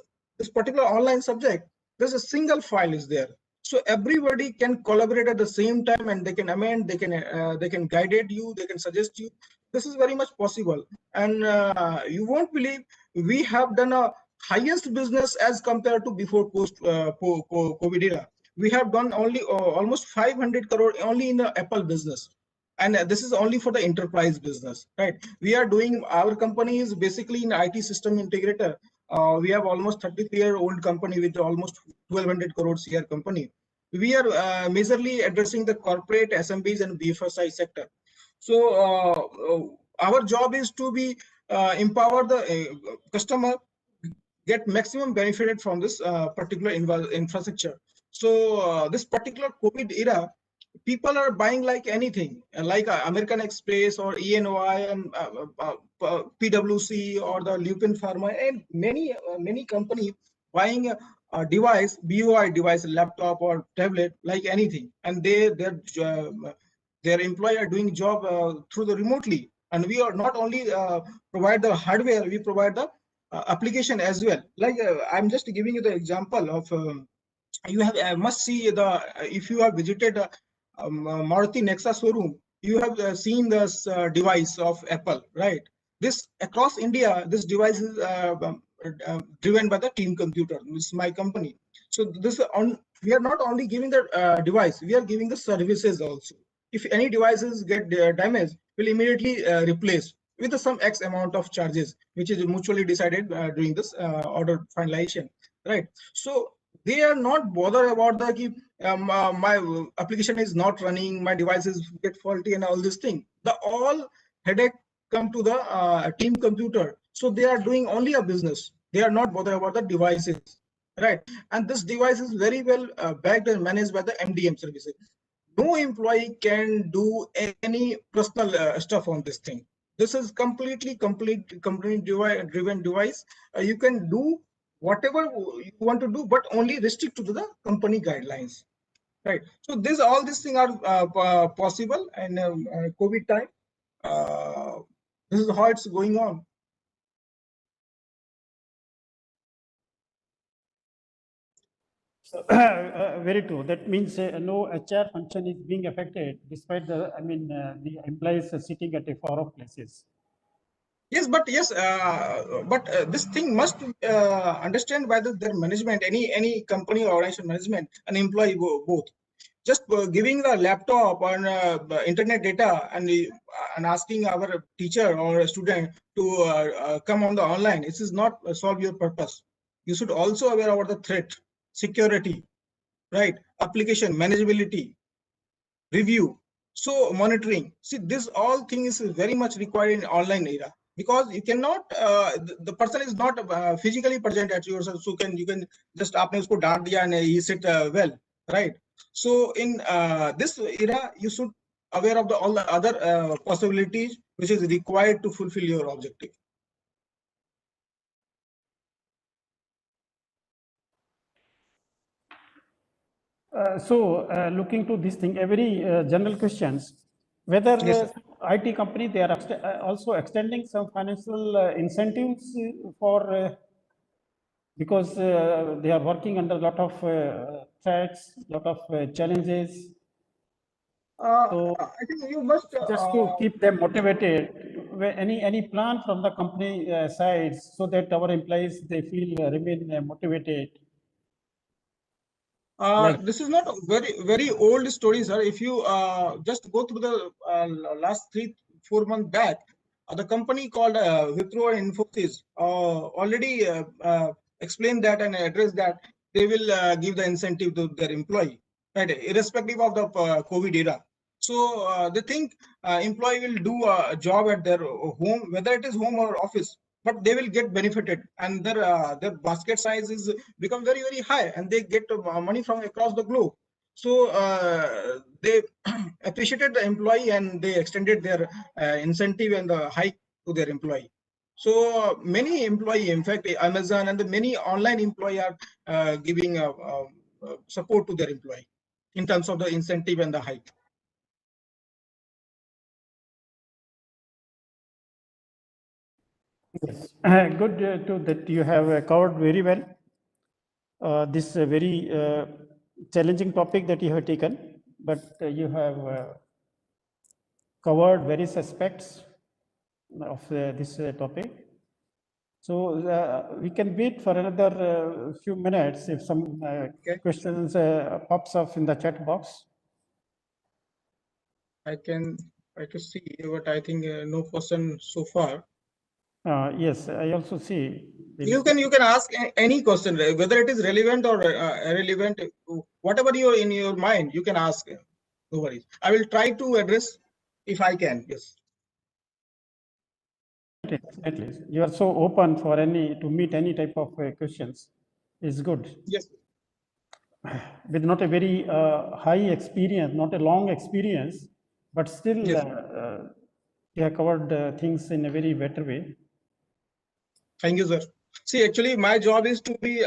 particular online subject, there's a single file is there. So everybody can collaborate at the same time, and they can amend, they can guide you, they can suggest you. This is very much possible, and you won't believe we have done a highest business as compared to before COVID era. We have done only almost 500 crore only in the Apple business, and this is only for the enterprise business, right? We are doing, our company is basically an IT system integrator. We have almost 33-year-old company with almost 1200 crores year company. We are majorly addressing the corporate, SMBs and BFSI sector. So our job is to be empower the customer, get maximum benefited from this particular infrastructure. So this particular COVID era, people are buying like anything, like American Express or ENY and PwC or the Lupin Pharma, and many companies buying a device, BOI device, laptop or tablet, like anything, and their employee are doing job through the remotely. And we are not only provide the hardware, we provide the application as well. Like I'm just giving you the example of you have must see the if you have visited Maruti Nexa showroom, you have seen this device of Apple, right? This across India, this device is driven by the Team Computer. This is my company. So this we are not only giving the device, we are giving the services also. If any devices get damaged, we'll immediately replace with some X amount of charges, which is mutually decided during this order finalization, right? So they are not bothered about the my application is not running, my devices get faulty and all this thing. The all headache come to the Team Computer. So they are doing only a business. They are not bothered about the devices, right? And this device is very well backed and managed by the MDM services. No employee can do any personal stuff on this thing. This is completely company-driven device. You can do whatever you want to do, but only restrict to the company guidelines, right? So all these things are possible in COVID time. This is how it's going on. Very true. That means no HR function is being affected, despite the the employees are sitting at a far off places. Yes, but this thing must understand by their management, any company or organization management, and employee both. Just giving the laptop and internet data and asking our teacher or a student to come on the online, this is not solve your purpose. You should also aware about the threat, security, right? Application manageability, review, so monitoring. See, this all thing is very much required in online era, because you cannot the person is not physically present at yourself, so you can just aapne usko dant diya and he sit well, right? So in this era, you should aware of all the other possibilities which is required to fulfill your objective. Looking to this thing, very general questions, whether Yes, IT company, they are also extending some financial incentives for because they are working under a lot of threats, lot of challenges. So I think you must just to keep them motivated, any plan from the company side, so that our employees, they feel remain motivated. This is not a very old story, sir. If you just go through the last 3-4 months back, the company called Wipro and Infosys already explained that and addressed that they will give the incentive to their employee, right, irrespective of the COVID era. So they think employee will do a job at their home, whether it is home or office. but they will get benefited, and their basket size is become very, very high, and they get money from across the globe. So they appreciated the employee, and they extended their incentive and the hike to their employee. So many employee, in fact, Amazon and the many online employee are giving support to their employee in terms of the incentive and the hike. Yes. Good that you have covered very well this very challenging topic that you have taken, but you have covered various aspects of this topic. So we can wait for another few minutes if some questions pops up in the chat box. I can see, but I think no question so far. Yes, I also see. You can ask any question, whether it is relevant or irrelevant, whatever you in your mind, you can ask. No worries. I will try to address if I can. Yes. At least you are so open for to meet any type of questions. Is good. Yes. With not a very high experience, not a long experience, but still Yes. you have covered things in a very better way. Thank you, sir. See, actually, my job is to be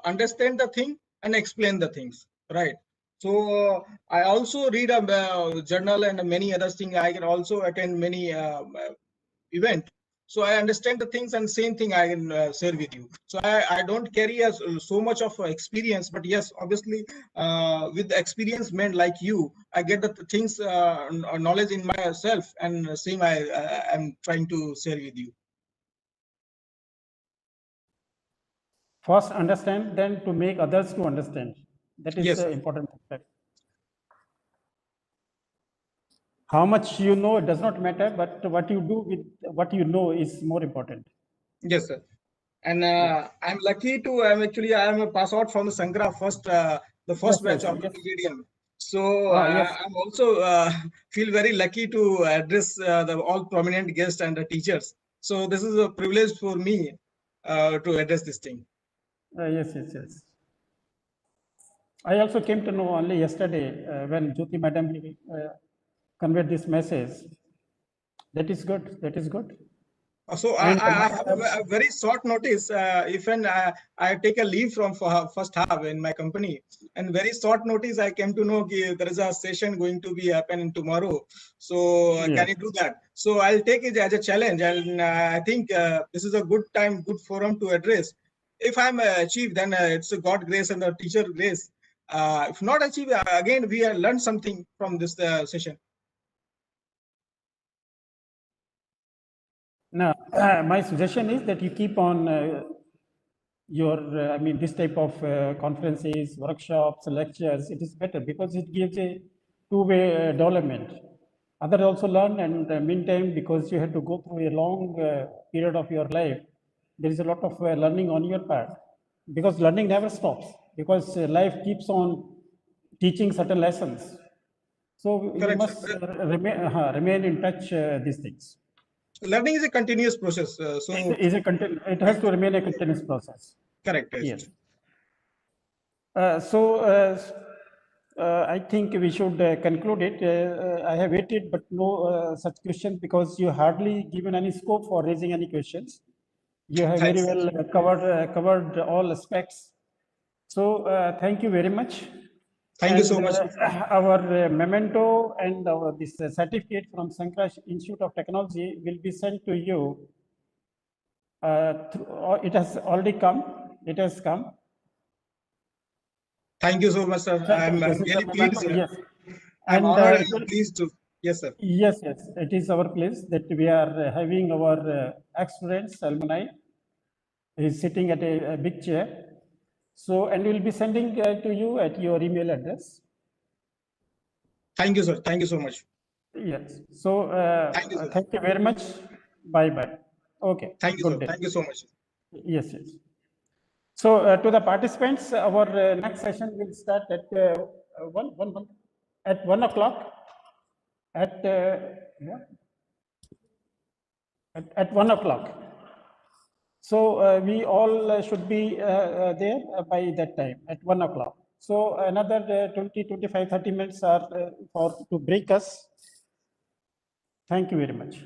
understand the thing and explain the things, right? So I also read a journal and many other things. I can also attend many event. So I understand the things, and same thing I can share with you. So I don't carry so much of experience, but yes, obviously with the experience men like you, I get the things knowledge in myself, and same I am trying to share with you. First understand, then to make others to understand. That is Yes, the important aspect. How much you know, it does not matter, but what you do with what you know is more important. Yes, sir. And I'm lucky to, I am a pass out from the Sankara first, the first Yes, batch of the yes. PVDM. So Yes. I'm also feel very lucky to address the all prominent guests and the teachers. So this is a privilege for me to address this thing. Yes. I also came to know only yesterday when Jyoti Madam conveyed this message. That is good. That is good. So And I have a very short notice. If I take a leave from first half in my company, and very short notice, I came to know there is a session going to be happening tomorrow. So can you do that? So I'll take it as a challenge, and I think this is a good time, good forum to address. If I'm achieved, then it's a God grace and the teacher grace. If not achieved, again we learned something from this session. Now, my suggestion is that you keep on this type of conferences, workshops, lectures. It is better because it gives a two-way development. Others also learn, and meantime, because you have to go through a long period of your life, there is a lot of learning on your part. Because learning never stops. Because life keeps on teaching certain lessons. So Correct, you must remain in touch these things. Learning is a continuous process. It has to remain a continuous process. Correct. Yes. I think we should conclude it. I have waited, but no such question because you hardly given any scope for raising any questions. You have very well covered all aspects. So thank you very much. Thank you so much. Our memento and this certificate from Sankara Institute of Technology will be sent to you. It has already come. It has come. Thank you so much, sir. I'm really pleased. Yes. I'm honored and pleased to. Yes, sir. Yes. It is our place that we are having our ex-students, alumni. He is sitting at a big chair. So, and we'll be sending to you at your email address. Thank you, sir. Thank you so much. Yes. So, thank you very much. Bye. Okay. Thank you, sir. Thank you so much. Yes. So, to the participants, our next session will start at 1 o'clock. At 1 o'clock. So we all should be there by that time at 1 o'clock. So another 20, 25, 30 minutes are to break us. Thank you very much.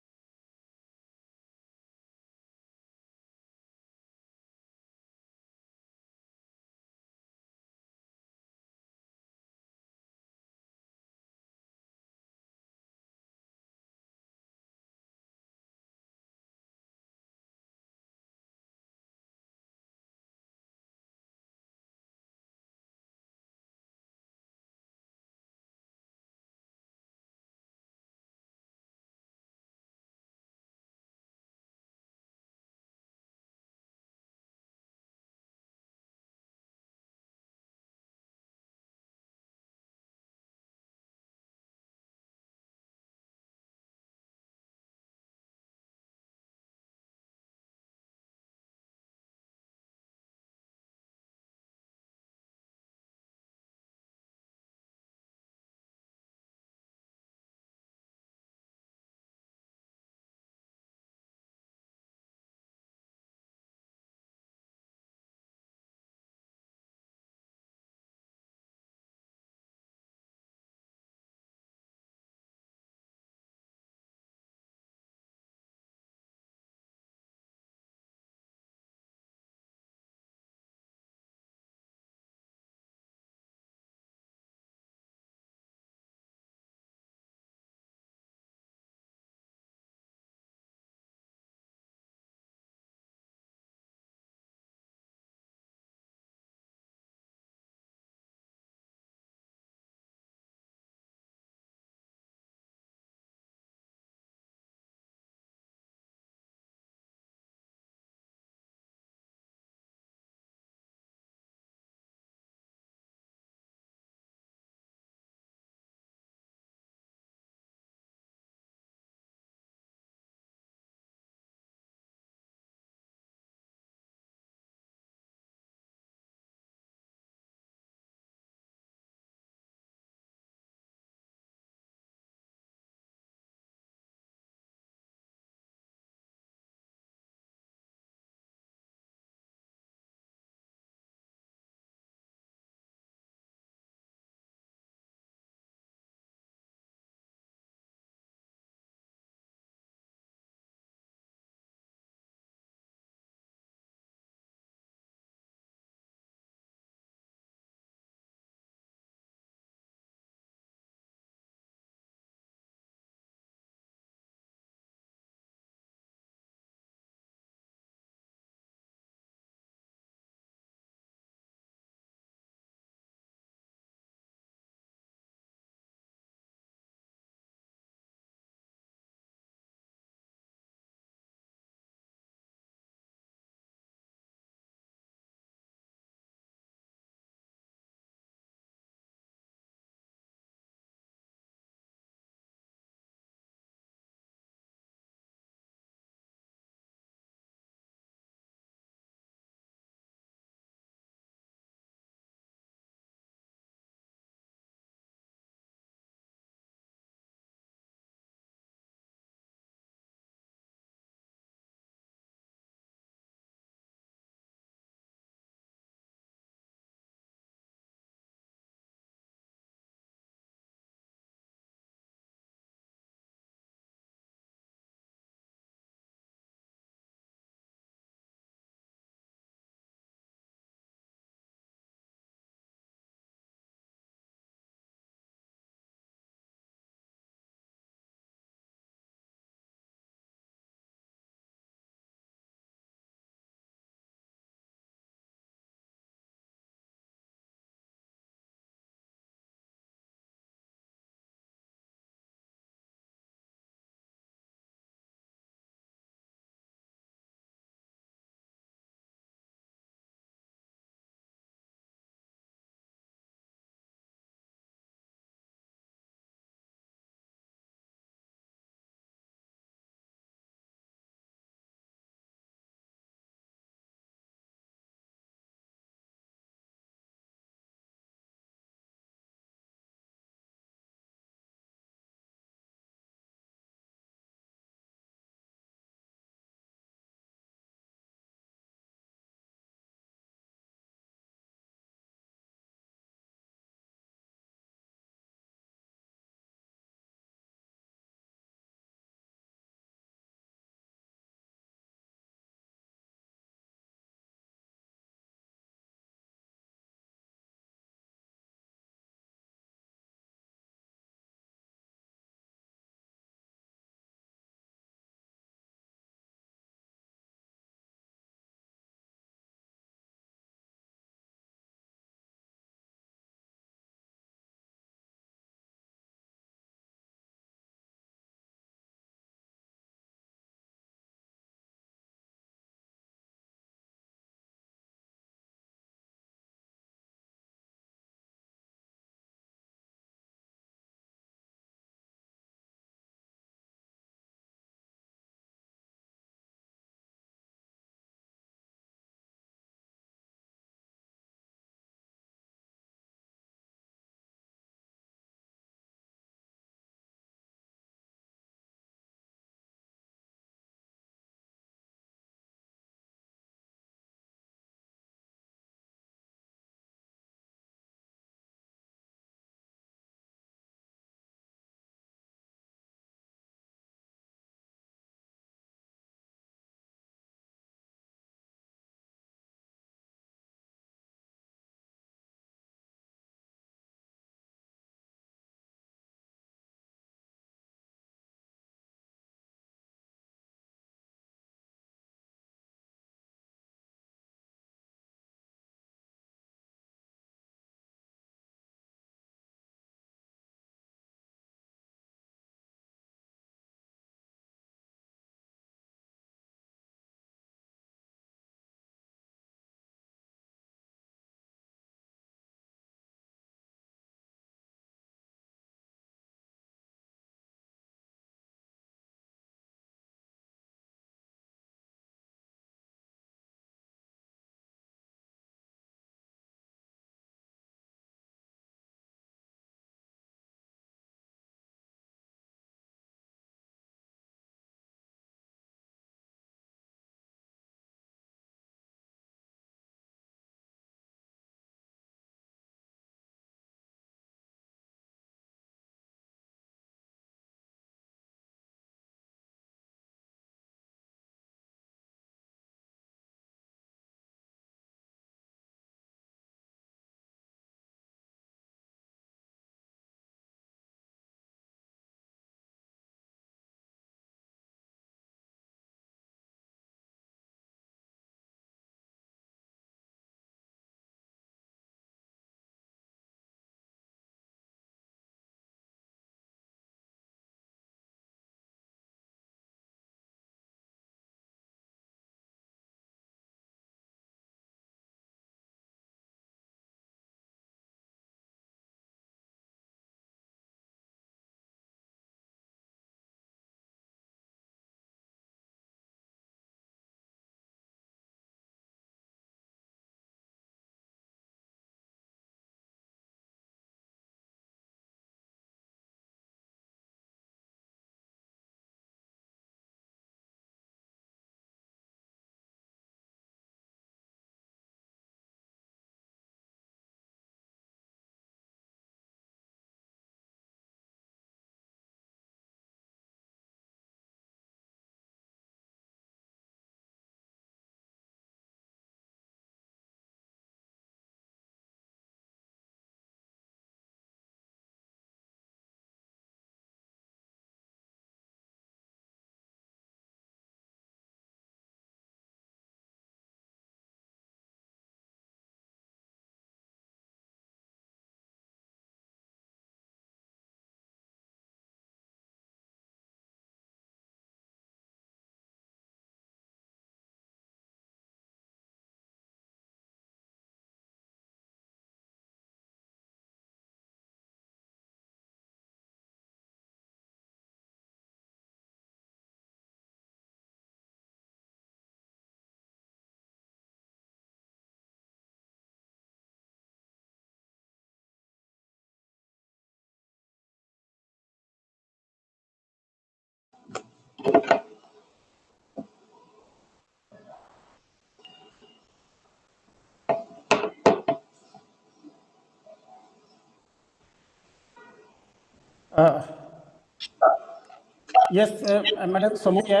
Yes, Madam Soumya.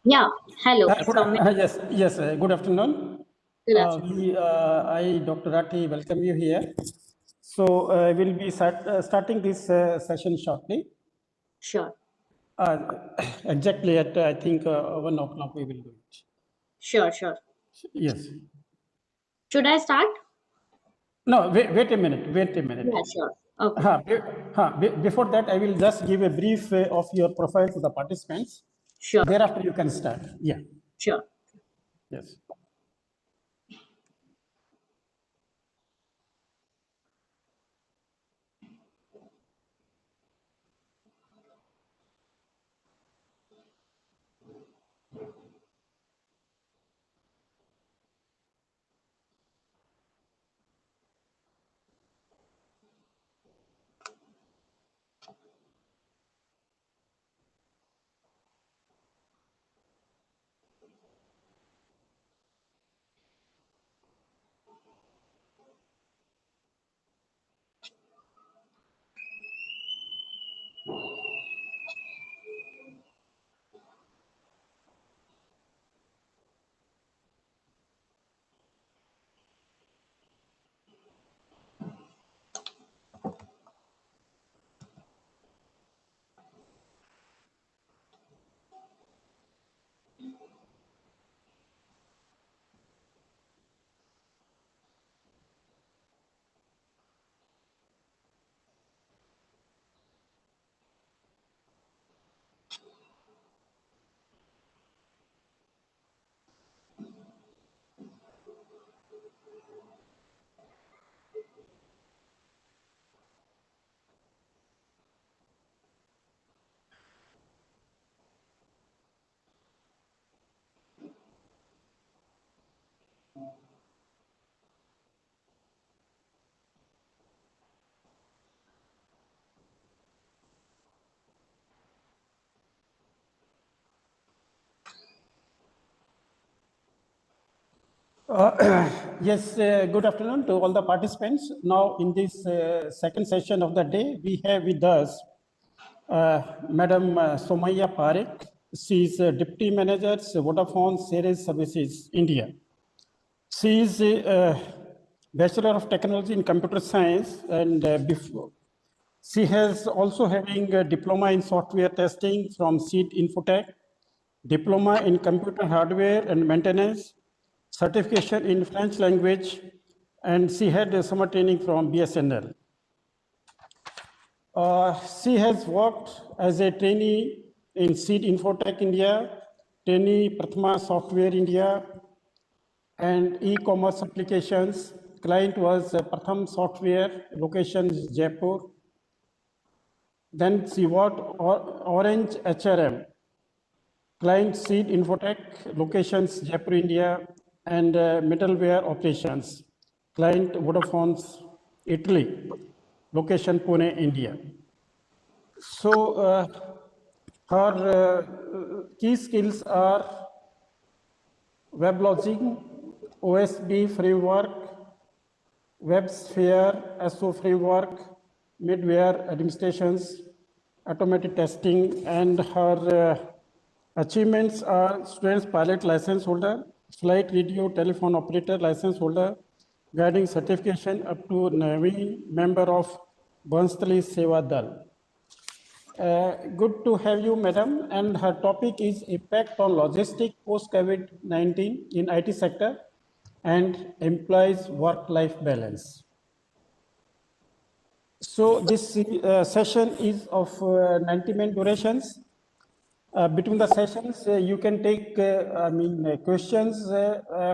Yeah, hello. Yes. Good afternoon. Good afternoon. I, Dr. Rathi, welcome you here. So we'll be starting this session shortly. Sure. Exactly at I think 1 o'clock we will do it. Sure. Yes. Should I start? No, wait a minute. Yeah, sure. Okay. Before that, I will just give a brief of your profile to the participants. Sure. Thereafter, you can start. Yeah. Sure. Yes. Yes, good afternoon to all the participants. Now, in this second session of the day, we have with us Madam Soumya Parekh. She is Deputy Manager, Vodafone Sales Services, India. She is a Bachelor of Technology in Computer Science, and before she has also having a diploma in software testing from Seed Infotech, diploma in computer hardware and maintenance, certification in French language, and she had a summer training from BSNL. She has worked as a trainee in Seed Infotech India, trainee Prathama Software India, and e-commerce applications. Client was Pratham Software, location Jaipur. Then she worked Orange HRM, client Seed Infotech, locations Jaipur, India, and middleware operations, client Vodafone's Italy, location Pune, India. So her key skills are web logic, OSB framework, WebSphere, SO framework, midware administrations, automated testing, and her achievements are students pilot license holder, flight radio telephone operator license holder, guiding certification up to Navy, member of Banstali Seva Dal. Good to have you, madam. And her topic is impact on logistics post-COVID-19 in IT sector and employees' work-life balance. So this session is of 90-minute durations. Between the sessions, you can take questions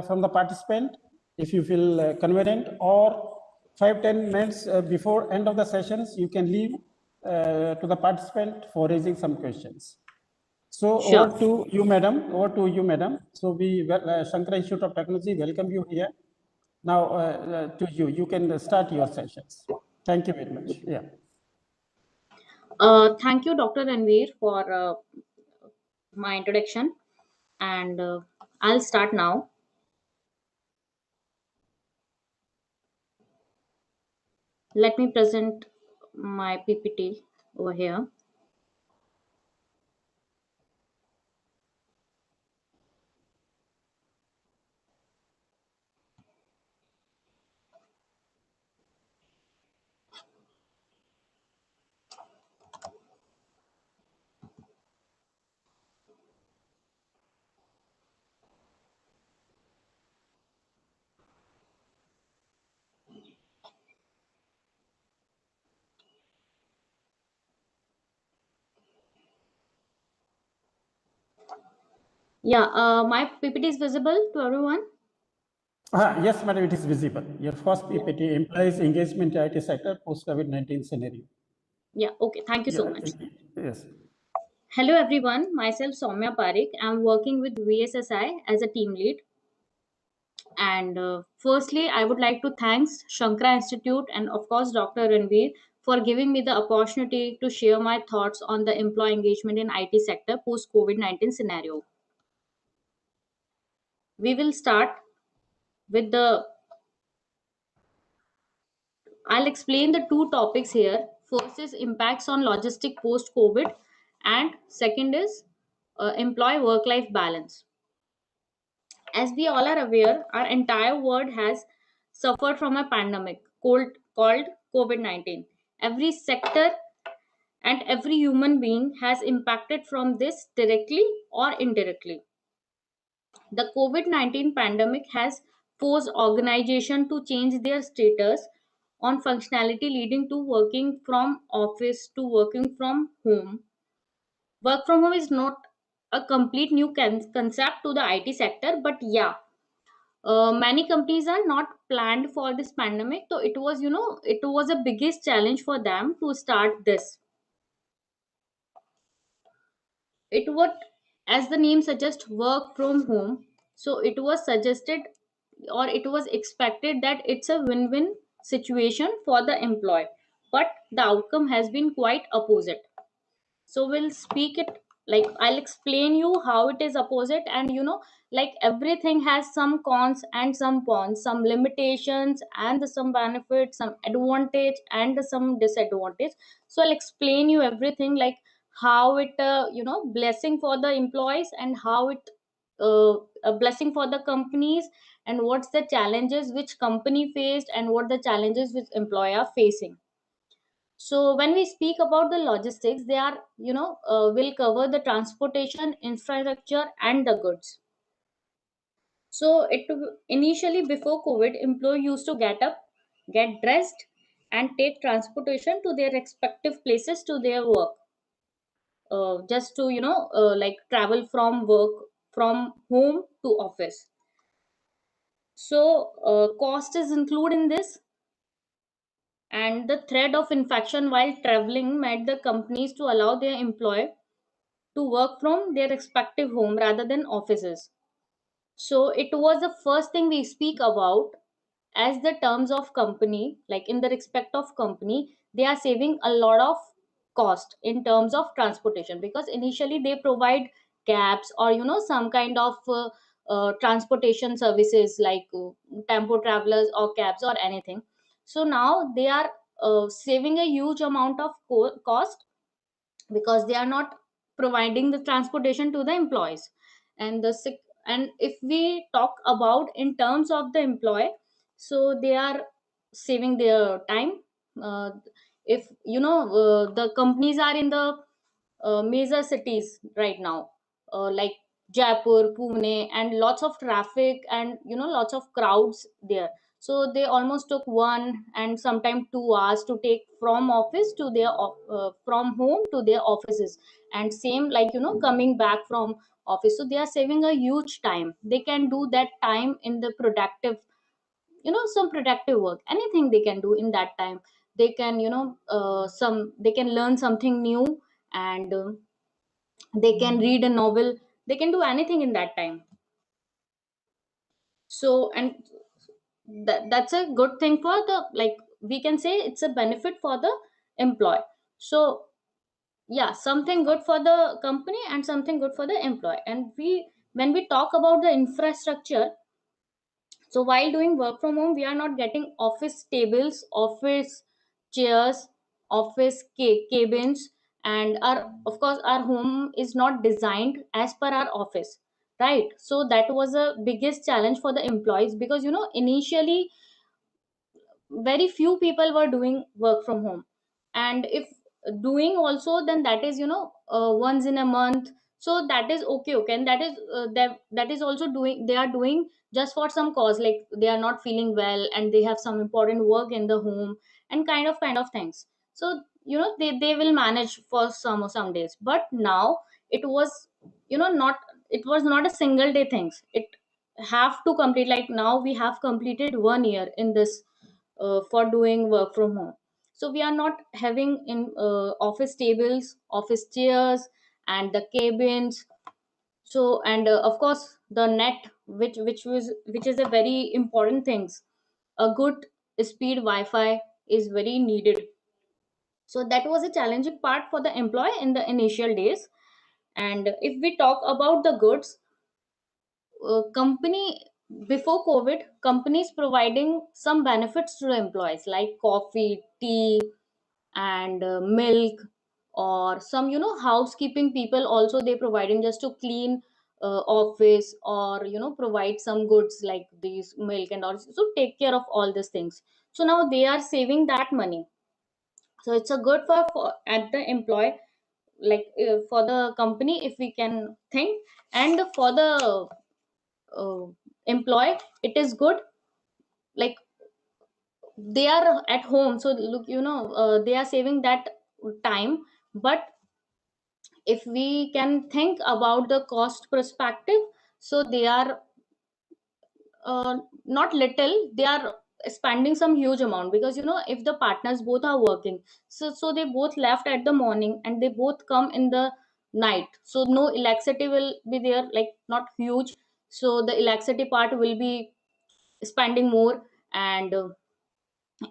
from the participant if you feel convenient, or 5-10 minutes before end of the sessions, you can leave to the participant for raising some questions. So Sure. Over to you, madam. So we, Shankara Institute of Technology, welcome you here. Now to you, you can start your sessions. Thank you very much. Yeah. Thank you, Dr. Ranveer, for my introduction, and I'll start now. Let me present my PPT over here. Yeah, my PPT is visible to everyone. Yes, madam, it is visible. Your first PPT implies engagement in IT sector post-COVID-19 scenario. Yeah, okay. Thank you so much. Yes. Hello, everyone. Myself, Soumya Parekh. I'm working with VSSI as a team lead. And firstly, I would like to thank Shankara Institute and, of course, Dr. Ranveer for giving me the opportunity to share my thoughts on the employee engagement in IT sector post COVID-19 scenario. We will start with I'll explain the two topics here. First is impacts on logistic post COVID, and second is employee work life balance. As we all are aware, our entire world has suffered from a pandemic called COVID 19. Every sector and every human being has impacted from this directly or indirectly. The COVID 19 pandemic has forced organizations to change their status on functionality, leading to working from office to working from home. Work from home is not a complete new concept to the IT sector, but yeah, many companies are not planned for this pandemic, so it was, it was a biggest challenge for them to start this. It would, as the name suggests, work from home. So it was suggested, or it was expected, that it's a win-win situation for the employee, but the outcome has been quite opposite. So we'll speak it, like I'll explain you how it is opposite. And like everything has some cons and some cons, some limitations and some benefits, some advantage and some disadvantage. So I'll explain you everything, like how it blessing for the employees, and how it a blessing for the companies, and what's the challenges which company faced, and what the challenges which employer are facing. So when we speak about the logistics, they are, will cover the transportation, infrastructure, and the goods. So initially, before COVID, employee used to get up, get dressed, and take transportation to their respective places to their work. Just to like travel from work, from home to office. So cost is included in this, and the threat of infection while traveling made the companies to allow their employee to work from their respective home rather than offices. So it was the first thing we speak about. As the terms of company, like in the respect of company, they are saving a lot of cost in terms of transportation, because initially they provide cabs, or some kind of transportation services, like tempo travelers or cabs or anything. So now they are saving a huge amount of cost, because they are not providing the transportation to the employees. And and if we talk about in terms of the employee, so they are saving their time. If the companies are in the major cities right now, like Jaipur, Pune, and lots of traffic, and lots of crowds there. So they almost took 1 and sometimes 2 hours to take from office to their from home to their offices, and same like coming back from office. So they are saving a huge time. They can do that time in the productive, some productive work, anything they can do in that time. They can they can learn something new, and they can read a novel. They can do anything in that time. So, and that's a good thing for the, like we can say it's a benefit for the employee. So yeah, something good for the company and something good for the employee. And when we talk about the infrastructure, so while doing work from home, we are not getting office tables, office chairs, office cabins, and our, of course, our home is not designed as per our office, right? So that was a biggest challenge for the employees, because initially very few people were doing work from home, and if doing also, then that is once in a month. So that is okay, and that is also doing, they are doing just for some cause, like they are not feeling well and they have some important work in the home, and kind of things. So they will manage for some days. But now it was not, it was not a single day things, it have to complete, like now we have completed 1 year in this, for doing work from home. So we are not having in office tables, office chairs, and the cabins. So, and of course the net, which is a very important things. A good speed wi-fi is very needed. So that was a challenging part for the employee in the initial days. And if we talk about the goods, company, before COVID, companies providing some benefits to the employees like coffee, tea, and milk, or some housekeeping people also they providing just to clean office, or provide some goods like these milk and all, so take care of all these things. So now they are saving that money. So it's a good for at the employee, like for the company if we can think, and for the uh, employee it is good, like they are at home, so look, they are saving that time. But if we can think about the cost perspective, so they are not little, they are spending some huge amount, because if the partners both are working, so they both left at the morning and they both come in the night, so no electricity will be there, like not huge. So the electricity part will be spending more. And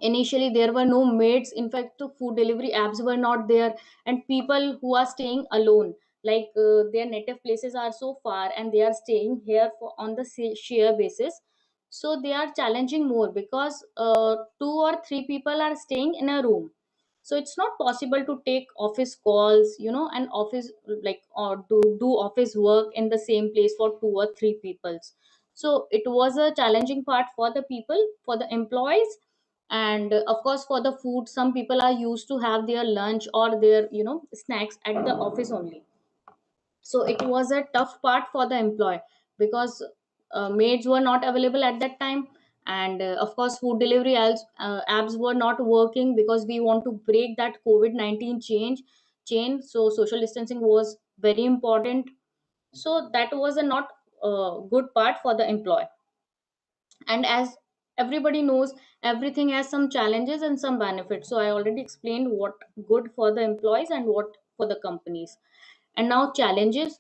initially there were no maids, in fact the food delivery apps were not there. And people who are staying alone, like their native places are so far and they are staying here for on the share basis, so they are challenging more, because two or three people are staying in a room. So it's not possible to take office calls, and office, like, or do office work in the same place for two or three peoples. So it was a challenging part for the people, for the employees. And of course for the food, some people are used to have their lunch or their snacks at the office only. So it was a tough part for the employee, because maids were not available at that time. And of course food delivery apps were not working, because we want to break that covid-19 chain. So social distancing was very important. So that was a not good part for the employee. And as everybody knows, everything has some challenges and some benefits. So I already explained what good for the employees and what for the companies. And now challenges,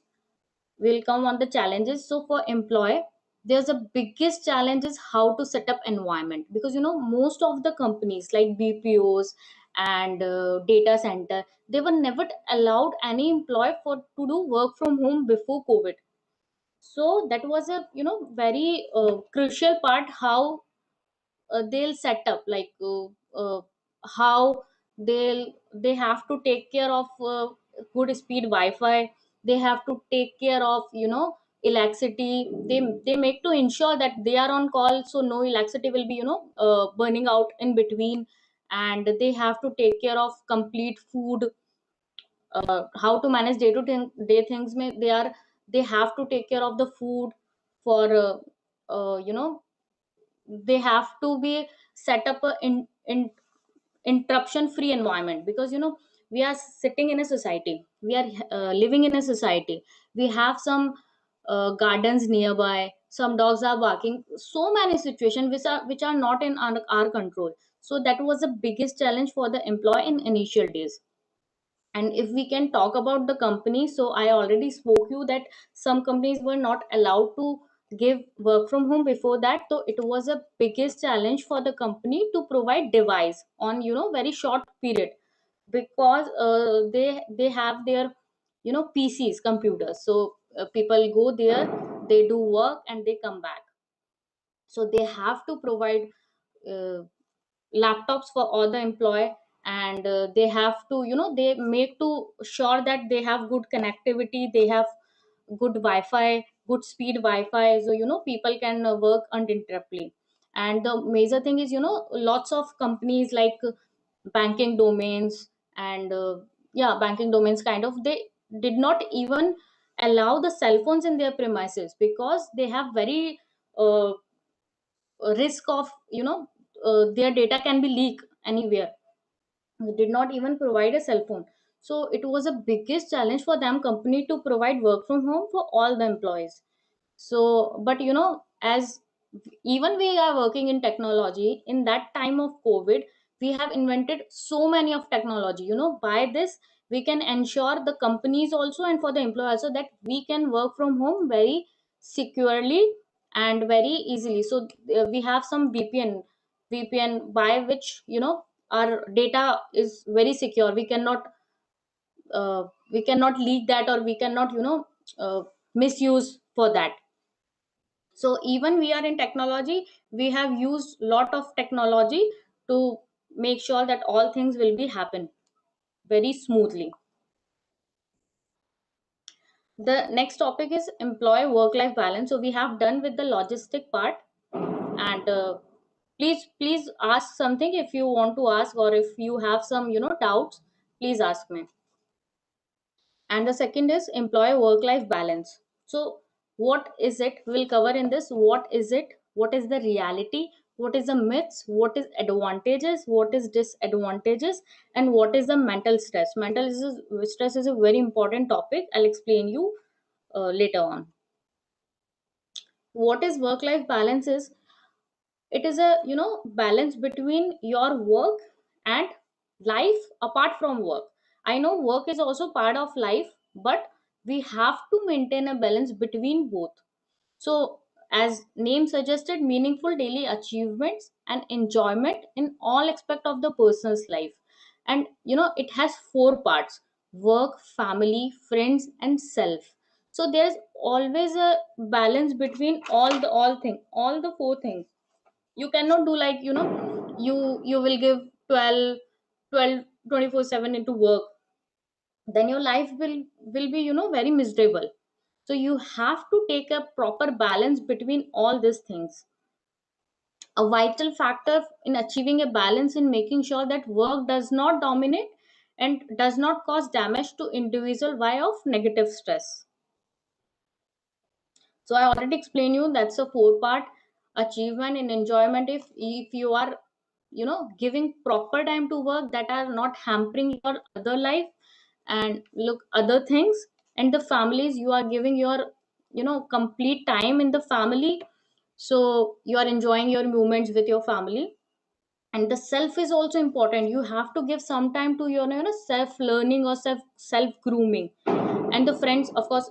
will come on the challenges. So for employee, there's a biggest challenge is how to set up environment, because most of the companies like bpos and data center, they were never allowed any employee for to do work from home before covid. So that was a very crucial part, how they'll set up, like how they have to take care of good speed wi-fi. They have to take care of electricity. They make to ensure that they are on call, so no electricity will be burning out in between. And they have to take care of complete food, how to manage day to day things. They have to take care of the food for they have to be set up in interruption free environment, because we are sitting in a society, we are living in a society. We have some gardens nearby, some dogs are barking, so many situations which are not in our control. So that was the biggest challenge for the employee in initial days. And if we can talk about the company, so I already spoke you that some companies were not allowed to give work from home before that. So it was a biggest challenge for the company to provide device on very short period. because they have their PCs, computers. So people go there, they do work and they come back. So they have to provide uh, laptops for all the employee, and they have to, they make to sure that they have good connectivity, they have good wi-fi, good speed wi-fi, so people can work uninterruptedly. And the major thing is, lots of companies like banking domains and yeah, banking domains kind of, they did not even allow the cell phones in their premises because they have very uh, risk of, their data can be leaked anywhere. They did not even provide a cell phone. So it was a biggest challenge for them company to provide work from home for all the employees. So but as even we are working in technology, in that time of COVID, we have invented so many of technology. By this we can ensure the companies also and for the employees so that we can work from home very securely and very easily. So we have some VPN by which our data is very secure. We cannot leak that, or we cannot misuse for that. So even we are in technology, we have used lot of technology to make sure that all things will be happen very smoothly. The next topic is employee work life balance. So we have done with the logistic part, and please ask something if you want to ask, or if you have some doubts, please ask me. And the second is employee work life balance. So what is it, we'll cover in this, what is it, what is the reality, what is the myths, what is advantages, what is disadvantages, and what is the mental stress. Stress is a very important topic. I'll explain you later on. What is work life balance is, it is a balance between your work and life apart from work. I know work is also part of life, but we have to maintain a balance between both. So as name suggested, meaningful daily achievements and enjoyment in all aspect of the person's life. And it has four parts: work, family, friends, and self. So there's always a balance between all the four things. You cannot do like you will give 12 24/7 into work, then your life will be very miserable. So you have to take a proper balance between all these things. A vital factor in achieving a balance in making sure that work does not dominate and does not cause damage to individual via of negative stress. So I already explained you that's a four part: achievement and enjoyment. If you are giving proper time to work, that are not hampering your other life and look other things. And the families, you are giving your complete time in the family, so you are enjoying your moments with your family. And the self is also important. You have to give some time to your self learning or self grooming. And the friends, of course,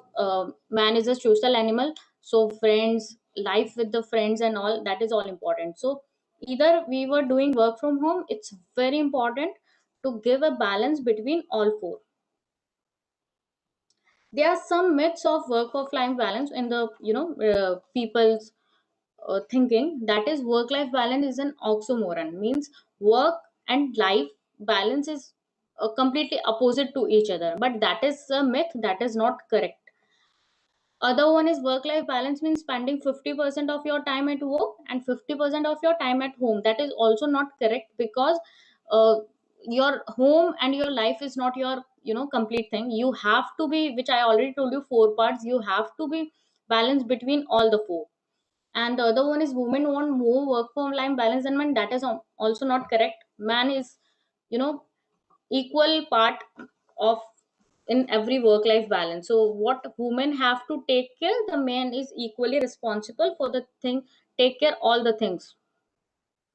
man is a social animal, so friends, life with the friends and all, that is all important. So either we were doing work from home, it's very important to give a balance between all four. There are some myths of work of life balance in the people's thinking. That is, work life balance is an oxymoron, means work and life balance is completely opposite to each other. But that is a myth, that is not correct. Other one is work life balance means spending 50% of your time at work and 50% of your time at home. That is also not correct, because uh, your home and your life is not your complete thing. You have to be, which I already told you, four parts. You have to be balanced between all the four. And the other one is women want more work from life balance than men. That is also not correct. Man is you know equal part of in every work life balance. So what women have to take care, the man is equally responsible for the thing, take care all the things.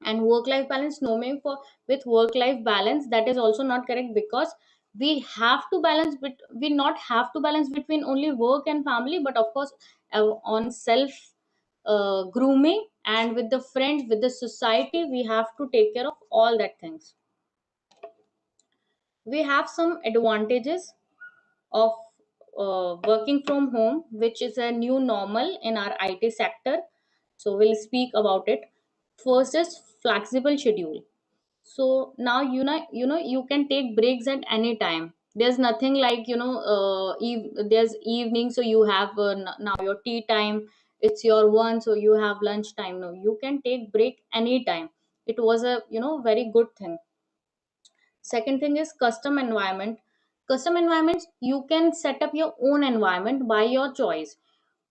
And work life balance, no mean for with work life balance, that is also not correct, because we have to balance we not have to balance between only work and family, but of course on self grooming and with the friends, with the society, we have to take care of all that things. we have some advantages of working from home, which is a new normal in our IT sector. So we'll speak about it. First is flexible schedule. So now you can take breaks at any time. There's nothing like there's evening, so you have now your tea time. It's your one, so you have lunch time. No, you can take break anytime. It was a very good thing. Second thing is custom environment. Custom environments, you can set up your own environment by your choice.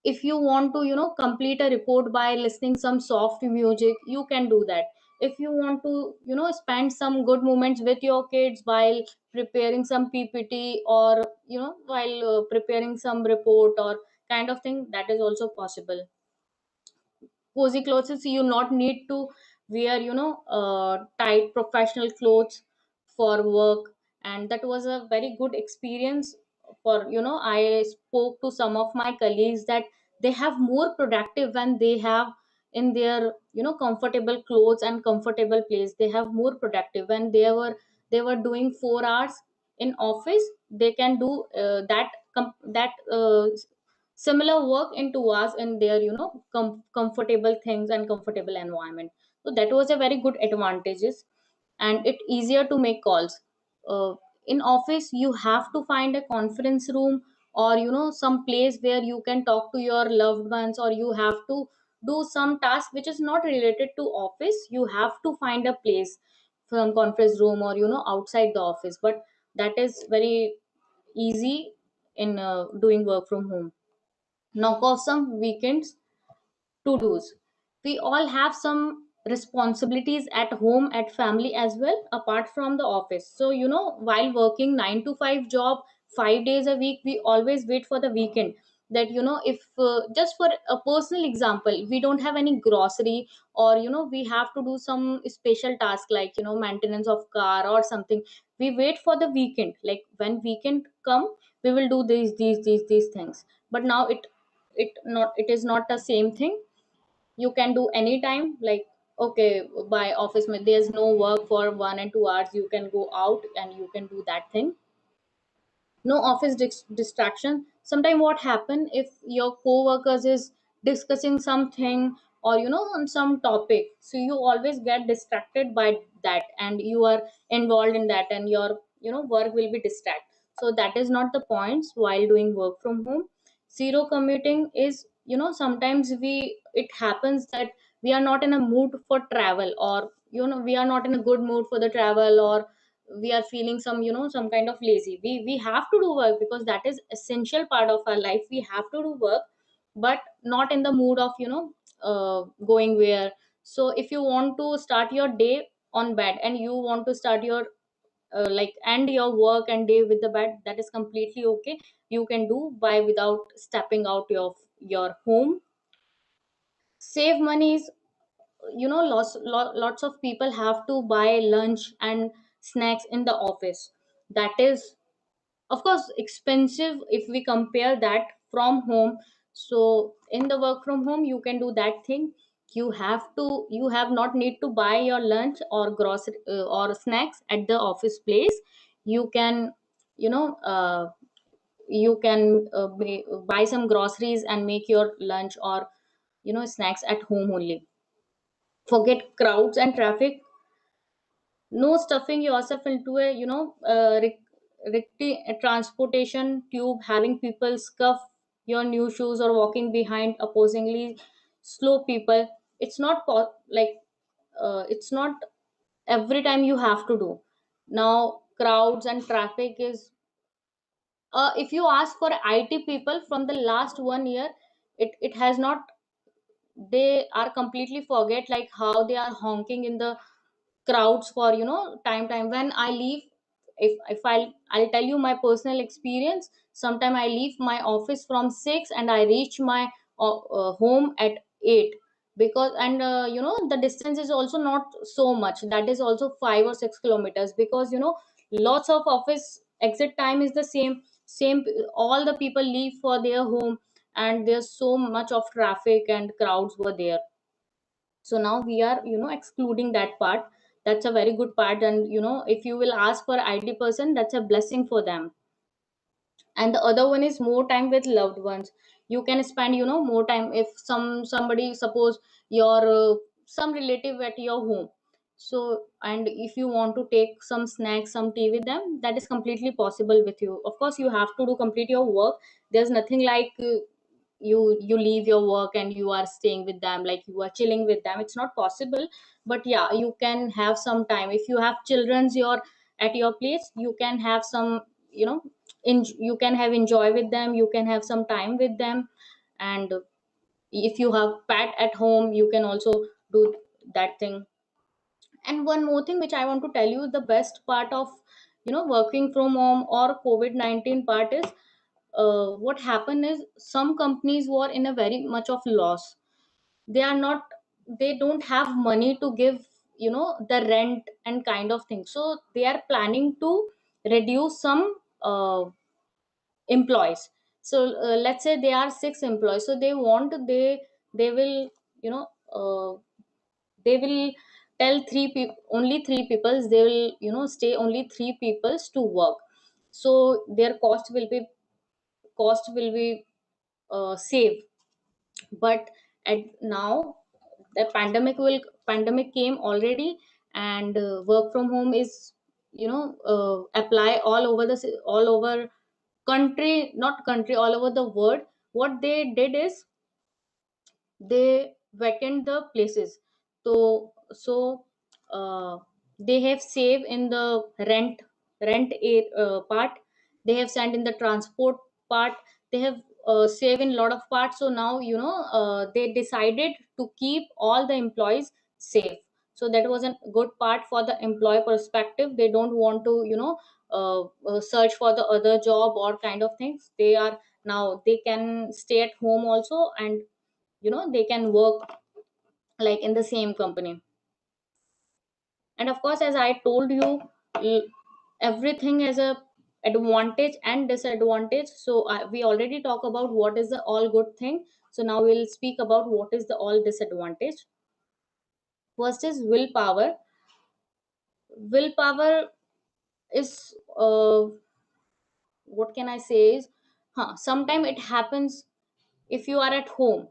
If you want to complete a report by listening some soft music, you can do that. If you want to spend some good moments with your kids while preparing some PPT, or while preparing some report or kind of thing, that is also possible. Cozy clothes, you not need to wear tight professional clothes for work. And that was a very good experience. For I spoke to some of my colleagues that they have more productive when they have in their comfortable clothes and comfortable place. They have more productive when they were doing 4 hours in office. They can do that similar work in 2 hours in their comfortable things and comfortable environment. So that was a very good advantages. And it easier to make calls. uh, in office you have to find a conference room, or some place where you can talk to your loved ones, or you have to do some task which is not related to office. You have to find a place, some conference room, or outside the office. But that is very easy in doing work from home. Knock off some weekends to dos. We all have some responsibilities at home, at family as well, apart from the office. So, while working 9 to 5 job, 5 days a week, we always wait for the weekend. That, if just for a personal example, we don't have any grocery, or, we have to do some special task like, maintenance of car or something. We wait for the weekend. Like when weekend come, we will do these things. But now it is not the same thing. You can do anytime. Like, okay, by office there's no work for 1 and 2 hours, you can go out and you can do that thing. No office distraction. Sometimes what happen, if your co-workers is discussing something, or on some topic, so you always get distracted by that, and you are involved in that, and your work will be distracted. So that is not the points while doing work from home. Zero commuting is, sometimes it happens that we are not in a mood for travel, or we are not in a good mood for the travel, or we are feeling some kind of lazy. We have to do work because that is essential part of our life. We have to do work, but not in the mood of going where. So if you want to start your day on bed, and you want to start your like end your work and day with the bed, that is completely okay. You can do by without stepping out of your home. Save monies. Lots of people have to buy lunch and snacks in the office. That is of course expensive if we compare that from home. So in the work from home, you can do that thing. You have not need to buy your lunch or grocery or snacks at the office place. You can you know buy some groceries and make your lunch or snacks at home only. Forget crowds and traffic. No stuffing yourself into a transportation tube, having people scuff your new shoes, or walking behind opposingly slow people. It's not it's not every time you have to do. Now crowds and traffic is, if you ask for IT people from the last 1 year, it has not. They are completely forget like how they are honking in the crowds for time when I leave. If I'll tell you my personal experience. Sometime I leave my office from 6 and I reach my home at 8. Because and the distance is also not so much. That is also 5 or 6 kilometers, because lots of office exit time is the same. All the people leave for their home, and there's so much of traffic and crowds were there. So now we are excluding that part. That's a very good part. And if you will ask for IT person, that's a blessing for them. And the other one is more time with loved ones. You can spend more time if somebody, suppose your some relative at your home. So, and if you want to take some snacks, some tea with them, that is completely possible with you. Of course, you have to do complete your work. There's nothing like you leave your work and you are staying with them, like you are chilling with them. It's not possible. But yeah, you can have some time. If you have children's at your place, you can have some, you can have enjoy with them, you can have some time with them. And if you have pet at home, you can also do that thing. And one more thing which I want to tell you, the best part of working from home or COVID-19 part is, what happened is some companies were in a very much of loss. They are not, they don't have money to give the rent and kind of thing. So they are planning to reduce some employees. So let's say they are 6 employees, so they will you know uh, they will tell three people, only 3 people, they will stay only 3 people to work. So their cost will be saved. But at now, the pandemic came already, and work from home is apply all over all over country, not country, all over the world. What they did is they vacant the places. So they have saved in the part. They have sent in the transport part. They have saved in a lot of parts. So now they decided to keep all the employees safe. So that was a good part for the employee perspective. They don't want to search for the other job or kind of things. They are now, they can stay at home also, and they can work like in the same company. And of course, as I told you, l- everything has a advantage and disadvantage. So we already talk about what is the all good thing. So now we'll speak about what is the all disadvantage. First is willpower. Willpower is what can I say is, sometime it happens. If you are at home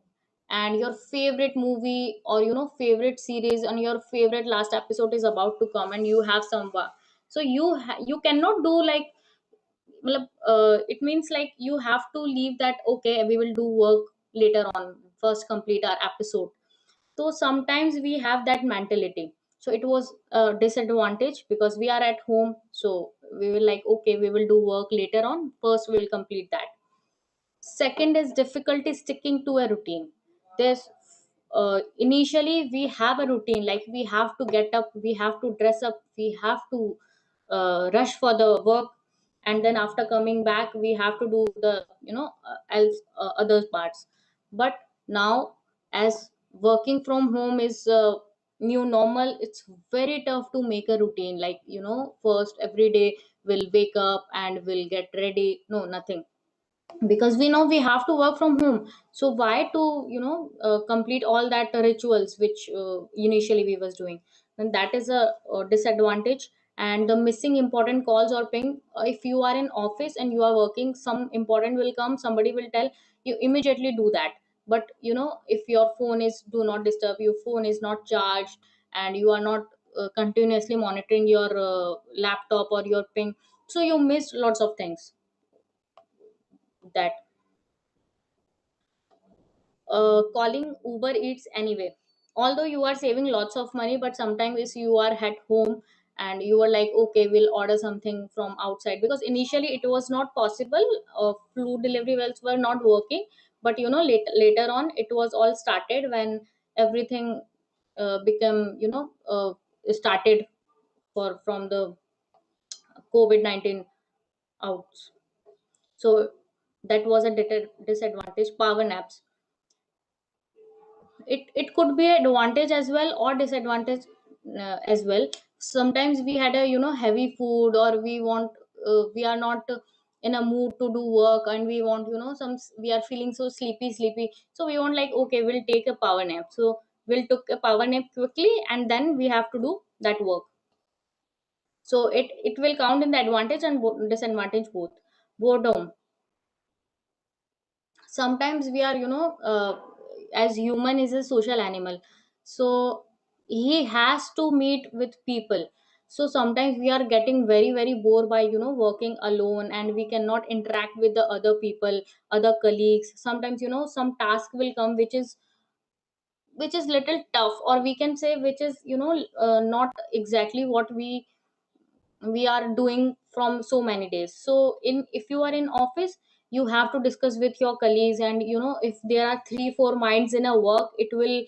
and your favorite movie or favorite series and your favorite last episode is about to come, and you have some work, so you cannot do like, it means like you have to leave that, okay, we will do work later on, first complete our episode. So sometimes we have that mentality. So it was a disadvantage because we are at home, so we will like, okay, we will do work later on, first we will complete that. Second is difficulty sticking to a routine. There's initially we have a routine, like we have to get up, we have to dress up, we have to rush for the work, and then after coming back we have to do the else other parts. But now, as working from home is new normal, it's very tough to make a routine, like first every day we'll wake up and we'll get ready, no, nothing, because we know we have to work from home. So why to complete all that rituals which initially we was doing. And that is a disadvantage. And the missing important calls or ping, if you are in office and you are working, some important will come, somebody will tell you, immediately do that. But if your phone is do not disturb, your phone is not charged, and you are not continuously monitoring your laptop or your ping, so you miss lots of things. That calling Uber Eats anyway. Although you are saving lots of money, but sometimes if you are at home and you are like, okay, we'll order something from outside, because initially it was not possible. Food delivery wells were not working, but later on it was all started when everything become started for from the COVID-19 out. So that was a disadvantage. Power naps, it could be advantage as well or disadvantage as well. Sometimes we had a heavy food, or we want we are not in a mood to do work, and we want some, we are feeling so sleepy, so we want like, okay, we'll take a power nap. So we'll took a power nap quickly and then we have to do that work. So it will count in the advantage and disadvantage both. Boredom. Sometimes we are, as human is a social animal, so he has to meet with people. So sometimes we are getting very very bored by working alone, and we cannot interact with the other people, other colleagues. Sometimes some task will come which is little tough, or we can say which is not exactly what we are doing from so many days. So in if you are in office, you have to discuss with your colleagues, and if there are 3 4 minds in a work, it will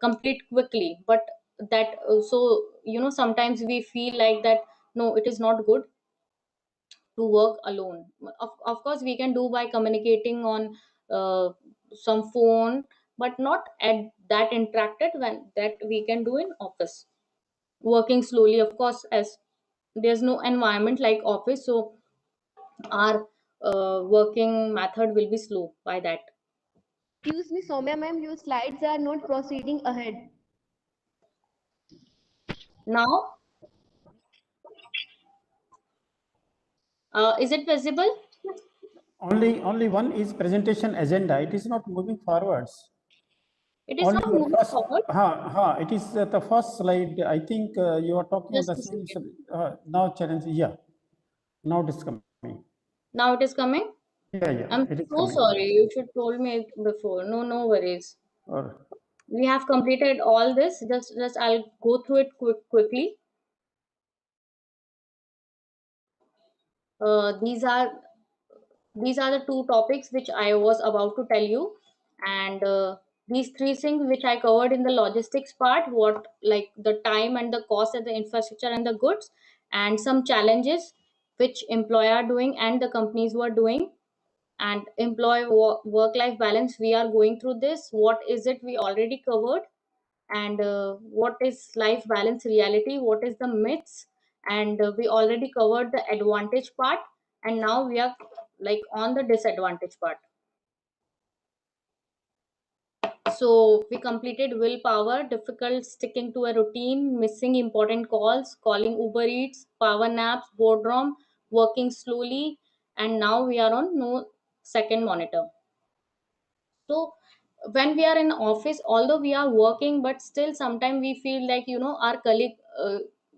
complete quickly. But that so sometimes we feel like that no, it is not good to work alone. Of course we can do by communicating on some phone, but not at that interacted when that we can do in office. Working slowly, of course, as there's no environment like office, so our working method will be slow by that. Excuse me, Soumya ma'am, your slides are not proceeding ahead. Now is it visible? Only one is presentation agenda. It is not moving forwards. It is Only not the moving first, forward. it is the first slide. I think you are talking on Just the a same. second. Now challenge. Yeah, now it is coming. Now it is coming. Yeah, I'm it is so coming. sorry, you should told me it before. No worries. Or We have completed all this. Just I'll go through it quickly. These are the 2 topics which I was about to tell you, and these 3 things which I covered in the logistics part, what like the time and the cost and the infrastructure and the goods, and some challenges which employer are doing and the companies were doing, and employee work life balance. We are going through this. What is it we already covered, and what is life balance reality, what is the myths, and we already covered the advantage part, and now we are like on the disadvantage part. So we completed willpower, difficult sticking to a routine, missing important calls, calling Uber Eats, power naps, boardroom, working slowly, and now we are on no second monitor. So when we are in office, although we are working, but still sometimes we feel like our colleague,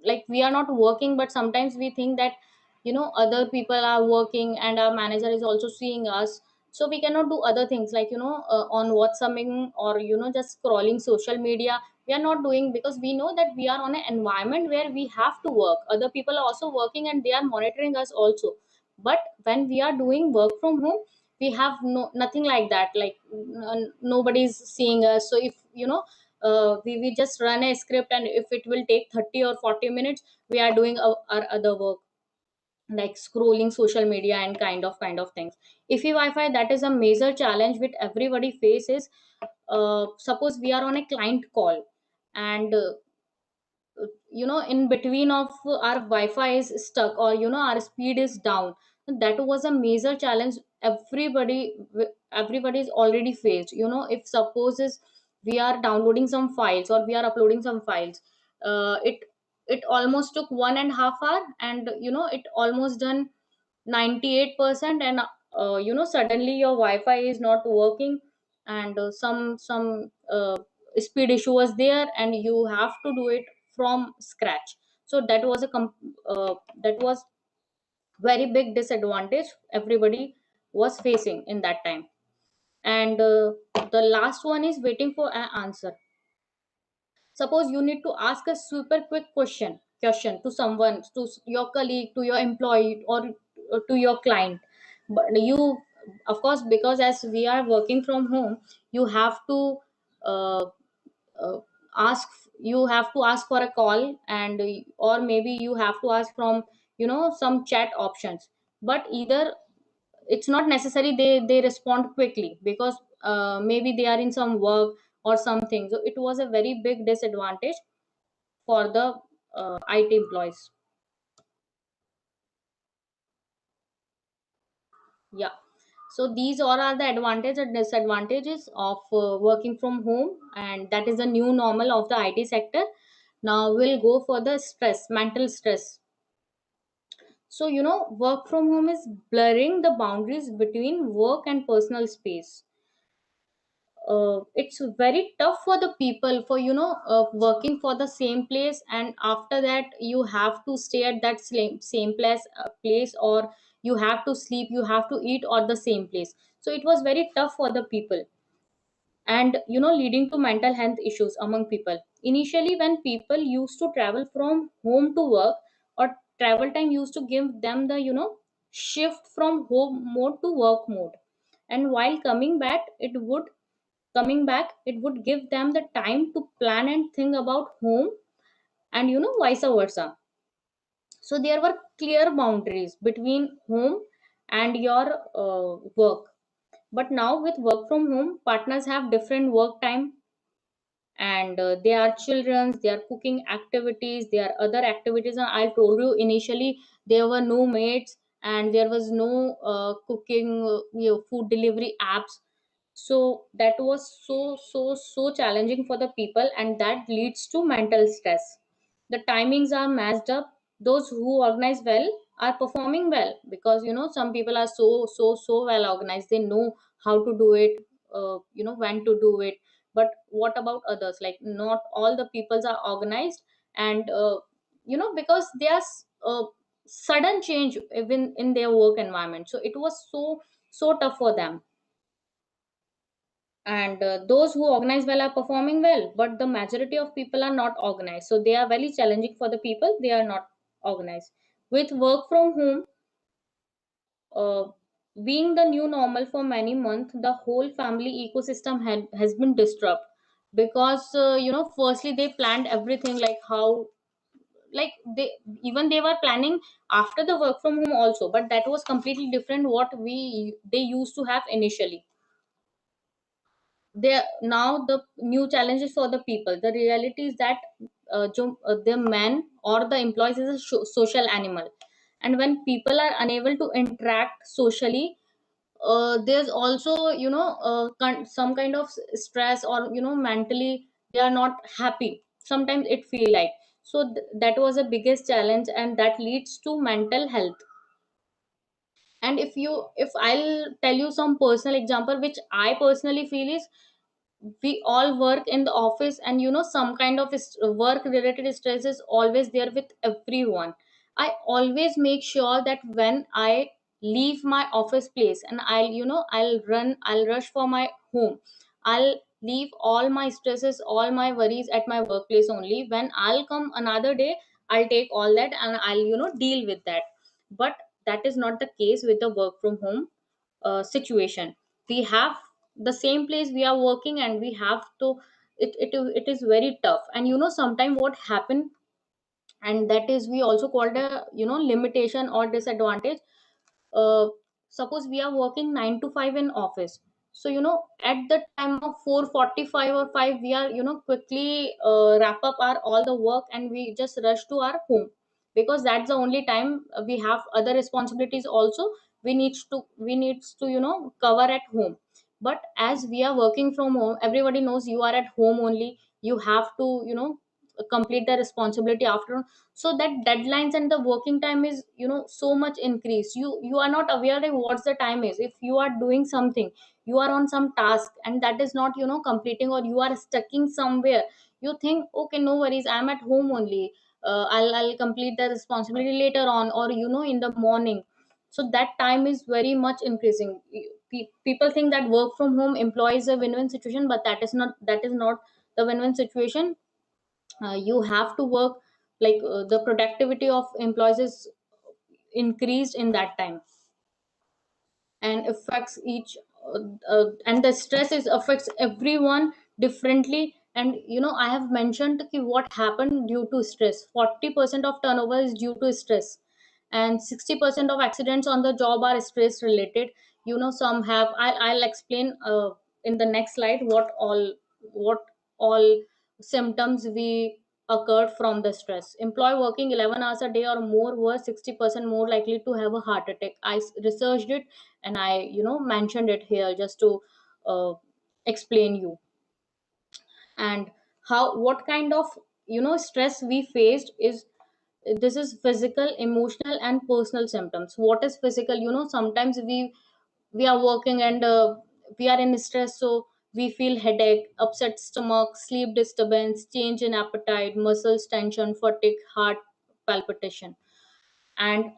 like we are not working, but sometimes we think that other people are working and our manager is also seeing us. So we cannot do other things like on WhatsApping or just scrolling social media. We are not doing, because we know that we are on an environment where we have to work. Other people are also working and they are monitoring us also. But when we are doing work from home, we have nothing like that, like nobody's seeing us. So if we just run a script, and if it will take 30 or 40 minutes, we are doing our other work, like scrolling social media and kind of things. If you Wi-Fi, that is a major challenge which everybody faces. Suppose we are on a client call, and in between of our Wi-Fi is stuck, or our speed is down. That was a major challenge everybody's already faced. If supposes we are downloading some files or we are uploading some files, it almost took 1.5 hour, and it almost done 98%, and suddenly your Wi-Fi is not working, and some speed issue was there, and you have to do it from scratch. So that was very big disadvantage everybody was facing in that time. And the last one is waiting for an answer. Suppose you need to ask a super quick question to someone, to your colleague, to your employee, or to your client. But you, of course, because as we are working from home, you have to uh, uh, ask you have to ask for a call, and or maybe you have to ask from some chat options. But either it's not necessary they respond quickly, because maybe they are in some work or something. So it was a very big disadvantage for the IT employees. Yeah. So these all are the advantages and disadvantages of working from home, and that is the new normal of the IT sector. Now we'll go for the stress, mental stress. So, work from home is blurring the boundaries between work and personal space. It's very tough for the people for, working for the same place, and after that you have to stay at that same place, or you have to sleep, you have to eat at the same place. So it was very tough for the people, and leading to mental health issues among people. Initially, when people used to travel from home to work, or travel time used to give them the shift from home mode to work mode, and while coming back it would give them the time to plan and think about home, and vice versa. So there were clear boundaries between home and your work. But now with work from home, partners have different work time, and there are children's, there are cooking activities, there are other activities. And I told you initially there were no maids, and there was no cooking, food delivery apps. So that was so challenging for the people, and that leads to mental stress. The timings are matched up. Those who organize well are performing well, because some people are so well organized, they know how to do it, when to do it. But what about others? Like, not all the peoples are organized, and because there's sudden change even in their work environment, so it was so tough for them. And those who organize well are performing well, but the majority of people are not organized, so they are very challenging for the people, they are not organized. With work from home uh, being the new normal for many months, the whole family ecosystem has been disrupted, because firstly they planned everything, like how, like they were planning after the work from home also, but that was completely different what they used to have initially. There now the new challenges for the people. The reality is that the man or the employees is a social animal, and when people are unable to interact socially, there's also some kind of stress, or mentally they are not happy, sometimes it feel like. So that was the biggest challenge, and that leads to mental health. And if I'll tell you some personal example which I personally feel is, we all work in the office, and some kind of work related stress is always there with everyone. I always make sure that when I leave my office place, and I'll rush for my home, I'll leave all my stresses, all my worries at my workplace only. When I'll come another day, I'll take all that and I'll deal with that. But that is not the case with the work from home situation. We have the same place we are working, and we have to, it is very tough. And sometimes what happen, and that is we also called a limitation or disadvantage. uh, Suppose we are working 9 to 5 in office, so at the time of 4:45 or 5, we are quickly wrap up our all the work, and we just rush to our home, because that's the only time we have other responsibilities also. We needs to cover at home. But as we are working from home, everybody knows you are at home only, you have to complete the responsibility after. So that deadlines and the working time is so much increased. You are not aware of what's the time is. If you are doing something, you are on some task, and that is not completing, or you are stucking somewhere, you think, okay, no worries, I'm at home only, I'll complete the responsibility later on, or in the morning. So that time is very much increasing. People think that work from home employs a win-win situation, but that is not the win-win situation. You have to work, like the productivity of employees is increased in that time, and affects each and the stress is affects everyone differently. And I have mentioned what happened due to stress. 40% of turnover is due to stress, and 60% of accidents on the job are stress related. Some have, I'll explain in the next slide what all symptoms we occurred from the stress. Employee working 11 hours a day or more were 60% more likely to have a heart attack. I researched it and I, mentioned it here just to explain you. And what kind of, stress we faced is, this is physical, emotional, and personal symptoms. What is physical? Sometimes we are working and we are in stress, so we feel headache, upset stomach, sleep disturbance, change in appetite, muscles tension, fatigue, heart palpitation. And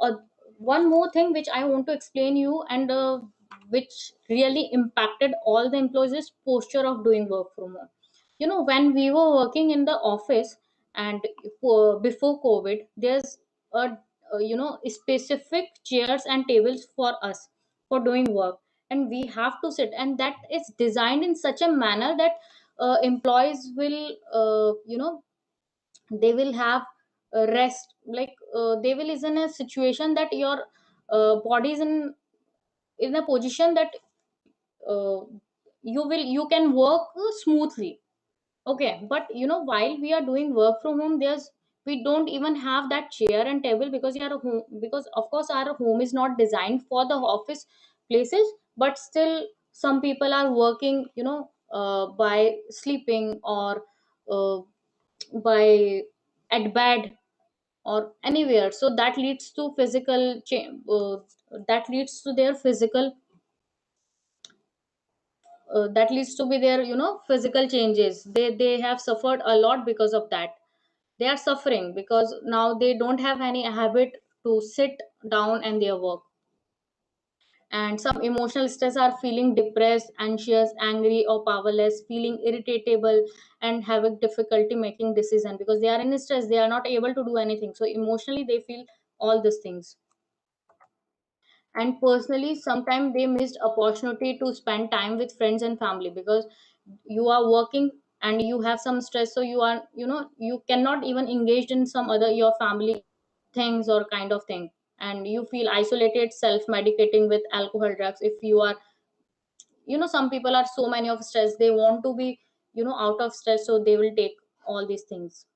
one more thing which I want to explain you, and which really impacted all the employees, is posture of doing work from home. When we were working in the office, and before COVID, there's a, specific chairs and tables for us for doing work, and we have to sit, and that is designed in such a manner that employees will, they will have rest, like they will is in a situation that your body is in a position that uh, you can work smoothly. Okay, but while we are doing work from home, we don't even have that chair and table, because you are home, because of course our home is not designed for the office places, but still some people are working, by sleeping, or uh, by at bed, or anywhere. So that leads to that leads to their physical, that leads to be their, physical changes. They have suffered a lot because of that. They are suffering because now they don't have any habit to sit down and their work. And some emotional stress are feeling depressed, anxious, angry, or powerless, feeling irritable, and having difficulty making decision, because they are in stress, they are not able to do anything, so emotionally they feel all these things. And personally, sometimes they missed opportunity to spend time with friends and family, because you are working and you have some stress, so you are, you cannot even engage in some other your family things or kind of thing, and you feel isolated, self medicating with alcohol, drugs. If you are, some people are so many of stress, they want to be, out of stress, so they will take all these things.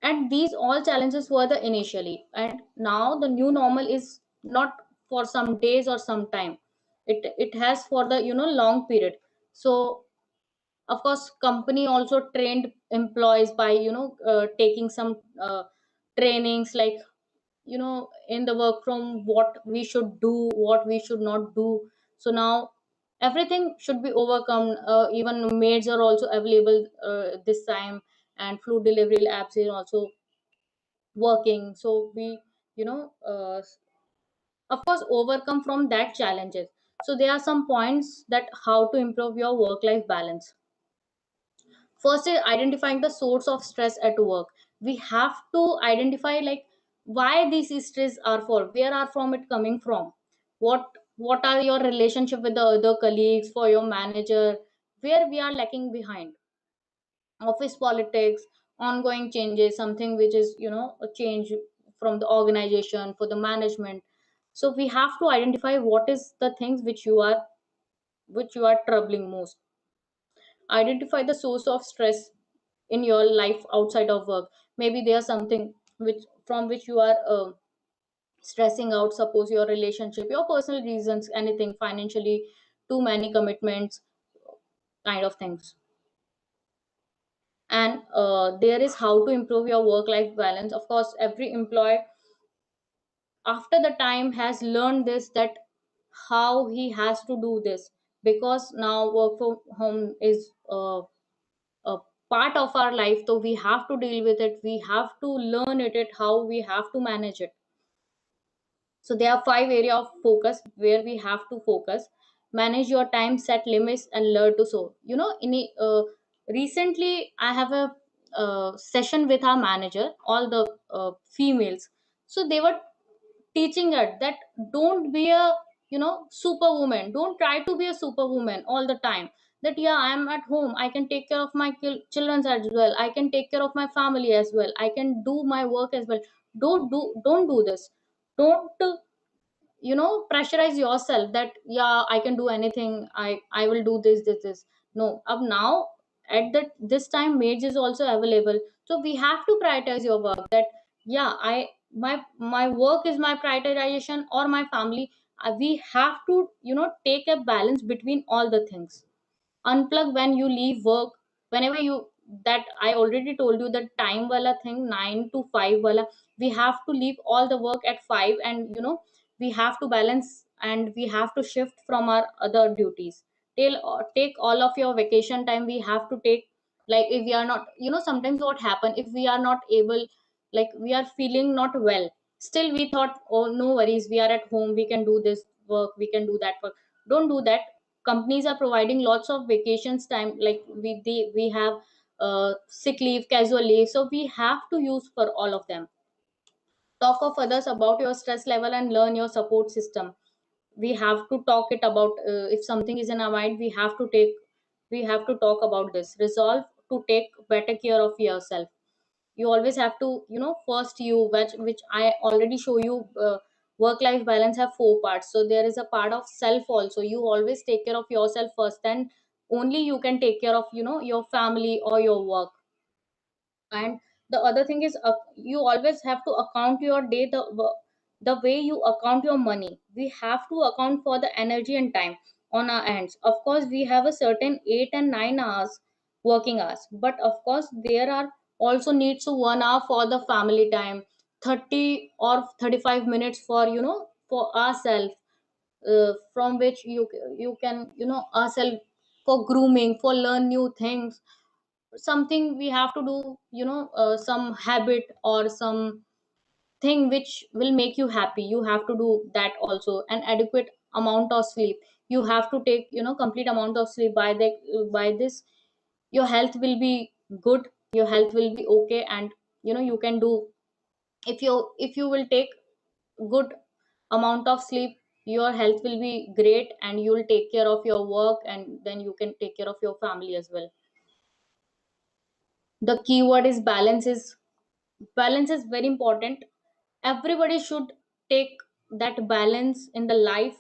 And these all challenges were the initially, and now the new normal is not for some days or some time, it has for the, long period. So of course company also trained employees by, taking some trainings, like, in the work from what we should do, what we should not do. So now everything should be overcome. Even maids are also available this time, and food delivery apps is also working, so we, of course overcome from that challenges. So there are some points that how to improve your work life balance. First is identifying the source of stress at work. We have to identify, like, why these stress are, for where are from it coming from, what are your relationship with the other colleagues, for your manager, where we are lacking behind. Office politics, ongoing changes, something which is, a change from the organization for the management. So we have to identify what is the things which you are troubling most. Identify the source of stress in your life outside of work. Maybe there's something which you are stressing out. Suppose your relationship, your personal reasons, anything, financially, too many commitments, kind of things. And there is how to improve your work life balance. Of course every employee after the time has learned this, that how he has to do this, because now work from home is a part of our life, so we have to deal with it, we have to learn it how we have to manage it. So there are 5 area of focus where we have to focus. Manage your time, set limits, and learn to so, recently I have a session with our manager, all the females. So they were teaching her that don't be a, superwoman, don't try to be a superwoman all the time. That yeah, I'm at home, I can take care of my children as well, I can take care of my family as well, I can do my work as well. Don't do this. Don't pressurize yourself that yeah, I can do anything, I will do this. No, up now at this time maids is also available. So we have to prioritize your work, that yeah, my work is my prioritization or my family. We have to take a balance between all the things. Unplug when you leave work, whenever you, that I already told you, the time wala thing, 9 to 5 wala, we have to leave all the work at 5, and we have to balance, and we have to shift from our other duties. Take all of your vacation time, we have to take. Like if we are not, sometimes what happen, if we are not able, like we are feeling not well, still we thought, oh no worries, we are at home, we can do this work, we can do that work. Don't do that. Companies are providing lots of vacations time, like we have sick leave, casual leave, so we have to use for all of them. Talk of others about your stress level and learn your support system. We have to talk it about, if something is in our mind, we have to talk about this. Resolve to take better care of yourself. You always have to, first you, which I already show you. Work life balance have 4 parts, so there is a part of self also. You always take care of yourself first, then only you can take care of your family or your work. And the other thing is, you always have to account your day, the way you account your money. We have to account for the energy and time on our ends. Of course we have a certain 8 and 9 hours working hours, but of course there are also needs to 1 hour for the family time, 30 or 35 minutes for for ourselves, from which you can ourselves, for grooming, for learn new things. Something we have to do, some habit or some thing which will make you happy, you have to do that also. An adequate amount of sleep, you have to take complete amount of sleep. By this your health will be good, your health will be okay, and you can do, if you will take good amount of sleep, your health will be great, and you will take care of your work, and then you can take care of your family as well. The keyword is balance. Is very important. Everybody should take that balance in the life,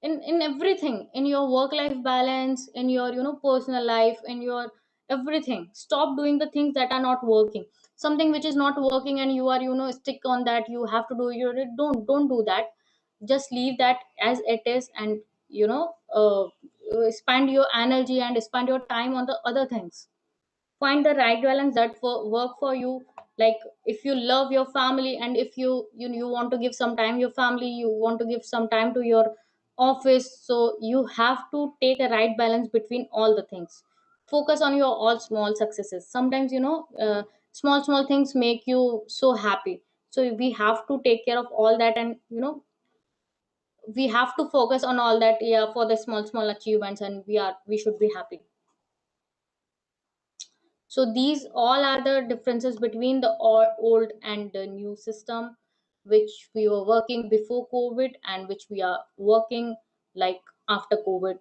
in everything, in your work life balance, in your personal life, in your everything. Stop doing the things that are not working. Something which is not working and you are stick on that, you have to do your, don't do that. Just leave that as it is, and spend your energy and spend your time on the other things. Find the right balance that work for you. Like if you love your family, and if you want to give some time your family, you want to give some time to your office, so you have to take a right balance between all the things. Focus on your all small successes. Sometimes small things make you so happy, so we have to take care of all that, and we have to focus on all that, yeah, for the small achievements, and we should be happy. So these all are the differences between the old and the new system, which we were working before COVID and which we are working like after COVID.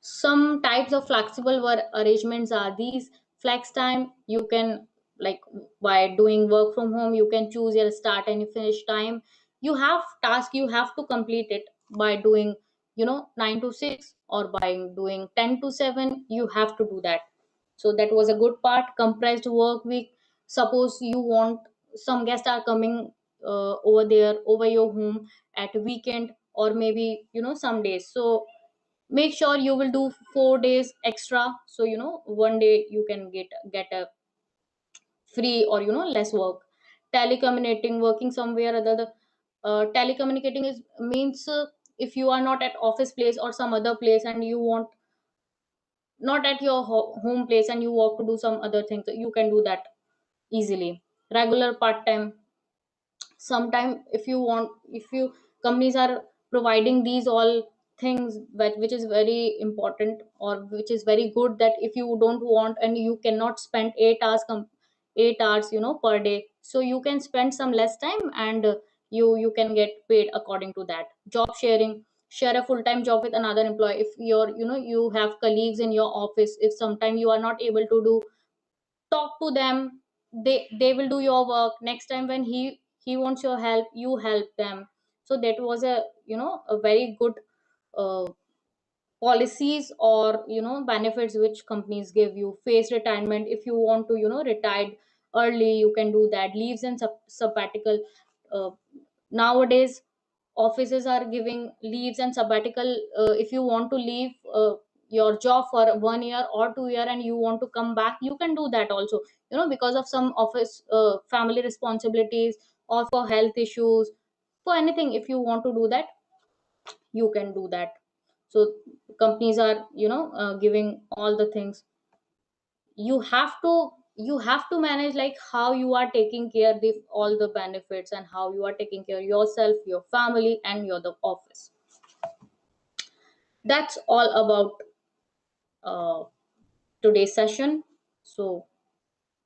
Some types of flexible work arrangements are these. Flex time, you can, like by doing work from home, you can choose your start and finish time. You have task, you have to complete it by doing 9 to 6, or by doing 10 to 7, you have to do that. So that was a good part. Compressed work week. Suppose you want, some guests are coming over there, over your home at weekend, or maybe some days. So make sure you will do 4 days extra, so 1 day you can get a free, or less work. Telecommunicating, working somewhere other, telecommunicating is means, if you are not at office place or some other place, and you want, not at your home place, and you want to do some other things, you can do that easily. Regular part time. Sometime if you want, if you, companies are providing these all things, but which is very important, or which is very good, that if you don't want and you cannot spend 8 hours 8 hours per day, so you can spend some less time, and you can get paid according to that. Job sharing. Share a full-time job with another employee. If you're you have colleagues in your office, if sometime you are not able to do, talk to them. They will do your work. Next time when he wants your help, you help them. So that was a a very good uh, policies or benefits which companies give you. Phased retirement, if you want to retire early, you can do that. Leaves and sabbatical. Nowadays offices are giving leaves and sabbatical. If you want to leave your job for 1 year or 2 year and you want to come back, you can do that also, because of some office family responsibilities or for health issues, for anything. If you want to do that, you can do that. So companies are giving all the things. You have to manage like how you are taking care of all the benefits, and how you are taking care of yourself, your family, and your the office. That's all about uh, today's session. So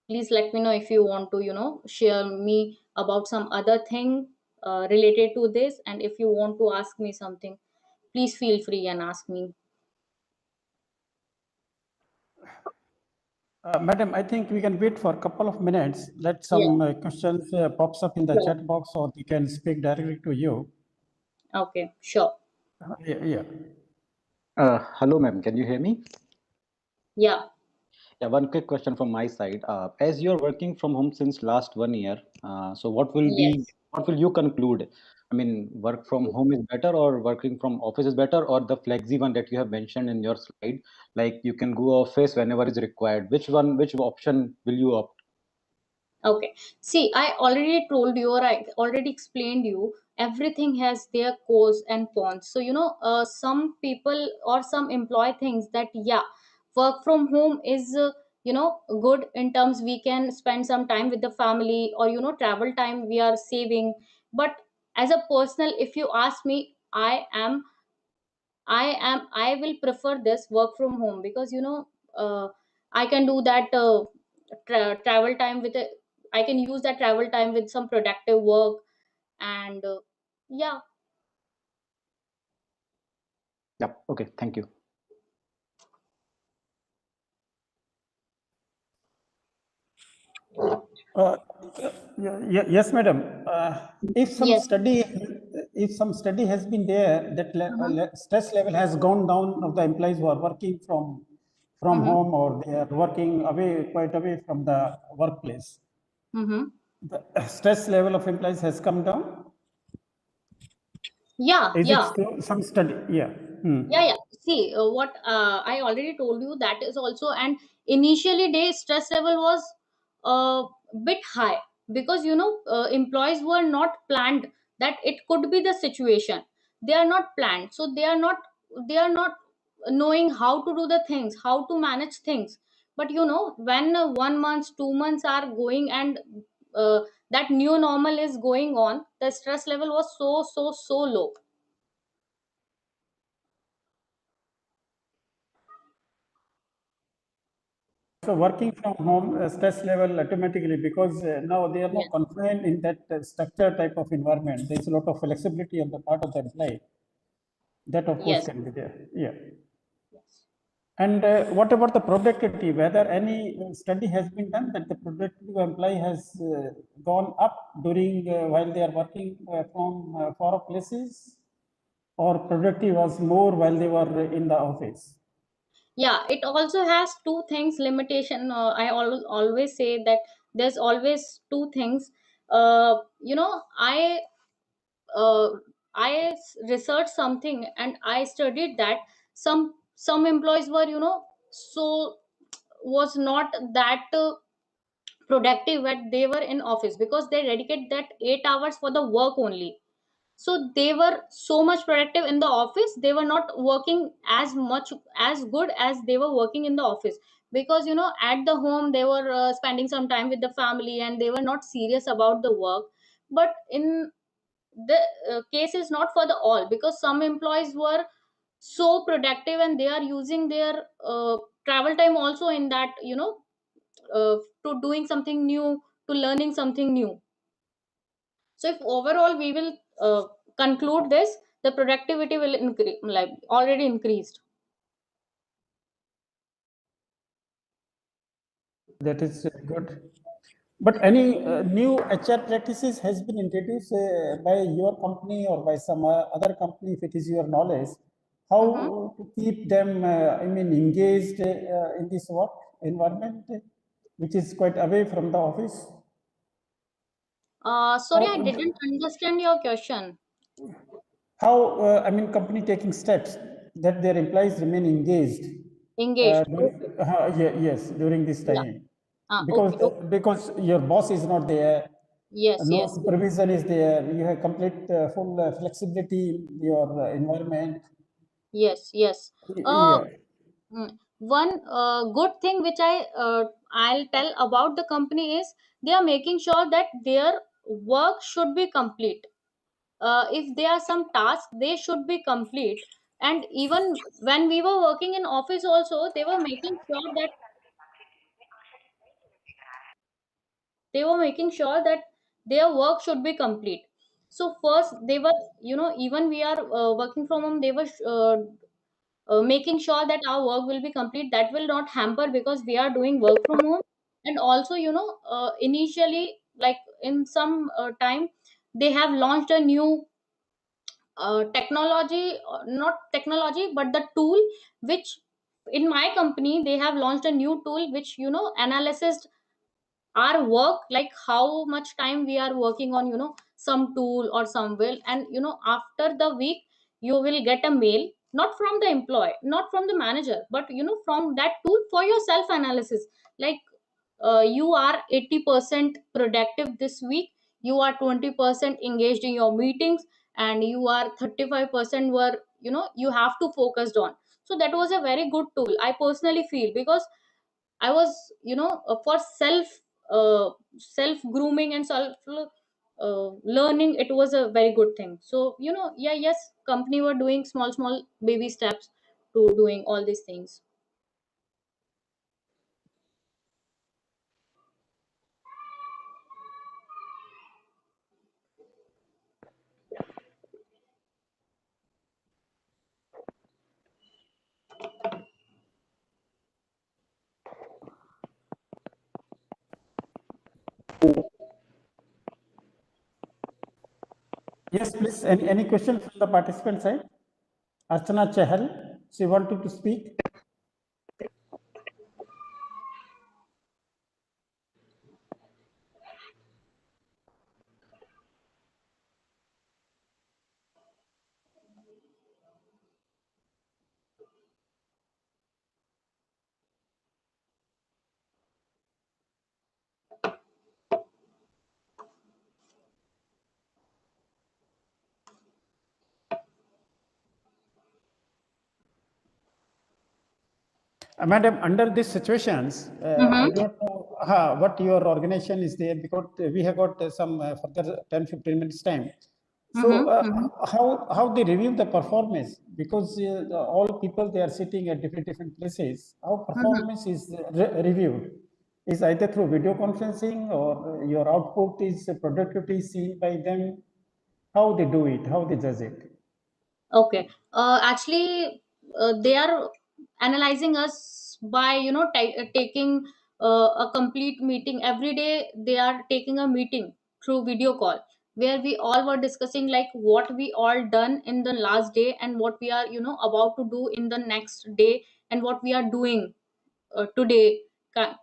please let me know if you want to share me about some other thing related to this, and if you want to ask me something, please feel free and ask me. Madam, I think we can wait for a couple of minutes. Let some questions pops up in the Sure. chat box, or we can speak directly to you. Okay, sure. Yeah. Hello, ma'am. Can you hear me? Yeah. Yeah, one quick question from my side. As you're working from home since last 1 year, so what will you conclude? I mean, work from home is better, or working from office is better, or the flexi one that you have mentioned in your slide, like you can go office whenever is required. Which option will you opt? Okay. See, I already told you, or I already explained you, everything has their cons and cons. So, some people or some employee thinks that, yeah, work from home is, good in terms we can spend some time with the family, or, travel time we are saving. But as a personal, if you ask me, I will prefer this work from home, because I can do that travel time with a, I can use that travel time with some productive work. And yeah. Yeah. Okay. Thank you. Yes, madam. If some Yes. study has been there that stress level has gone down of the employees who are working from home, or they are working quite away from the workplace, the stress level of employees has come down. Yeah. Is Yeah. it some study? Yeah. Yeah. See, what I already told you, that is also. And initially day stress level was bit high, because employees were not planned that it could be the situation. They are not planned, so they are not knowing how to do the things, how to manage things. But when 1 month, 2 months are going, and that new normal is going on, the stress level was so low. So working from home, stress level automatically, because now they are not Yes. confined in that structure type of environment. There is a lot of flexibility on the part of the employee. That of course Yes. can be there. Yeah. And what about the productivity? Whether any study has been done that the productivity of employee has gone up during while they are working from far off places, or productive was more while they were in the office? Yeah, it also has two things limitation. I always say that there's always two things. uh, you know i uh, researched something, and I studied that some employees were so was not that productive when they were in office, because they dedicate that 8 hours for the work only. So they were so much productive in the office, they were not working as much as good as they were working in the office, because at the home they were spending some time with the family, and they were not serious about the work. But in the case is not for the all, because some employees were so productive, and they are using their travel time also in that, to doing something new, to learning something new. So if overall we will conclude this, the productivity will increase, like already increased. That is good. But any new HR practices has been introduced by your company or by some other company, if it is your knowledge, how to keep them, engaged in this work environment, which is quite away from the office? Sorry, I didn't understand your question. How, company taking steps that their employees remain engaged? Engaged. Yes, during this Yeah. time. Okay. Because your boss is not there, Yes, no yes. supervision is there, you have complete full flexibility in your environment. Yes, yes. Yeah. One good thing which I'll tell about the company is they are making sure that their work should be complete. If there are some tasks, they should be complete. And even when we were working in office, also they were making sure that their work should be complete. So first they were, even we are working from home, they were making sure that our work will be complete, that will not hamper because we are doing work from home. And also, initially, like in some time, they have launched a new technology, not technology, but the tool, which in my company they have launched a new tool which analyzes our work, like how much time we are working on some tool or some will. And after the week you will get a mail, not from the employee, not from the manager, but from that tool for your self analysis, like you are 80% productive this week, you are 20% engaged in your meetings, and you are 35% were you have to focused on. So that was a very good tool, I personally feel, because I was for self grooming and self learning, it was a very good thing. So yeah, yes, company were doing small baby steps to doing all these things. Yes, please. Any question from the participant side? Archana Chahal, she wanted to speak. Madam, under these situations, I don't know what your organization is there, because we have got some further 10-15 minutes time. So how they review the performance? Because all people, they are sitting at different places. How performance is reviewed? Is either through video conferencing, or your output is productivity seen by them? How they do it? How they judge it? Okay. Actually, they are analyzing us by taking a complete meeting every day. They are taking a meeting through video call, where we all were discussing like what we all done in the last day, and what we are about to do in the next day, and what we are doing today,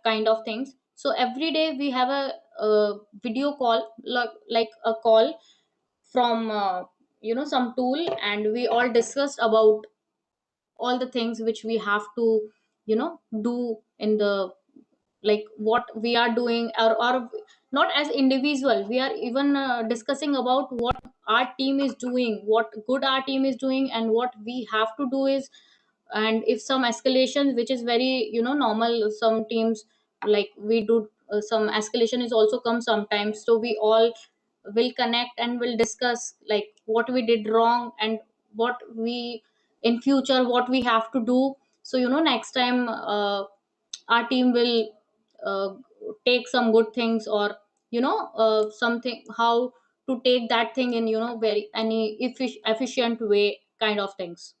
kind of things. So every day we have a video call, like a call from some tool, and we all discussed about all the things which we have to do in the, like what we are doing, or not as individual, we are even discussing about what our team is doing, what good our team is doing, and what we have to do is. And if some escalation, which is very normal, some teams, like we do some escalation is also come sometimes, so we all will connect and will discuss like what we did wrong, and what we in future what we have to do. So next time our team will uh, take some good things, or something, how to take that thing in very any efficient way, kind of things.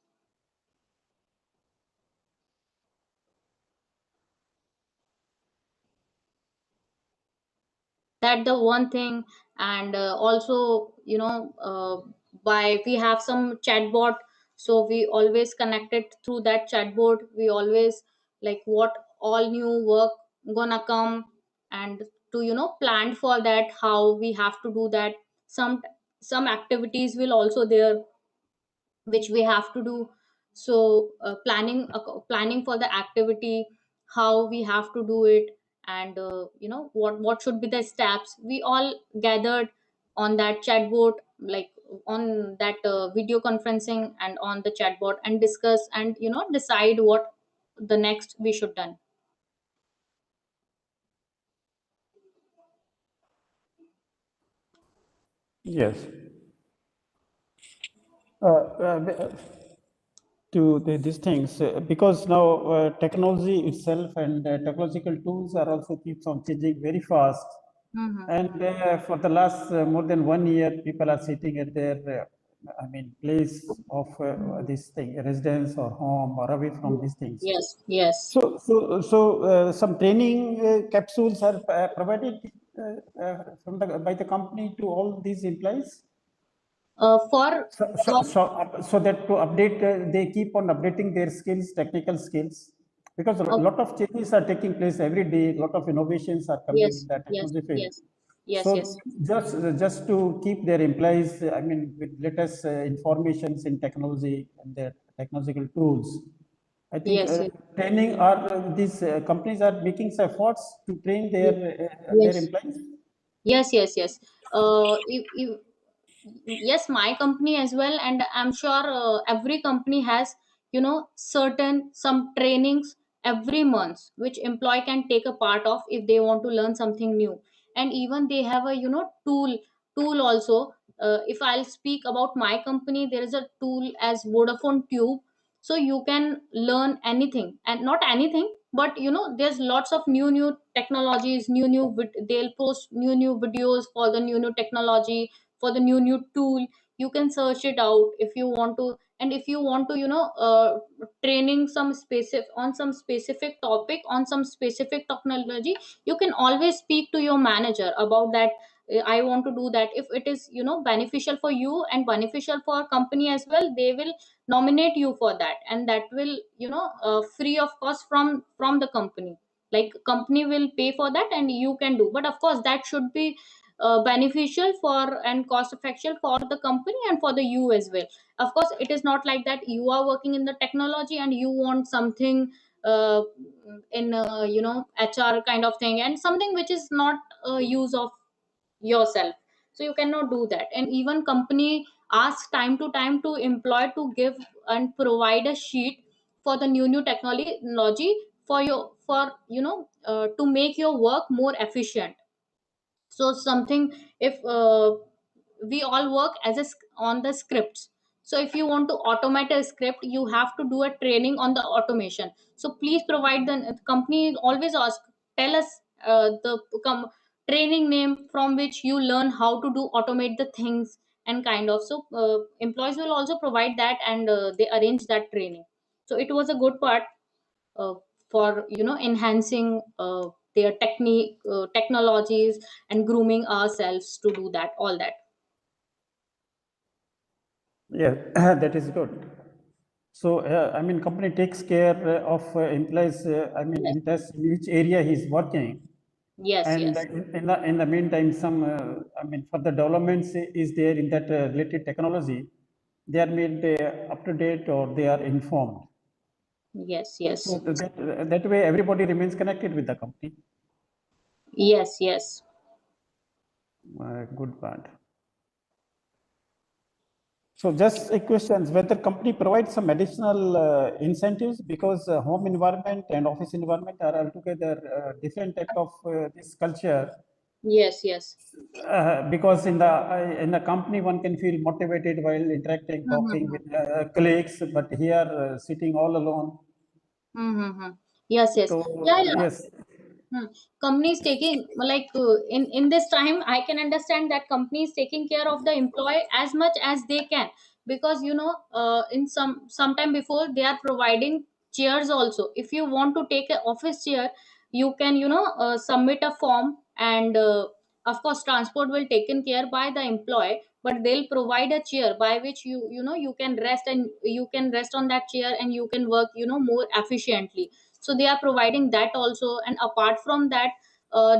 That the one thing. And also by we have some chatbot So we always connected through that chatbot. We always like what all new work gonna come, and to plan for that, how we have to do that. Some activities will also there which we have to do. So planning for the activity, how we have to do it, and what should be the steps. We all gathered on that chatbot, like on that video conferencing and on the chatbot, and discuss and decide what the next we should done. Yes. These things, because now technology itself and technological tools are also keeps on changing very fast. Mhm. And for the last more than 1 year, people are sitting at their, place of this thing, residence or home or away from these things. Yes. So some training capsules are provided by the company to all these employees. For So that to update, they keep on updating their skills, technical skills, because a lot of changes are taking place every day. A lot of innovations are coming in the technology field. So yes. just to keep their employees, with latest informations in technology and their technological tools, I think Yes. training or these companies are making some efforts to train their Yes. employees. Yes. Yes, my company as well, and I'm sure every company has certain some trainings every month which employee can take a part of if they want to learn something new. And even they have a tool also. If I'll speak about my company, there is a tool as Vodafone Tube. So you can learn anything, and not anything, but there's lots of new technologies, they'll post new videos for the new technology, for the new tool. You can search it out if you want to. And if you want to training some specific on some specific topic, on some specific technology, you can always speak to your manager about that. I want to do that. If it is beneficial for you and beneficial for a company as well, they will nominate you for that, and that will free of cost from the company. Like company will pay for that and you can do, but of course that should be beneficial for and cost effective for the company and for the you as well. Of course it is not like that you are working in the technology and you want something uh, in HR kind of thing, and something which is not use of yourself. So you cannot do that. And even company asks time to time to employ to give and provide a sheet for the new technology for your for to make your work more efficient. So something, if we all work as on the scripts. So if you want to automate a script, you have to do a training on the automation. So please provide the company always ask, tell us the training name from which you learn how to do automate the things, and kind of. So employees will also provide that, and they arrange that training. So it was a good part uh, for enhancing their technologies and grooming ourselves to do that, all that. Yeah, that is good. So, company takes care of employees, interest in which area he's working. Yes. And in the meantime, some, further developments is there in that related technology. They are made up to date or they are informed. Yes. So that way, everybody remains connected with the company. Yes. Good part. So just a question, whether company provides some additional incentives, because home environment and office environment are altogether different type of this culture. Yes. Because in the company one can feel motivated while interacting, talking with colleagues, but here sitting all alone. Yes. So Yeah. yes. Companies taking like in this time I can understand that companies taking care of the employee as much as they can, because in sometime before they are providing chairs also. If you want to take an office chair, you can submit a form, and of course transport will taken care by the employee but they'll provide a chair by which you can rest, and you can rest on that chair and you can work more efficiently. So they are providing that also. And apart from that,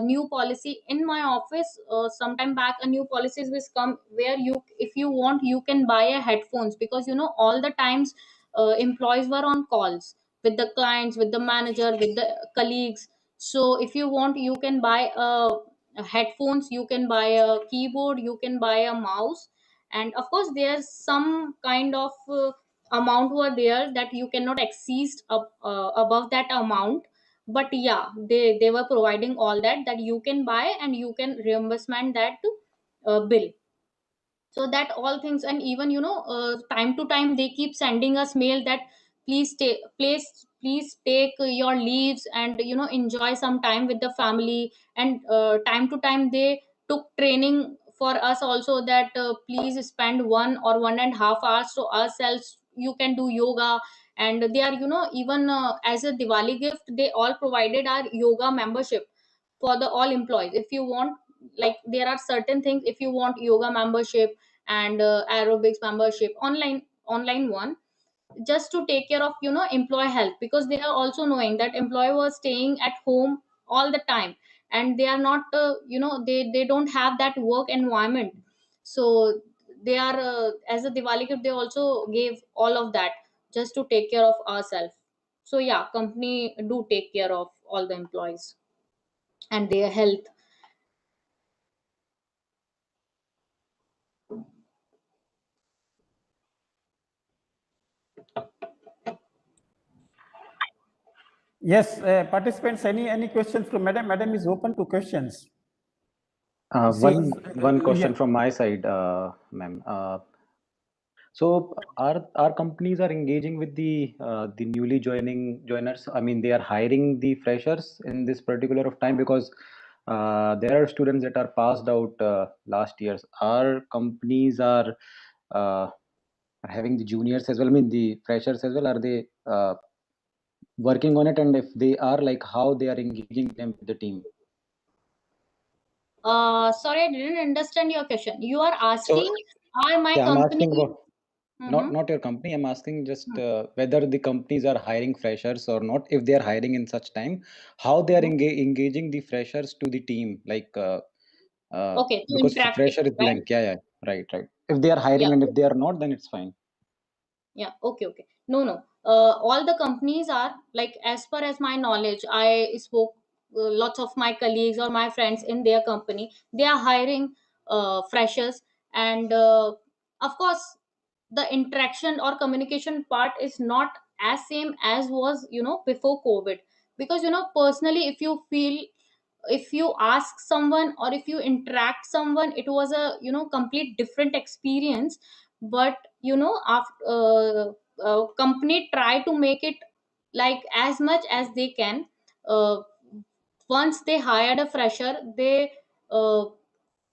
new policy in my office, sometime back a new policies will come where if you want, you can buy a headphones, because all the times employees were on calls with the clients, with the manager, with the colleagues. So if you want, you can buy headphones, you can buy a keyboard, you can buy a mouse. And of course there's some kind of amount were there that you cannot exceed above that amount. But yeah, they were providing all that you can buy, and you can reimbursement that bill. So that all things. And even time to time they keep sending us mail that please take your leaves and enjoy some time with the family. And time to time they took training for us also, that please spend 1 or 1.5 hours to ourselves, you can do yoga. And they are even as a Diwali gift, they all provided our yoga membership for the all employees. If you want, like, there are certain things, if you want yoga membership and aerobics membership, online one, just to take care of employee health, because they are also knowing that employee was staying at home all the time, and they are not they don't have that work environment. So they are as a Diwali gift, they also gave all of that just to take care of ourselves. So yeah, company do take care of all the employees and their health. Yes, participants, any questions from madam? Madam is open to questions. One question yeah. from my side, ma'am. So our companies are engaging with the newly joiners. I mean, they are hiring the freshers in this particular of time, because there are students that are passed out last years. Our companies are having the juniors as well. I mean, the freshers as well. Are they working on it? And if they are, like, how they are engaging them with the team? Sorry, I didn't understand your question. You are asking, are my Yeah, I'm company? asking about Mhm. not your company. I'm asking just whether the companies are hiring freshers or not. If they are hiring in such time, how they are engaging the freshers to the team, like Okay, to because interactive, fresher is right? blank. Yeah, right. If they are hiring, Yeah. and if they are not, then it's fine. Yeah. Okay. No. All the companies are like, as per as my knowledge, I spoke lots of my colleagues or my friends in their company. They are hiring freshers, and of course, the interaction or communication part is not as same as was before COVID. Because personally, if you feel, if you ask someone or if you interact someone, it was a complete different experience. But after company try to make it like as much as they can. uh, Once they hired a fresher, they uh,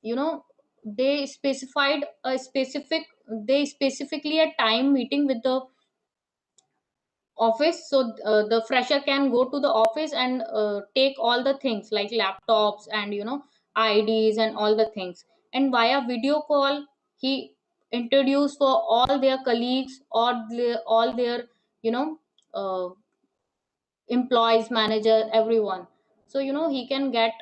you know they specified a specific, they specifically a time meeting with the office. So the fresher can go to the office and take all the things like laptops and IDs and all the things. And via video call, he introduced for all their colleagues or all their you know uh, employees, manager, everyone. So he can get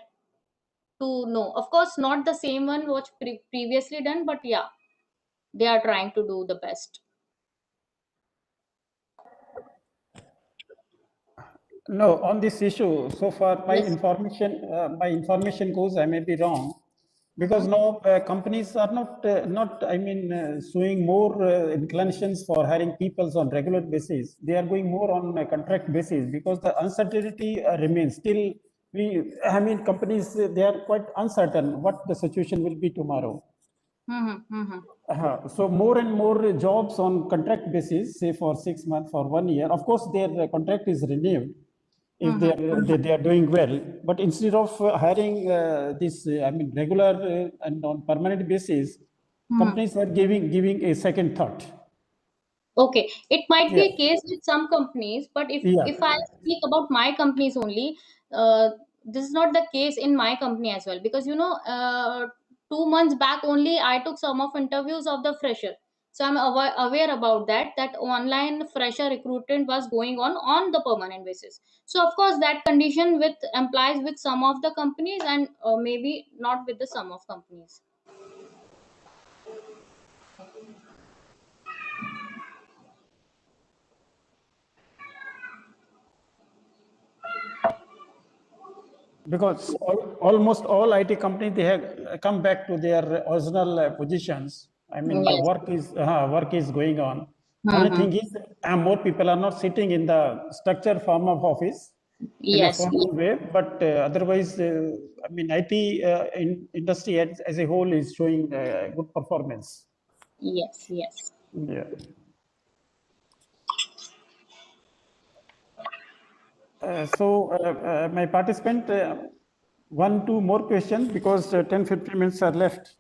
to know. Of course, not the same one what previously done, but yeah, they are trying to do the best. No, on this issue, so far Yes. my information goes, I may be wrong, because now companies are not I mean showing more inclinations for hiring people on regular basis. They are going more on a contract basis, because the uncertainty remains still. I mean, companies, they are quite uncertain what the situation will be tomorrow. So more and more jobs on contract basis, say for 6 months, for 1 year. Of course, their contract is renewed if they are doing well. But instead of hiring this, I mean, regular and on permanent basis, companies are giving a second thought. Okay, it might be Yeah. a case with some companies, but if Yeah. I speak about my companies only, this is not the case in my company as well. Because 2 months back only I took some of interviews of the fresher. So I'm aware about that online fresher recruitment was going on the permanent basis. So of course that condition with applies with some of the companies and maybe not with the some of companies. Because almost all IT companies, they have come back to their original positions. I mean, the Yes. work is going on. Only thing is, more people are not sitting in the structured form of office in a Yes. formal way, but otherwise, I mean, IT industry as a whole is showing good performance. Yes. Yes. Yeah. My participant, 1-2 more questions because 10-15 minutes are left.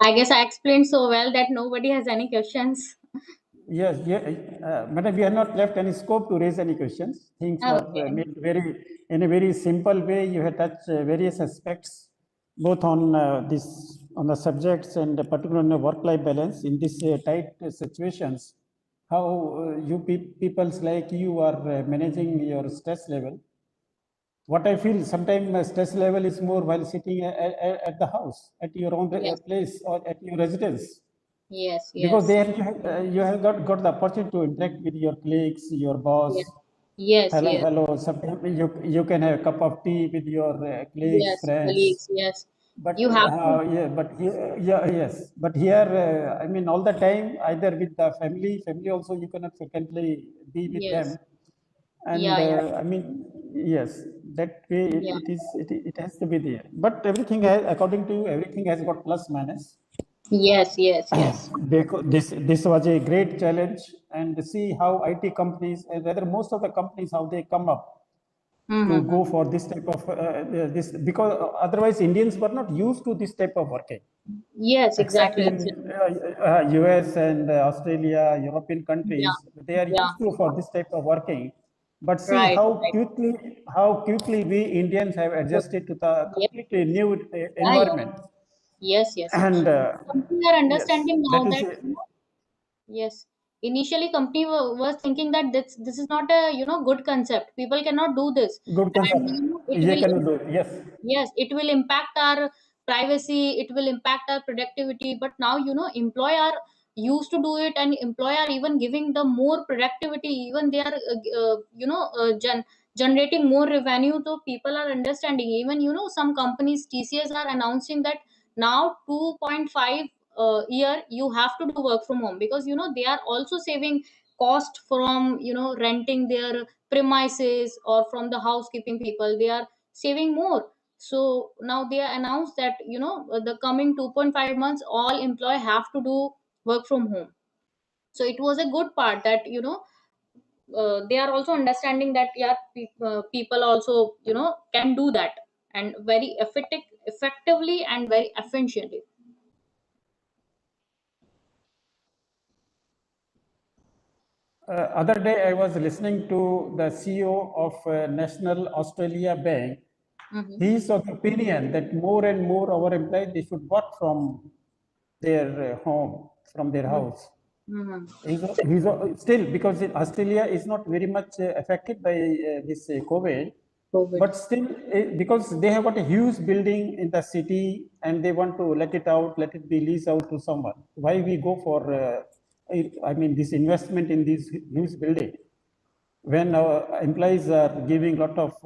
I guess I explained so well that nobody has any questions. Yes, madam, we have not left any scope to raise any questions. Things were Okay. made in a very simple way. You have touched various aspects, both on the subjects and particularly on the work-life balance in these tight situations. How you peoples like you are managing your stress level. What I feel sometimes stress level is more while sitting at the house, at your own Yes. place or at your residence. Yes. Because Yes. there you have got the opportunity to interact with your colleagues, your boss. Yes. Yes. Hello, Yes. hello. Sometimes you can have a cup of tea with your colleagues, Yes. friends. Colleagues. Yes. But You have to. yes. But here, I mean, all the time, either with the family also you cannot frequently be with Yes. them. And Yeah. I mean, yes, that way Yeah. it has to be there. But everything has, according to you, everything has got plus minus. Yes. Yes. Yes. Because this was a great challenge, and see how IT companies and rather most of the companies how they come up to go for this type of this, because otherwise Indians were not used to this type of working. Yes. Except Exactly. in US and Australia, European countries, they are Yeah. used to for this type of working. But see Right. how quickly we Indians have adjusted to the Yes. completely new Yeah. environment. Yes. Yes. And Company are yes, understanding now that is that yes. Initially, company was thinking that this is not a good concept. People cannot do this, good and concept. it Yeah, will can do. Yes. yes, it will impact our privacy, it will impact our productivity. But now employer are used to do it, and employer are even giving the more productivity. Even they are generating more revenue. So people are understanding. Even some companies, TCS, are announcing that now 2.5 year you have to do work from home, because they are also saving cost from renting their premises, or from the housekeeping people they are saving more. So now they announced that the coming 2.5 months all employee have to do work from home. So it was a good part that they are also understanding that people also can do that, and very effectively and very efficiently. Other day I was listening to the CEO of National Australia Bank. He is of the opinion that more and more our employees, they should work from their home, from their house. He's still, because Australia is not very much affected by this COVID, but still, because they have got a huge building in the city and they want to let it be leased out to someone. Why we go for, I mean, this investment in this huge building, when our employees are giving lot of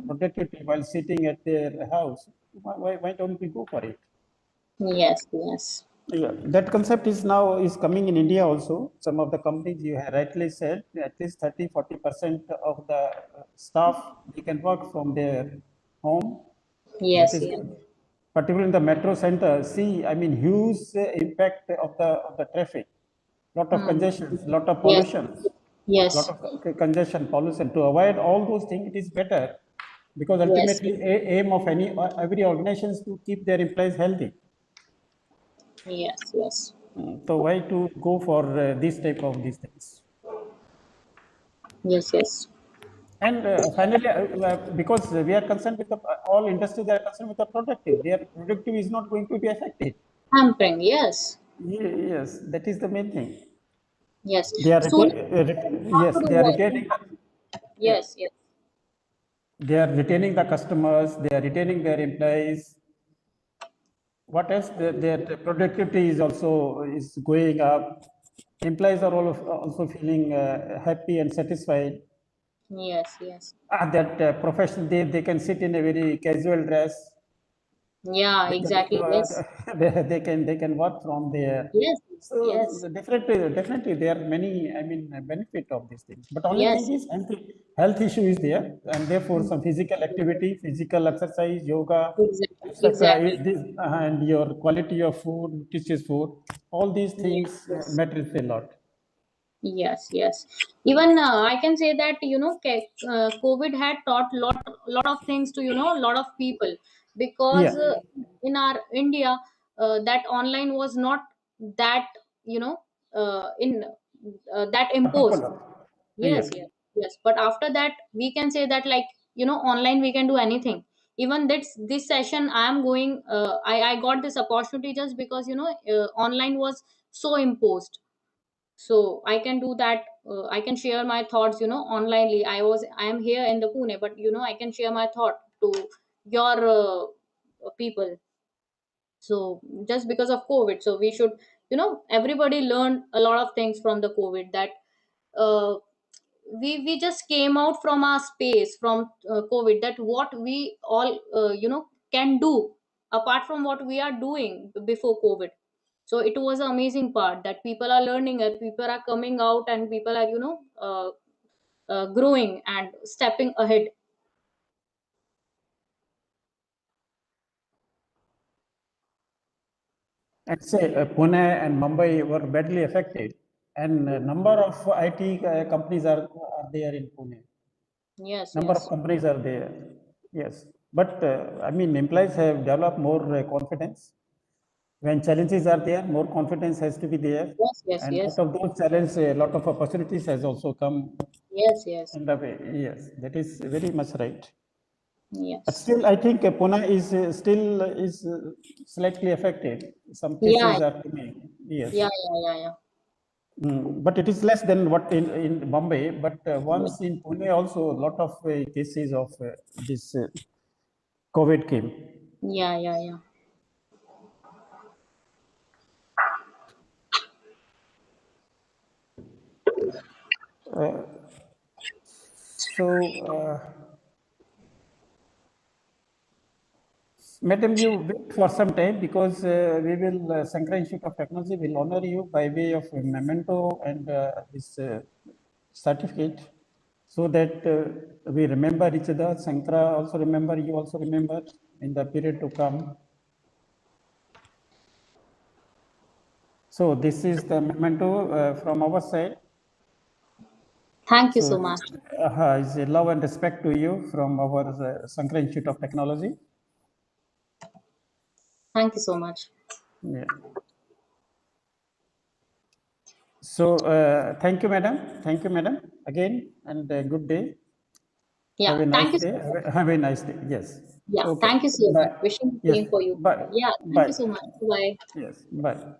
productivity while sitting at their house? Why don't we go for it? Yes. Yes. Yeah, that concept is now coming in India also. Some of the companies, you have rightly said, at least 30-40% of the staff, they can work from their home. That Yes. is Yes. good. Particularly in the metro center, see, I mean, huge impact of the traffic, lot of congestion, lot of Yes. pollution, lot Yes. of congestion, pollution. To avoid all those things, it is better because ultimately aim of every organization is to keep their employees healthy. Yes. So why to go for these things? Yes. And finally, because we are concerned with all industries are concerned with the productive, their productive is not going to be affected. Hampering, yes. Yes, that is the main thing. Yes. They are Students they are retaining. Yes. They are retaining the customers. They are retaining their employees. What else? Their productivity is also going up. Employees are also feeling happy and satisfied. Yes. That professional, they can sit in a very casual dress. Yeah, exactly. Yes. They can work from there. Yes. So definitely there are many, benefit of these things. But only Yes. thing is health issue is there, and therefore some physical activity, physical exercise, yoga, Exactly. and your quality of food, nutritious food, all these things Yes. matters a lot. Yes. Even I can say that COVID had taught lot of things to lot of people, because in our India that online was not that in that imposed. Popular. Yes. But after that, we can say that, like, online we can do anything. Even this session I am going, I got this opportunity just because online was so imposed. So I can do that. I can share my thoughts onlinely. I am here in the Pune, but I can share my thought to your people. So just because of COVID, so we should everybody learned a lot of things from the COVID, that uh, we just came out from our space from COVID, that what we all can do apart from what we are doing before COVID. So it was an amazing part that people are learning it, people are coming out, and people are growing and stepping ahead. And say Pune and Mumbai were badly affected, and a number of IT companies are there in Pune. Yes. Number of companies are there. Yes, but employees have developed more confidence. When challenges are there, more confidence has to be there. And out of those challenges, a lot of opportunities has also come. Yes. In the way. Yes, that is very much right. Yes. But still, I think Pune is slightly affected. Some cases are coming. Yes. Yeah. But it is less than what in Bombay. But once in Pune also, a lot of cases of this COVID came. Yeah. Madam, you wait for some time, because we will, Sankara Institute of Technology will honor you by way of a memento and this certificate, so that we remember each other. Sankara also remember, you also remember in the period to come. So this is the memento from our side. Thank you so much. It's a love and respect to you from our Sankara Institute of Technology. Thank you so much. Yeah. So thank you, madam. Thank you, madam, again, and good day. Yeah. Have a Thank nice you. day. Have a nice day. Yes. Yeah. Okay. Thank you so much. Bye. Wishing the Yes. same for you. Bye. Yeah. Thank Bye. you so much. Bye. Yes. Bye.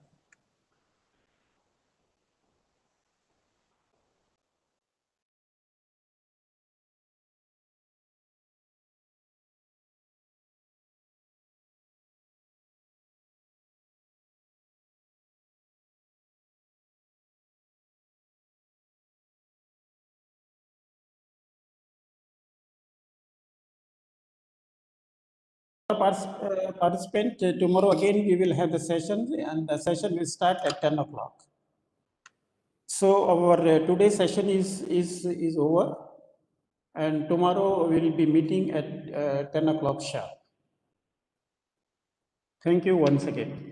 Participant, tomorrow again we will have the session, and the session will start at 10 o'clock. So our today's session is over, and tomorrow we will be meeting at 10 o'clock sharp. Thank you once again.